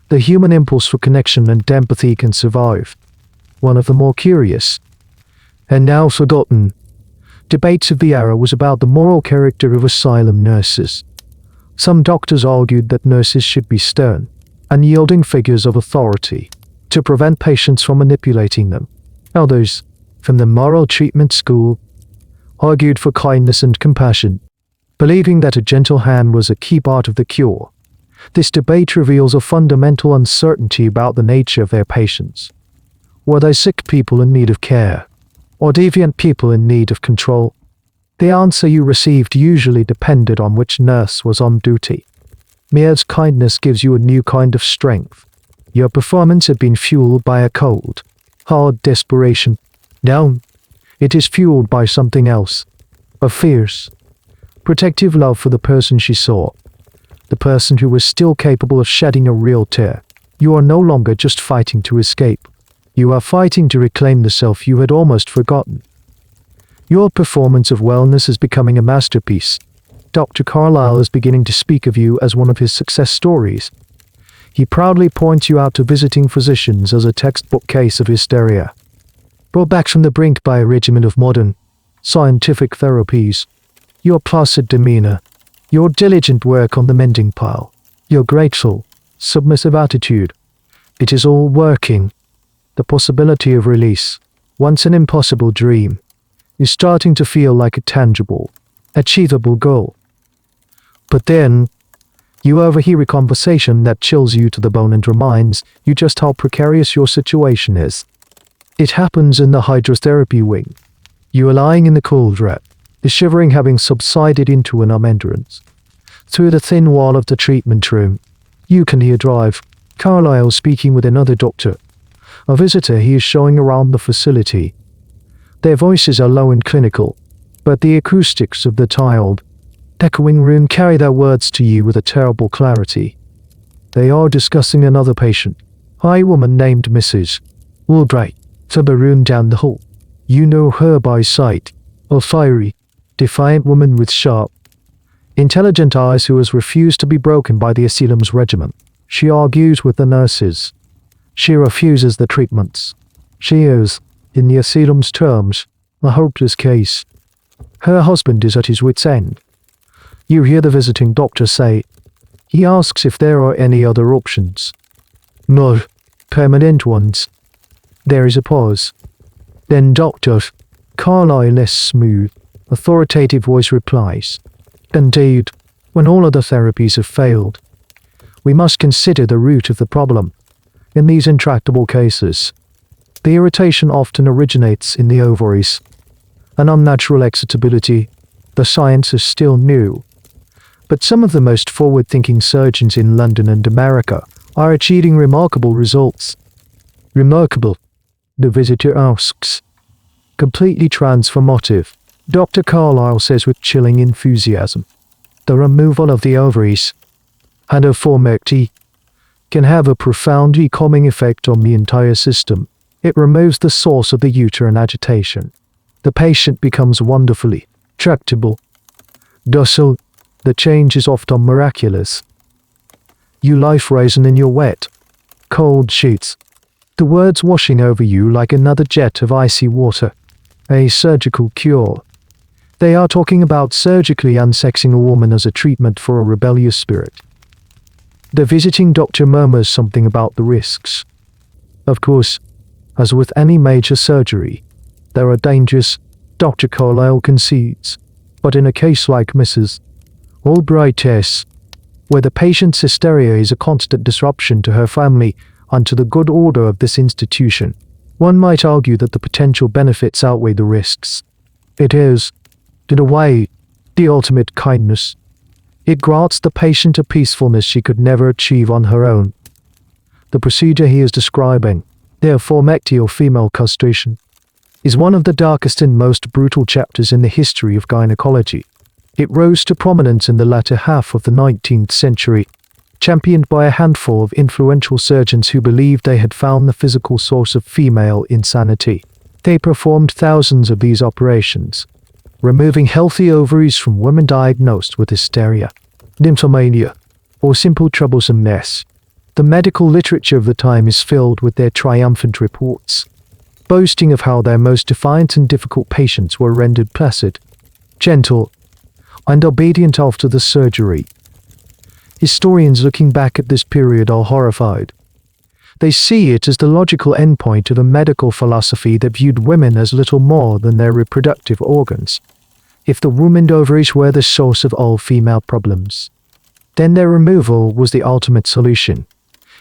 the human impulse for connection and empathy can survive. One of the more curious, and now forgotten, debates of the era was about the moral character of asylum nurses. Some doctors argued that nurses should be stern, unyielding figures of authority, to prevent patients from manipulating them. Others, from the moral treatment school, argued for kindness and compassion, believing that a gentle hand was a key part of the cure. This debate reveals a fundamental uncertainty about the nature of their patients. Were they sick people in need of care, or deviant people in need of control? The answer you received usually depended on which nurse was on duty. Mia's kindness gives you a new kind of strength. Your performance had been fueled by a cold, hard desperation. Now, it is fueled by something else, a fierce, protective love for the person she saw, the person who was still capable of shedding a real tear. You are no longer just fighting to escape. You are fighting to reclaim the self you had almost forgotten. Your performance of wellness is becoming a masterpiece. Dr. Carlyle is beginning to speak of you as one of his success stories. He proudly points you out to visiting physicians as a textbook case of hysteria, brought back from the brink by a regimen of modern, scientific therapies. Your placid demeanor, your diligent work on the mending pile, your grateful, submissive attitude. It is all working. The possibility of release, once an impossible dream, is starting to feel like a tangible, achievable goal. But then, you overhear a conversation that chills you to the bone and reminds you just how precarious your situation is. It happens in the hydrotherapy wing. You are lying in the cold rat, the shivering having subsided into a numb entrance. Through the thin wall of the treatment room, you can hear Drive, Carlyle speaking with another doctor, a visitor he is showing around the facility. Their voices are low and clinical, but the acoustics of the tiled, echoing room carry their words to you with a terrible clarity. They are discussing another patient, a woman named Mrs. Albright, from the room down the hall. You know her by sight, a fiery, defiant woman with sharp, intelligent eyes who has refused to be broken by the asylum's regimen. She argues with the nurses. She refuses the treatments. She is In the asylum's terms, a hopeless case. Her husband is at his wit's end. You hear the visiting doctor say, he asks if there are any other options. No, permanent ones. There is a pause. Then Dr. Carlyle, less smooth, authoritative voice replies, indeed, when all other therapies have failed, we must consider the root of the problem. In these intractable cases, the irritation often originates in the ovaries. An unnatural excitability, the science is still new. But some of the most forward-thinking surgeons in London and America are achieving remarkable results. Remarkable? The visitor asks. Completely transformative, Dr. Carlyle says with chilling enthusiasm. The removal of the ovaries, and of formecty, can have a profoundly calming effect on the entire system. It removes the source of the uterine agitation. The patient becomes wonderfully tractable, docile. The change is often miraculous. You lie frozen in your wet, cold sheets, the words washing over you like another jet of icy water. A surgical cure. They are talking about surgically unsexing a woman as a treatment for a rebellious spirit. The visiting doctor murmurs something about the risks. Of course, as with any major surgery, there are dangers, Dr. Carlyle concedes. But in a case like Mrs. Albright's, where the patient's hysteria is a constant disruption to her family and to the good order of this institution, one might argue that the potential benefits outweigh the risks. It is, in a way, the ultimate kindness. It grants the patient a peacefulness she could never achieve on her own. The procedure he is describing, their formecty or female castration, is one of the darkest and most brutal chapters in the history of gynecology. It rose to prominence in the latter half of the 19th century, championed by a handful of influential surgeons who believed they had found the physical source of female insanity. They performed thousands of these operations, removing healthy ovaries from women diagnosed with hysteria, nymphomania, or simple troublesomeness. The medical literature of the time is filled with their triumphant reports, boasting of how their most defiant and difficult patients were rendered placid, gentle, and obedient after the surgery. Historians looking back at this period are horrified. They see it as the logical endpoint of a medical philosophy that viewed women as little more than their reproductive organs. If the womb and ovaries were the source of all female problems, then their removal was the ultimate solution.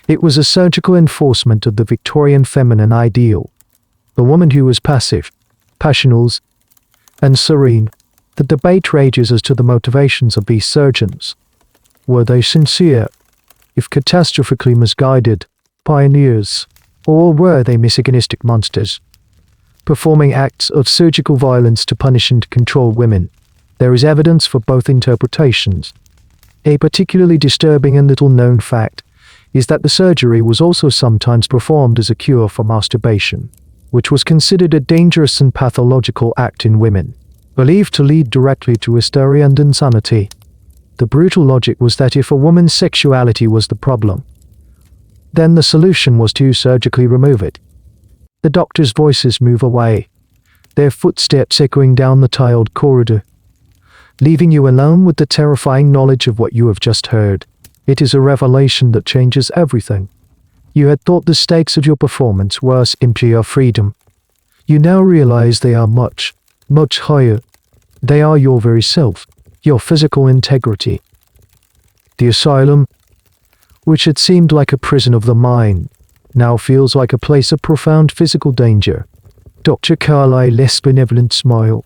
It was a surgical enforcement of the Victorian feminine ideal, the woman who was passive, passional, and serene. The debate rages as to the motivations of these surgeons. Were they sincere, if catastrophically misguided, pioneers, or were they misogynistic monsters, performing acts of surgical violence to punish and control women? There is evidence for both interpretations. A particularly disturbing and little-known fact is that the surgery was also sometimes performed as a cure for masturbation, which was considered a dangerous and pathological act in women, believed to lead directly to hysteria and insanity. The brutal logic was that if a woman's sexuality was the problem, then the solution was to surgically remove it. The doctor's voices move away, their footsteps echoing down the tiled corridor, leaving you alone with the terrifying knowledge of what you have just heard. It is a revelation that changes everything. You had thought the stakes of your performance were simply your freedom. You now realize they are much, much higher. They are your very self, your physical integrity. The asylum, which had seemed like a prison of the mind, now feels like a place of profound physical danger. Dr. Carlyle's benevolent smile,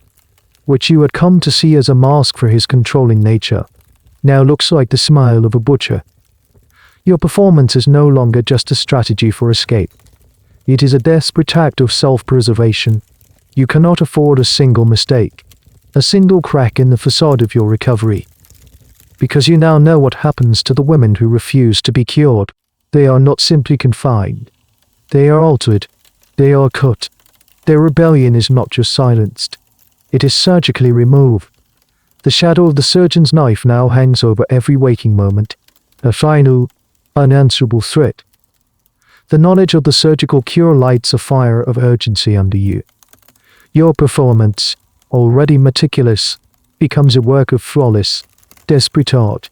which you had come to see as a mask for his controlling nature, now looks like the smile of a butcher. Your performance is no longer just a strategy for escape. It is a desperate act of self-preservation. You cannot afford a single mistake, a single crack in the facade of your recovery. Because you now know what happens to the women who refuse to be cured. They are not simply confined. They are altered. They are cut. Their rebellion is not just silenced. It is surgically removed. The shadow of the surgeon's knife now hangs over every waking moment, a final, unanswerable threat. The knowledge of the surgical cure lights a fire of urgency under you. Your performance, already meticulous, becomes a work of flawless, desperate art.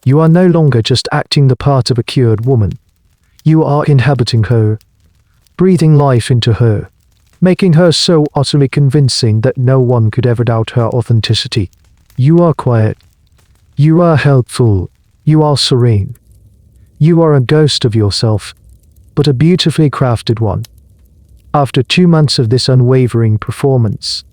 You are no longer just acting the part of a cured woman. You are inhabiting her, breathing life into her, making her so utterly convincing that no one could ever doubt her authenticity. You are quiet. You are helpful. You are serene. You are a ghost of yourself, but a beautifully crafted one. After 2 months of this unwavering performance,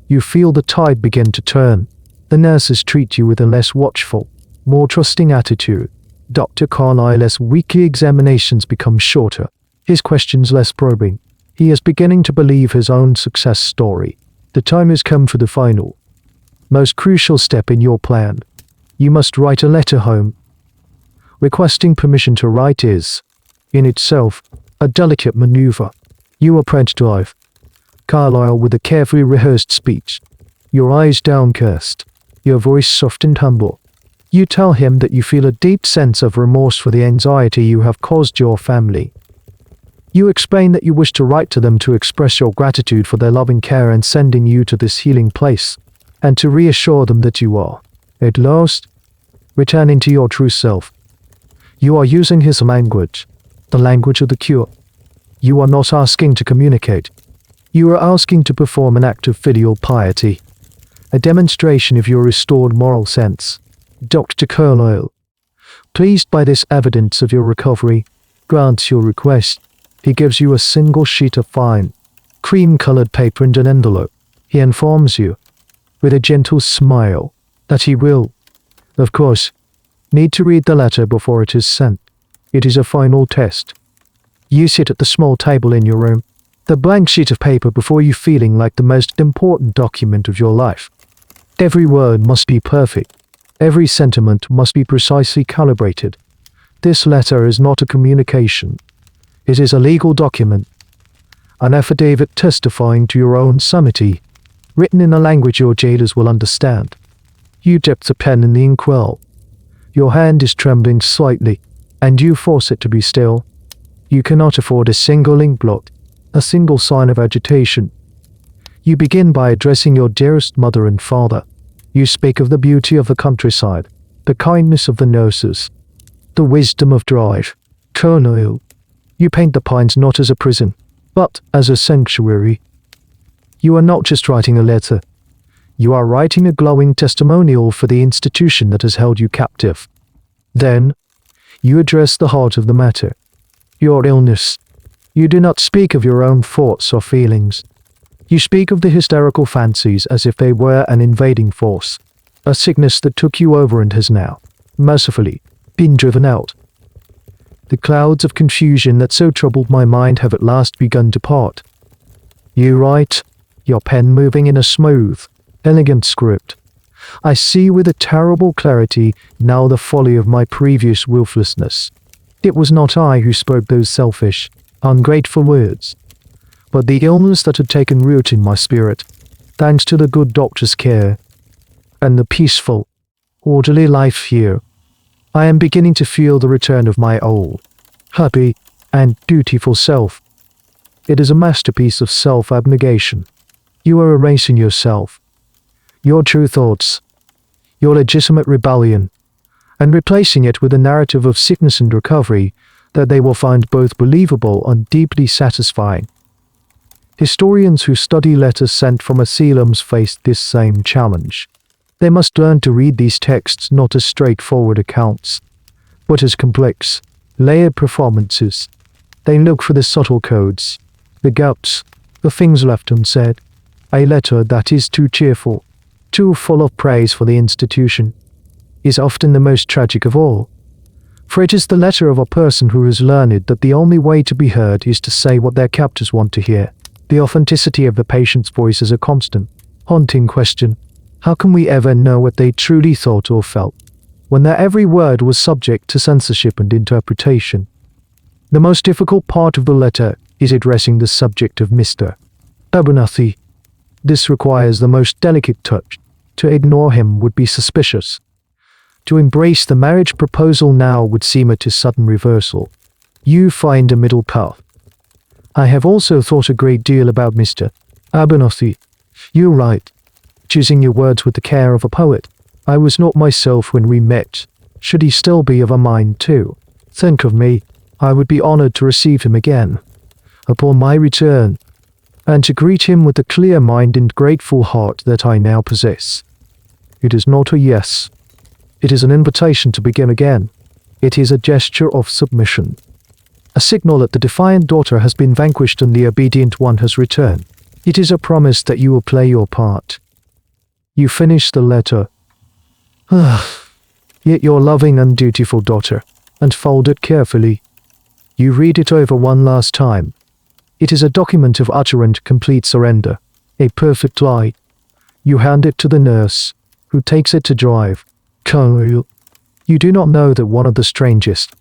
you feel the tide begin to turn. The nurses treat you with a less watchful, more trusting attitude. Dr. Carlyle's weekly examinations become shorter, his questions less probing. He is beginning to believe his own success story. The time has come for the final, most crucial step in your plan. You must write a letter home. Requesting permission to write is, in itself, a delicate maneuver. You approach Carlyle with a carefully rehearsed speech, your eyes downcast, your voice soft and humble. You tell him that you feel a deep sense of remorse for the anxiety you have caused your family. You explain that you wish to write to them to express your gratitude for their loving care in sending you to this healing place, and to reassure them that you are, at last, returning to your true self. You are using his language, the language of the cure. You are not asking to communicate. You are asking to perform an act of filial piety, a demonstration of your restored moral sense. Dr. Carlyle, pleased by this evidence of your recovery, grants your request. He gives you a single sheet of fine, cream-colored paper and an envelope. He informs you, with a gentle smile, that he will, of course, need to read the letter before it is sent. It is a final test. You sit at the small table in your room, the blank sheet of paper before you feeling like the most important document of your life. Every word must be perfect. Every sentiment must be precisely calibrated. This letter is not a communication. It is a legal document, an affidavit testifying to your own sanity, written in a language your jailers will understand. You dip the pen in the inkwell. Your hand is trembling slightly, and you force it to be still. You cannot afford a single ink blot, a single sign of agitation. You begin by addressing your dearest mother and father. You speak of the beauty of the countryside, the kindness of the nurses, the wisdom of drive. Carlyle, you paint the pines not as a prison, but as a sanctuary. You are not just writing a letter. You are writing a glowing testimonial for the institution that has held you captive. Then, you address the heart of the matter, your illness. You do not speak of your own thoughts or feelings. You speak of the hysterical fancies as if they were an invading force, a sickness that took you over and has now, mercifully, been driven out. The clouds of confusion that so troubled my mind have at last begun to part. You write, your pen moving in a smooth, elegant script. I see with a terrible clarity now the folly of my previous willfulness. It was not I who spoke those selfish, ungrateful words, but the illness that had taken root in my spirit, thanks to the good doctor's care, and the peaceful, orderly life here. I am beginning to feel the return of my old, happy, and dutiful self. It is a masterpiece of self-abnegation. You are erasing yourself, your true thoughts, your legitimate rebellion, and replacing it with a narrative of sickness and recovery that they will find both believable and deeply satisfying. Historians who study letters sent from asylums face this same challenge. They must learn to read these texts not as straightforward accounts, but as complex, layered performances. They look for the subtle codes, the gaps, the things left unsaid. A letter that is too cheerful, too full of praise for the institution, is often the most tragic of all. For it is the letter of a person who has learned that the only way to be heard is to say what their captors want to hear. The authenticity of the patient's voice is a constant, haunting question. How can we ever know what they truly thought or felt, when their every word was subject to censorship and interpretation? The most difficult part of the letter is addressing the subject of Mr. Abernathy. This requires the most delicate touch. To ignore him would be suspicious. To embrace the marriage proposal now would seem a sudden reversal. You find a middle path. I have also thought a great deal about Mr. Abernathy. You're right. Choosing your words with the care of a poet. I was not myself when we met. Should he still be of a mind too? Think of me. I would be honored to receive him again, upon my return, and to greet him with the clear mind and grateful heart that I now possess. It is not a yes. It is an invitation to begin again. It is a gesture of submission. A signal that the defiant daughter has been vanquished and the obedient one has returned. It is a promise that you will play your part. You finish the letter. Yet your loving and dutiful daughter, and fold it carefully. You read it over one last time. It is a document of utter and complete surrender, a perfect lie. You hand it to the nurse, who takes it to drive. Colonel, you do not know that one of the strangest,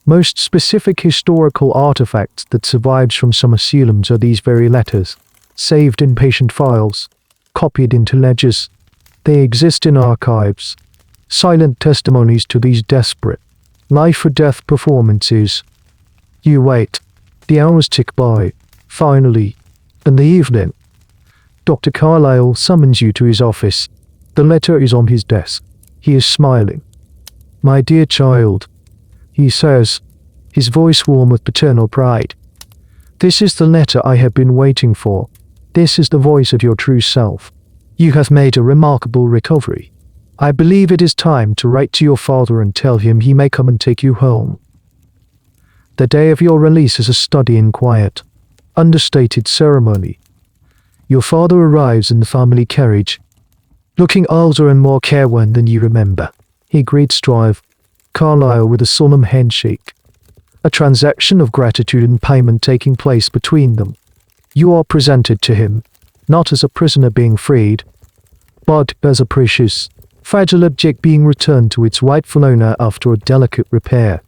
most specific historical artifacts that survives from some asylums are these very letters, saved in patient files, copied into ledgers. They exist in archives, silent testimonies to these desperate, life-or-death performances. You wait. The hours tick by. Finally, in the evening, Dr. Carlyle summons you to his office. The letter is on his desk. He is smiling. My dear child, he says, his voice warm with paternal pride. This is the letter I have been waiting for. This is the voice of your true self. You have made a remarkable recovery. I believe it is time to write to your father and tell him he may come and take you home. The day of your release is a study in quiet, understated ceremony. Your father arrives in the family carriage, looking older and more careworn than you remember. He greets Carlyle with a solemn handshake, a transaction of gratitude and payment taking place between them. You are presented to him, not as a prisoner being freed, but as a precious, fragile object being returned to its rightful owner after a delicate repair.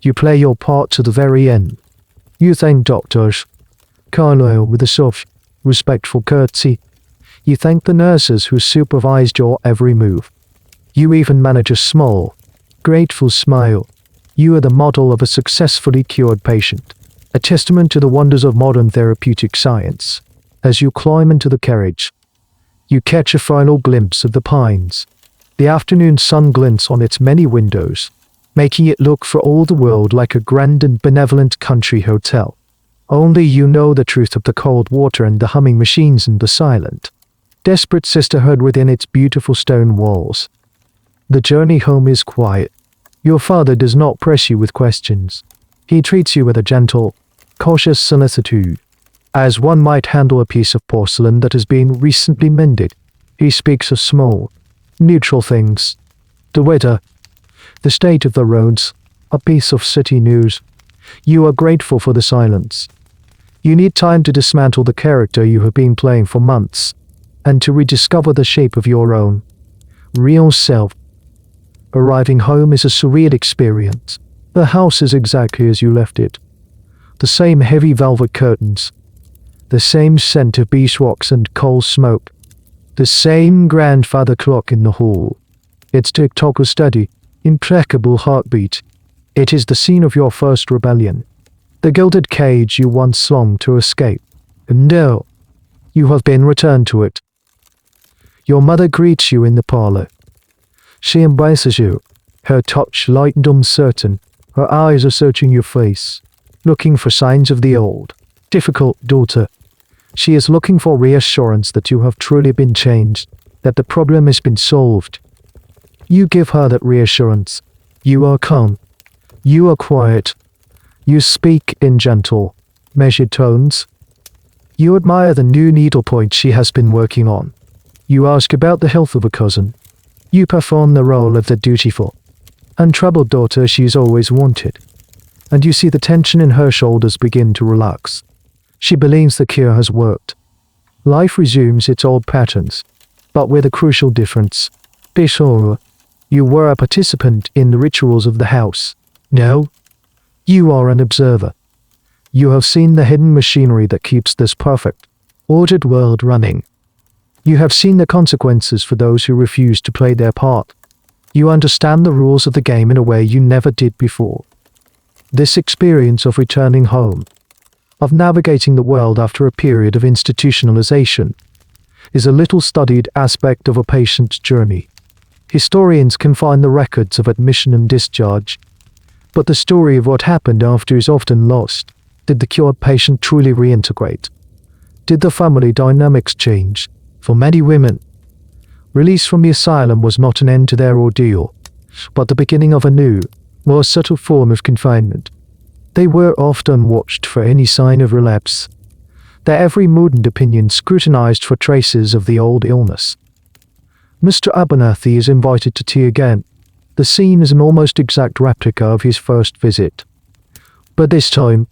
You play your part to the very end. You thank Dr. Carlyle with a soft, respectful curtsy. You thank the nurses who supervised your every move. You even manage a small, grateful smile. You are the model of a successfully cured patient, a testament to the wonders of modern therapeutic science. As you climb into the carriage, you catch a final glimpse of the pines. The afternoon sun glints on its many windows, making it look for all the world like a grand and benevolent country hotel. Only you know the truth of the cold water and the humming machines and the silent, desperate sisterhood within its beautiful stone walls. The journey home is quiet. Your father does not press you with questions. He treats you with a gentle, cautious solicitude, as one might handle a piece of porcelain that has been recently mended. He speaks of small, neutral things. The weather, the state of the roads, a piece of city news. You are grateful for the silence. You need time to dismantle the character you have been playing for months, and to rediscover the shape of your own, real self. Arriving home is a surreal experience. The house is exactly as you left it. The same heavy velvet curtains, the same scent of beeswax and coal smoke, the same grandfather clock in the hall. Its tick-tock of steady, implacable heartbeat. It is the scene of your first rebellion, the gilded cage you once longed to escape. And now, you have been returned to it. Your mother greets you in the parlor. She embraces you, her touch light and uncertain. Her eyes are searching your face, looking for signs of the old, difficult daughter. She is looking for reassurance that you have truly been changed, that the problem has been solved. You give her that reassurance. You are calm. You are quiet. You speak in gentle, measured tones. You admire the new needlepoint she has been working on. You ask about the health of a cousin. You perform the role of the dutiful, untroubled daughter she's always wanted. And you see the tension in her shoulders begin to relax. She believes the cure has worked. Life resumes its old patterns, but with a crucial difference. Before, you were a participant in the rituals of the house. Now, you are an observer. You have seen the hidden machinery that keeps this perfect, ordered world running. You have seen the consequences for those who refuse to play their part. You understand the rules of the game in a way you never did before. This experience of returning home, of navigating the world after a period of institutionalization, is a little studied aspect of a patient's journey. Historians can find the records of admission and discharge, but the story of what happened after is often lost. Did the cured patient truly reintegrate? Did the family dynamics change? For many women, release from the asylum was not an end to their ordeal, but the beginning of a new, more subtle form of confinement. They were often watched for any sign of relapse, their every mood and opinion scrutinized for traces of the old illness. Mr. Abernathy is invited to tea again. The scene is an almost exact replica of his first visit. But this time,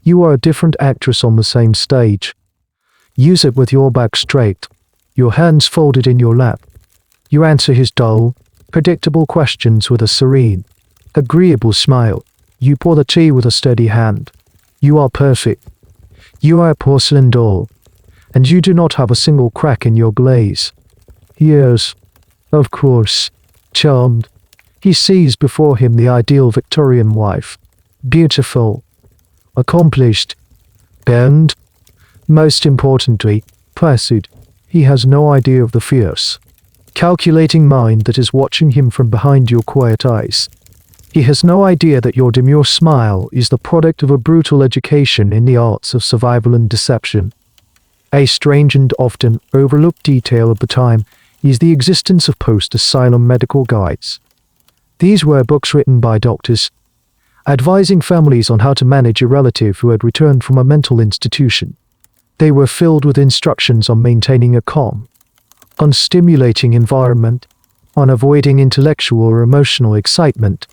you are a different actress on the same stage. Use it with your back straight, your hands folded in your lap. You answer his dull, predictable questions with a serene, agreeable smile. You pour the tea with a steady hand. You are perfect. You are a porcelain doll, and you do not have a single crack in your glaze. Yes, of course, charmed. He sees before him the ideal Victorian wife, beautiful, accomplished, and, most importantly, placid. He has no idea of the fierce, calculating mind that is watching him from behind your quiet eyes. He has no idea that your demure smile is the product of a brutal education in the arts of survival and deception. A strange and often overlooked detail of the time is the existence of post-asylum medical guides. These were books written by doctors, advising families on how to manage a relative who had returned from a mental institution. They were filled with instructions on maintaining a calm, unstimulating environment, on avoiding intellectual or emotional excitement,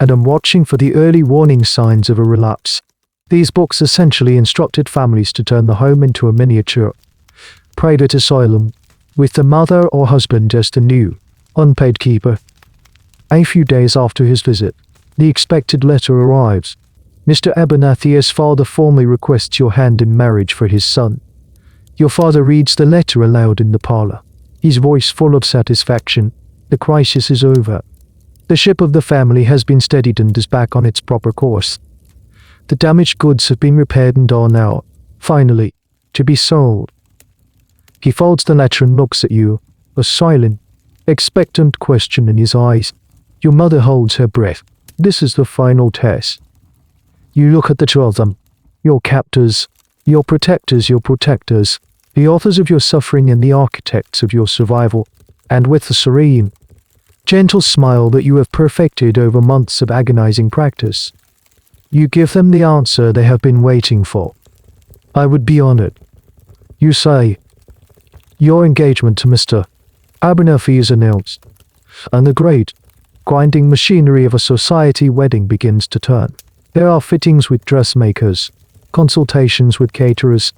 and on watching for the early warning signs of a relapse. These books essentially instructed families to turn the home into a miniature private asylum, with the mother or husband as the new, unpaid keeper. A few days after his visit, the expected letter arrives. Mr. Abernathy's father formally requests your hand in marriage for his son. Your father reads the letter aloud in the parlor, his voice full of satisfaction. The crisis is over. The ship of the family has been steadied and is back on its proper course. The damaged goods have been repaired and are now, finally, to be sold. He folds the letter and looks at you, a silent, expectant question in his eyes. Your mother holds her breath. This is the final test. You look at the two of them, your captors, your protectors, the authors of your suffering and the architects of your survival, and with the serene, gentle smile that you have perfected over months of agonizing practice, you give them the answer they have been waiting for. I would be honored. You say, your engagement to Mr. Abernathy is announced, and the great, grinding machinery of a society wedding begins to turn. There are fittings with dressmakers, consultations with caterers,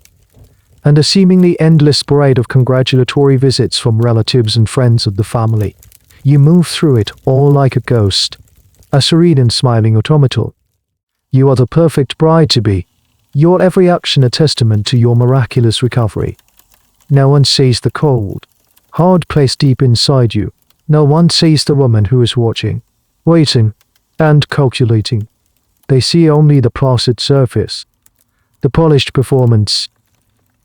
and a seemingly endless parade of congratulatory visits from relatives and friends of the family. You move through it all like a ghost, a serene and smiling automaton. You are the perfect bride-to-be, your every action a testament to your miraculous recovery. No one sees the cold, hard place deep inside you. No one sees the woman who is watching, waiting, and calculating. They see only the placid surface, the polished performance.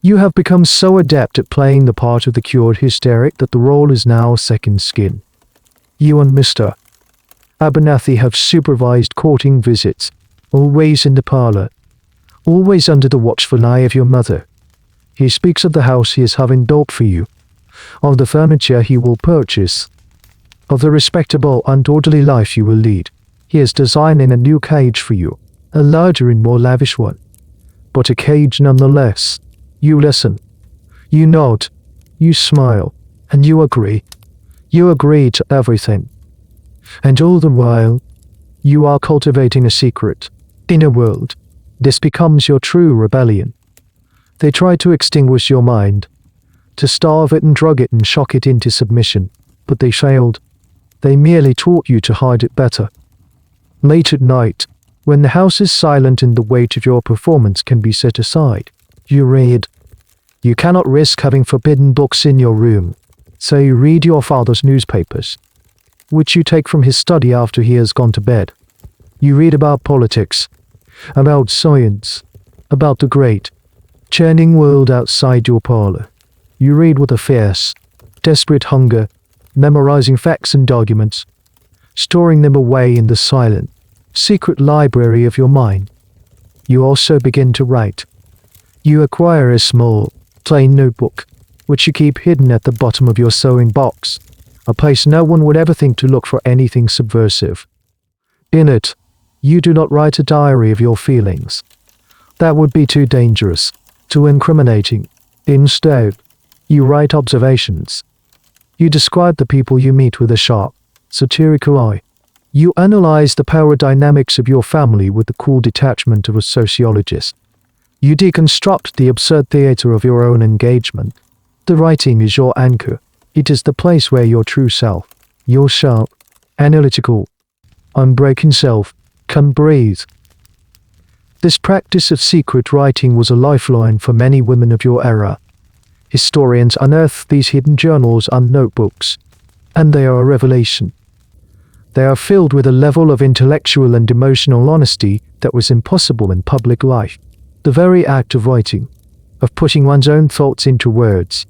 You have become so adept at playing the part of the cured hysteric that the role is now second skin. You and Mr. Abernathy have supervised courting visits, always in the parlor, always under the watchful eye of your mother. He speaks of the house he is having built for you, of the furniture he will purchase, of the respectable and orderly life you will lead. He is designing a new cage for you, a larger and more lavish one, but a cage nonetheless. You listen, you nod, you smile, and you agree. You agree to everything. And all the while, you are cultivating a secret, inner world. This becomes your true rebellion. They tried to extinguish your mind, to starve it and drug it and shock it into submission, but they failed. They merely taught you to hide it better. Late at night, when the house is silent and the weight of your performance can be set aside, you read. You cannot risk having forbidden books in your room, so you read your father's newspapers, which you take from his study after he has gone to bed. You read about politics, about science, about the great, churning world outside your parlor. You read with a fierce, desperate hunger, memorizing facts and arguments, storing them away in the silent, secret library of your mind. You also begin to write. You acquire a small, plain notebook, which you keep hidden at the bottom of your sewing box, a place no one would ever think to look for anything subversive. In it, you do not write a diary of your feelings. That would be too dangerous, too incriminating. Instead, you write observations. You describe the people you meet with a sharp, satirical eye. You analyze the power dynamics of your family with the cool detachment of a sociologist. You deconstruct the absurd theater of your own engagement. The writing is your anchor. It is the place where your true self, your sharp, analytical, unbreaking self, can breathe. This practice of secret writing was a lifeline for many women of your era. Historians unearth these hidden journals and notebooks, and they are a revelation. They are filled with a level of intellectual and emotional honesty that was impossible in public life. The very act of writing, of putting one's own thoughts into words,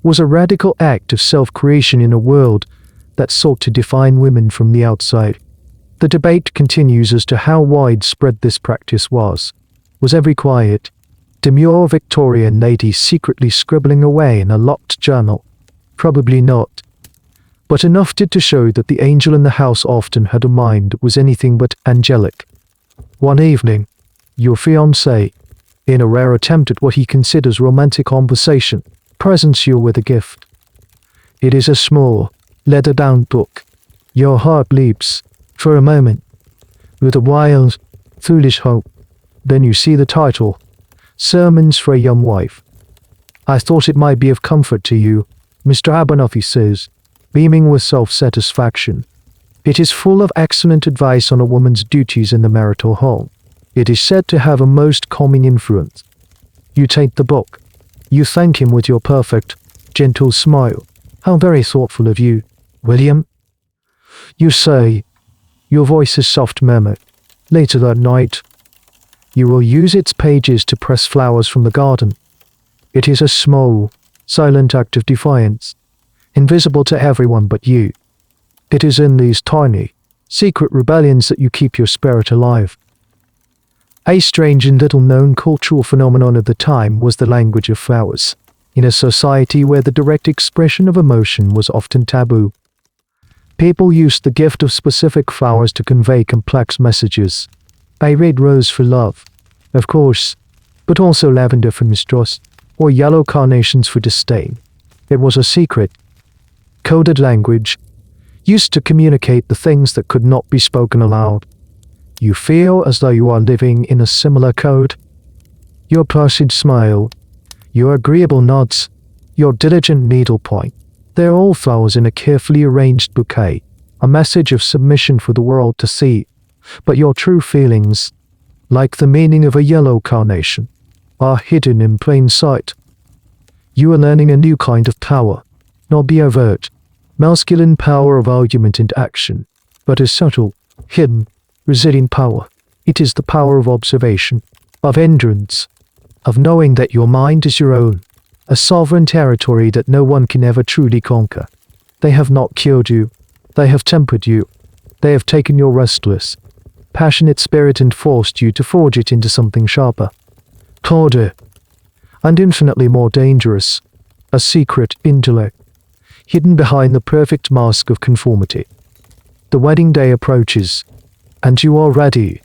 was a radical act of self-creation in a world that sought to define women from the outside. The debate continues as to how widespread this practice was. Was every quiet, demure Victorian lady secretly scribbling away in a locked journal? Probably not. But enough did to show that the angel in the house often had a mind that was anything but angelic. One evening, your fiancé, in a rare attempt at what he considers romantic conversation, presents you with a gift. It is a small, leather-bound book. Your heart leaps, for a moment, with a wild, foolish hope. Then you see the title, Sermons for a Young Wife. I thought it might be of comfort to you, Mr. Abernathy says, beaming with self-satisfaction. It is full of excellent advice on a woman's duties in the marital home. It is said to have a most calming influence. You take the book. You thank him with your perfect, gentle smile. How very thoughtful of you, William. You say, your voice is soft murmur. Later that night, you will use its pages to press flowers from the garden. It is a small, silent act of defiance, invisible to everyone but you. It is in these tiny, secret rebellions that you keep your spirit alive. A strange and little-known cultural phenomenon of the time was the language of flowers, in a society where the direct expression of emotion was often taboo. People used the gift of specific flowers to convey complex messages. A red rose for love, of course, but also lavender for mistrust, or yellow carnations for disdain. It was a secret, coded language, used to communicate the things that could not be spoken aloud. You feel as though you are living in a similar code. Your placid smile, your agreeable nods, your diligent needlepoint, they are all flowers in a carefully arranged bouquet, a message of submission for the world to see. But your true feelings, like the meaning of a yellow carnation, are hidden in plain sight. You are learning a new kind of power, not the overt, masculine power of argument and action, but a subtle, hidden, resilient power. It is the power of observation, of endurance, of knowing that your mind is your own, a sovereign territory that no one can ever truly conquer. They have not cured you. They have tempered you. They have taken your restless, passionate spirit and forced you to forge it into something sharper, colder, and infinitely more dangerous, a secret intellect, hidden behind the perfect mask of conformity. The wedding day approaches, and you are ready.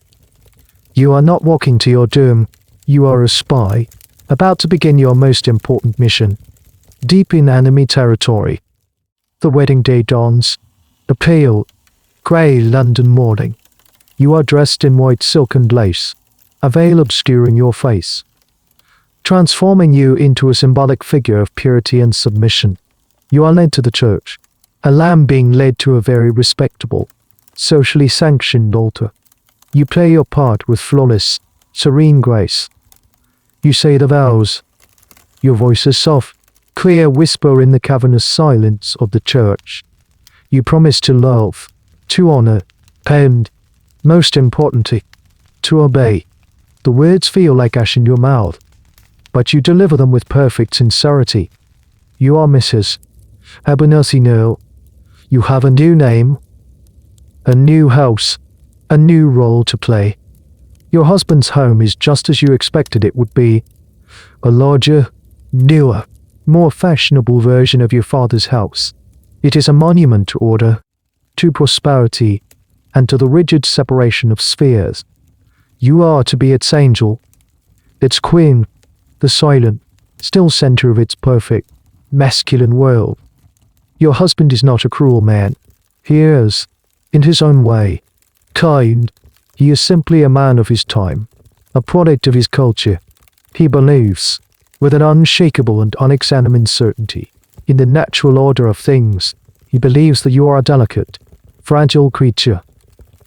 You are not walking to your doom. You are a spy, about to begin your most important mission, deep in enemy territory. The wedding day dawns, a pale, grey London morning. You are dressed in white silk and lace, a veil obscuring your face, transforming you into a symbolic figure of purity and submission. You are led to the church, a lamb being led to a very respectable, socially sanctioned altar. You play your part with flawless, serene grace. You say the vows. Your voice is soft, clear whisper in the cavernous silence of the church. You promise to love, to honor, and, Most importantly, to obey. The words feel like ash in your mouth, but you deliver them with perfect sincerity. You are Mrs. Abernathy. You have a new name, a new house, a new role to play. Your husband's home is just as you expected it would be. A larger, newer, more fashionable version of your father's house. It is a monument to order, to prosperity, and to the rigid separation of spheres. You are to be its angel, its queen, the silent, still center of its perfect, masculine world. Your husband is not a cruel man. He is, in his own way, kind. He is simply a man of his time, a product of his culture. He believes, with an unshakable and unexamined certainty, in the natural order of things. He believes that you are a delicate, fragile creature,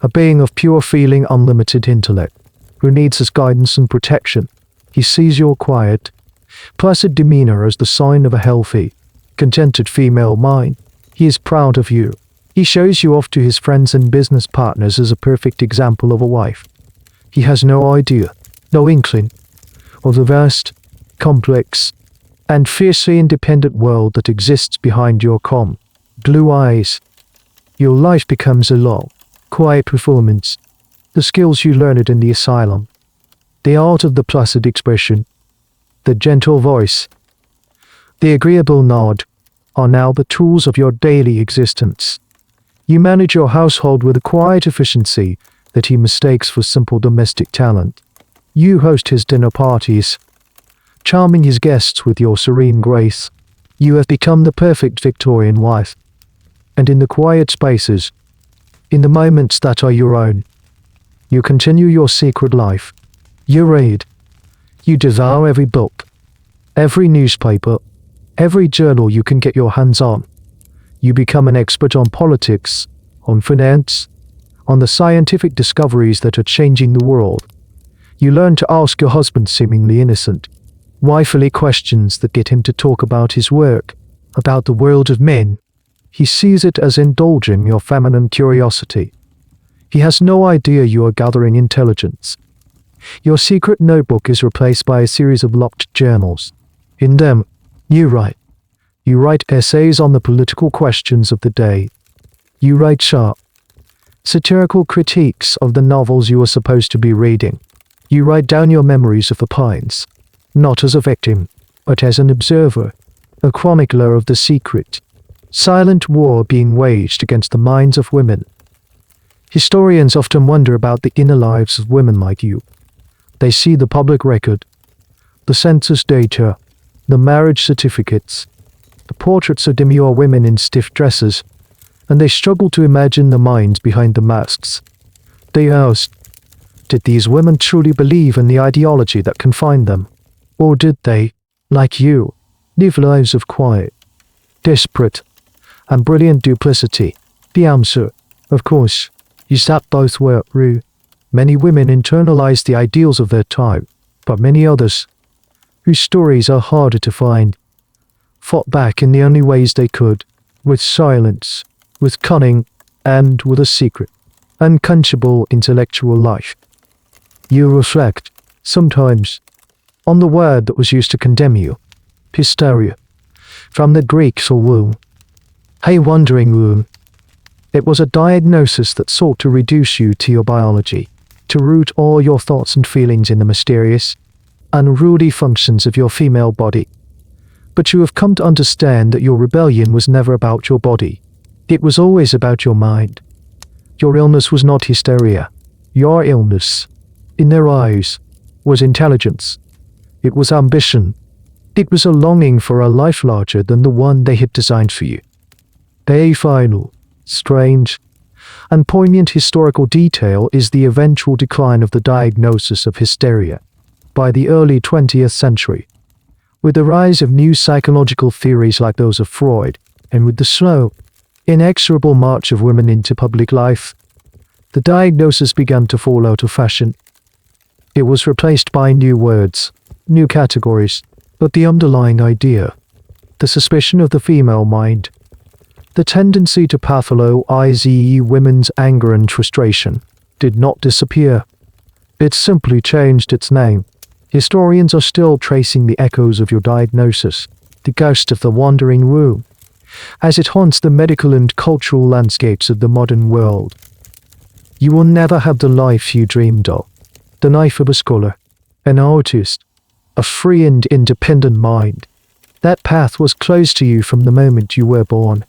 a being of pure feeling, unlimited intellect, who needs his guidance and protection. He sees your quiet, placid demeanor as the sign of a healthy, contented female mind. He is proud of you. He shows you off to his friends and business partners as a perfect example of a wife. He has no idea, no inkling, of the vast, complex, and fiercely independent world that exists behind your calm, blue eyes. Your life becomes a long, quiet performance. The skills you learned in the asylum, the art of the placid expression, the gentle voice, the agreeable nod, are now the tools of your daily existence. You manage your household with a quiet efficiency that he mistakes for simple domestic talent. You host his dinner parties, charming his guests with your serene grace. You have become the perfect Victorian wife. And in the quiet spaces, in the moments that are your own, you continue your secret life. You read. You devour every book, every newspaper, every journal you can get your hands on. You become an expert on politics, on finance, on the scientific discoveries that are changing the world. You learn to ask your husband seemingly innocent, wifely questions that get him to talk about his work, about the world of men. He sees it as indulging your feminine curiosity. He has no idea you are gathering intelligence. Your secret notebook is replaced by a series of locked journals. In them, you write. You write essays on the political questions of the day. You write sharp, satirical critiques of the novels you are supposed to be reading. You write down your memories of the Pines, not as a victim, but as an observer, a chronicler of the secret, silent war being waged against the minds of women. Historians often wonder about the inner lives of women like you. They see the public record, the census data, the marriage certificates, the portraits of demure women in stiff dresses, and they struggle to imagine the minds behind the masks. They ask, did these women truly believe in the ideology that confined them? Or did they, like you, live lives of quiet, desperate, and brilliant duplicity? The answer, of course, is that both were true. Many women internalized the ideals of their time, but many others, whose stories are harder to find, fought back in the only ways they could, with silence, with cunning, and with a secret, unquenchable intellectual life. You reflect, sometimes, on the word that was used to condemn you, hysteria, from the Greek womb. Hey, wandering womb. It was a diagnosis that sought to reduce you to your biology, to root all your thoughts and feelings in the mysterious, unruly functions of your female body. But you have come to understand that your rebellion was never about your body. It was always about your mind. Your illness was not hysteria. Your illness, in their eyes, was intelligence. It was ambition. It was a longing for a life larger than the one they had designed for you. A final, strange, and poignant historical detail is the eventual decline of the diagnosis of hysteria by the early 20th century. With the rise of new psychological theories like those of Freud, and with the slow, inexorable march of women into public life, the diagnosis began to fall out of fashion. It was replaced by new words, new categories, but the underlying idea, the suspicion of the female mind, the tendency to pathologize women's anger and frustration, did not disappear. It simply changed its name. Historians are still tracing the echoes of your diagnosis, the ghost of the wandering room, as it haunts the medical and cultural landscapes of the modern world. You will never have the life you dreamed of, the life of a scholar, an artist, a free and independent mind. That path was closed to you from the moment you were born.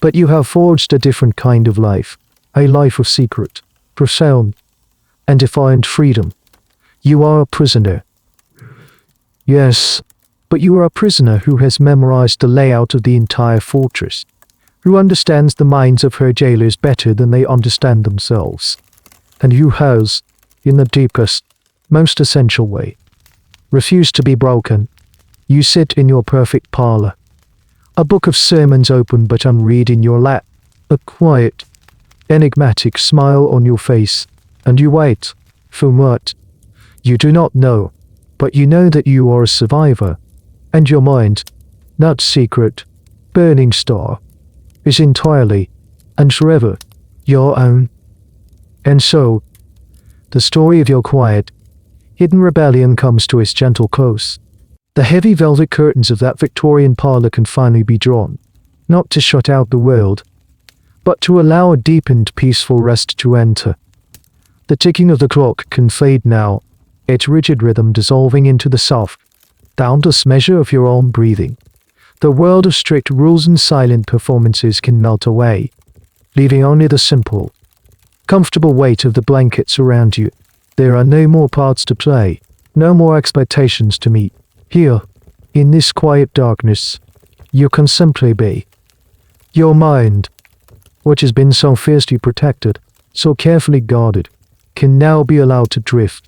But you have forged a different kind of life, a life of secret, profound, and defiant freedom. You are a prisoner. Yes, but you are a prisoner who has memorized the layout of the entire fortress, who understands the minds of her jailers better than they understand themselves, and who has, in the deepest, most essential way, refused to be broken. You sit in your perfect parlor, a book of sermons open but unread in your lap, a quiet, enigmatic smile on your face, and you wait. For what? You do not know, but you know that you are a survivor, and your mind, that secret, burning star, is entirely, and forever, your own. And so, the story of your quiet, hidden rebellion comes to its gentle close. The heavy velvet curtains of that Victorian parlor can finally be drawn, not to shut out the world, but to allow a deep and peaceful rest to enter. The ticking of the clock can fade now, its rigid rhythm dissolving into the soft, boundless measure of your own breathing. The world of strict rules and silent performances can melt away, leaving only the simple, comfortable weight of the blankets around you. There are no more parts to play, no more expectations to meet. Here, in this quiet darkness, you can simply be. Your mind, which has been so fiercely protected, so carefully guarded, can now be allowed to drift.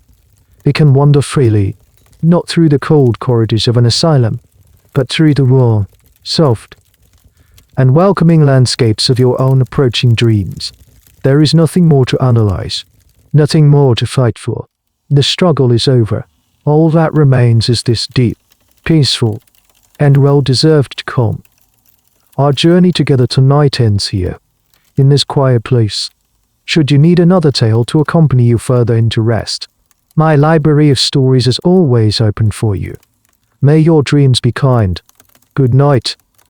It can wander freely, not through the cold corridors of an asylum, but through the raw, soft, and welcoming landscapes of your own approaching dreams. There is nothing more to analyze, nothing more to fight for. The struggle is over. All that remains is this deep, peaceful, and well-deserved calm. Our journey together tonight ends here, in this quiet place. Should you need another tale to accompany you further into rest, my library of stories is always open for you. May your dreams be kind. Good night.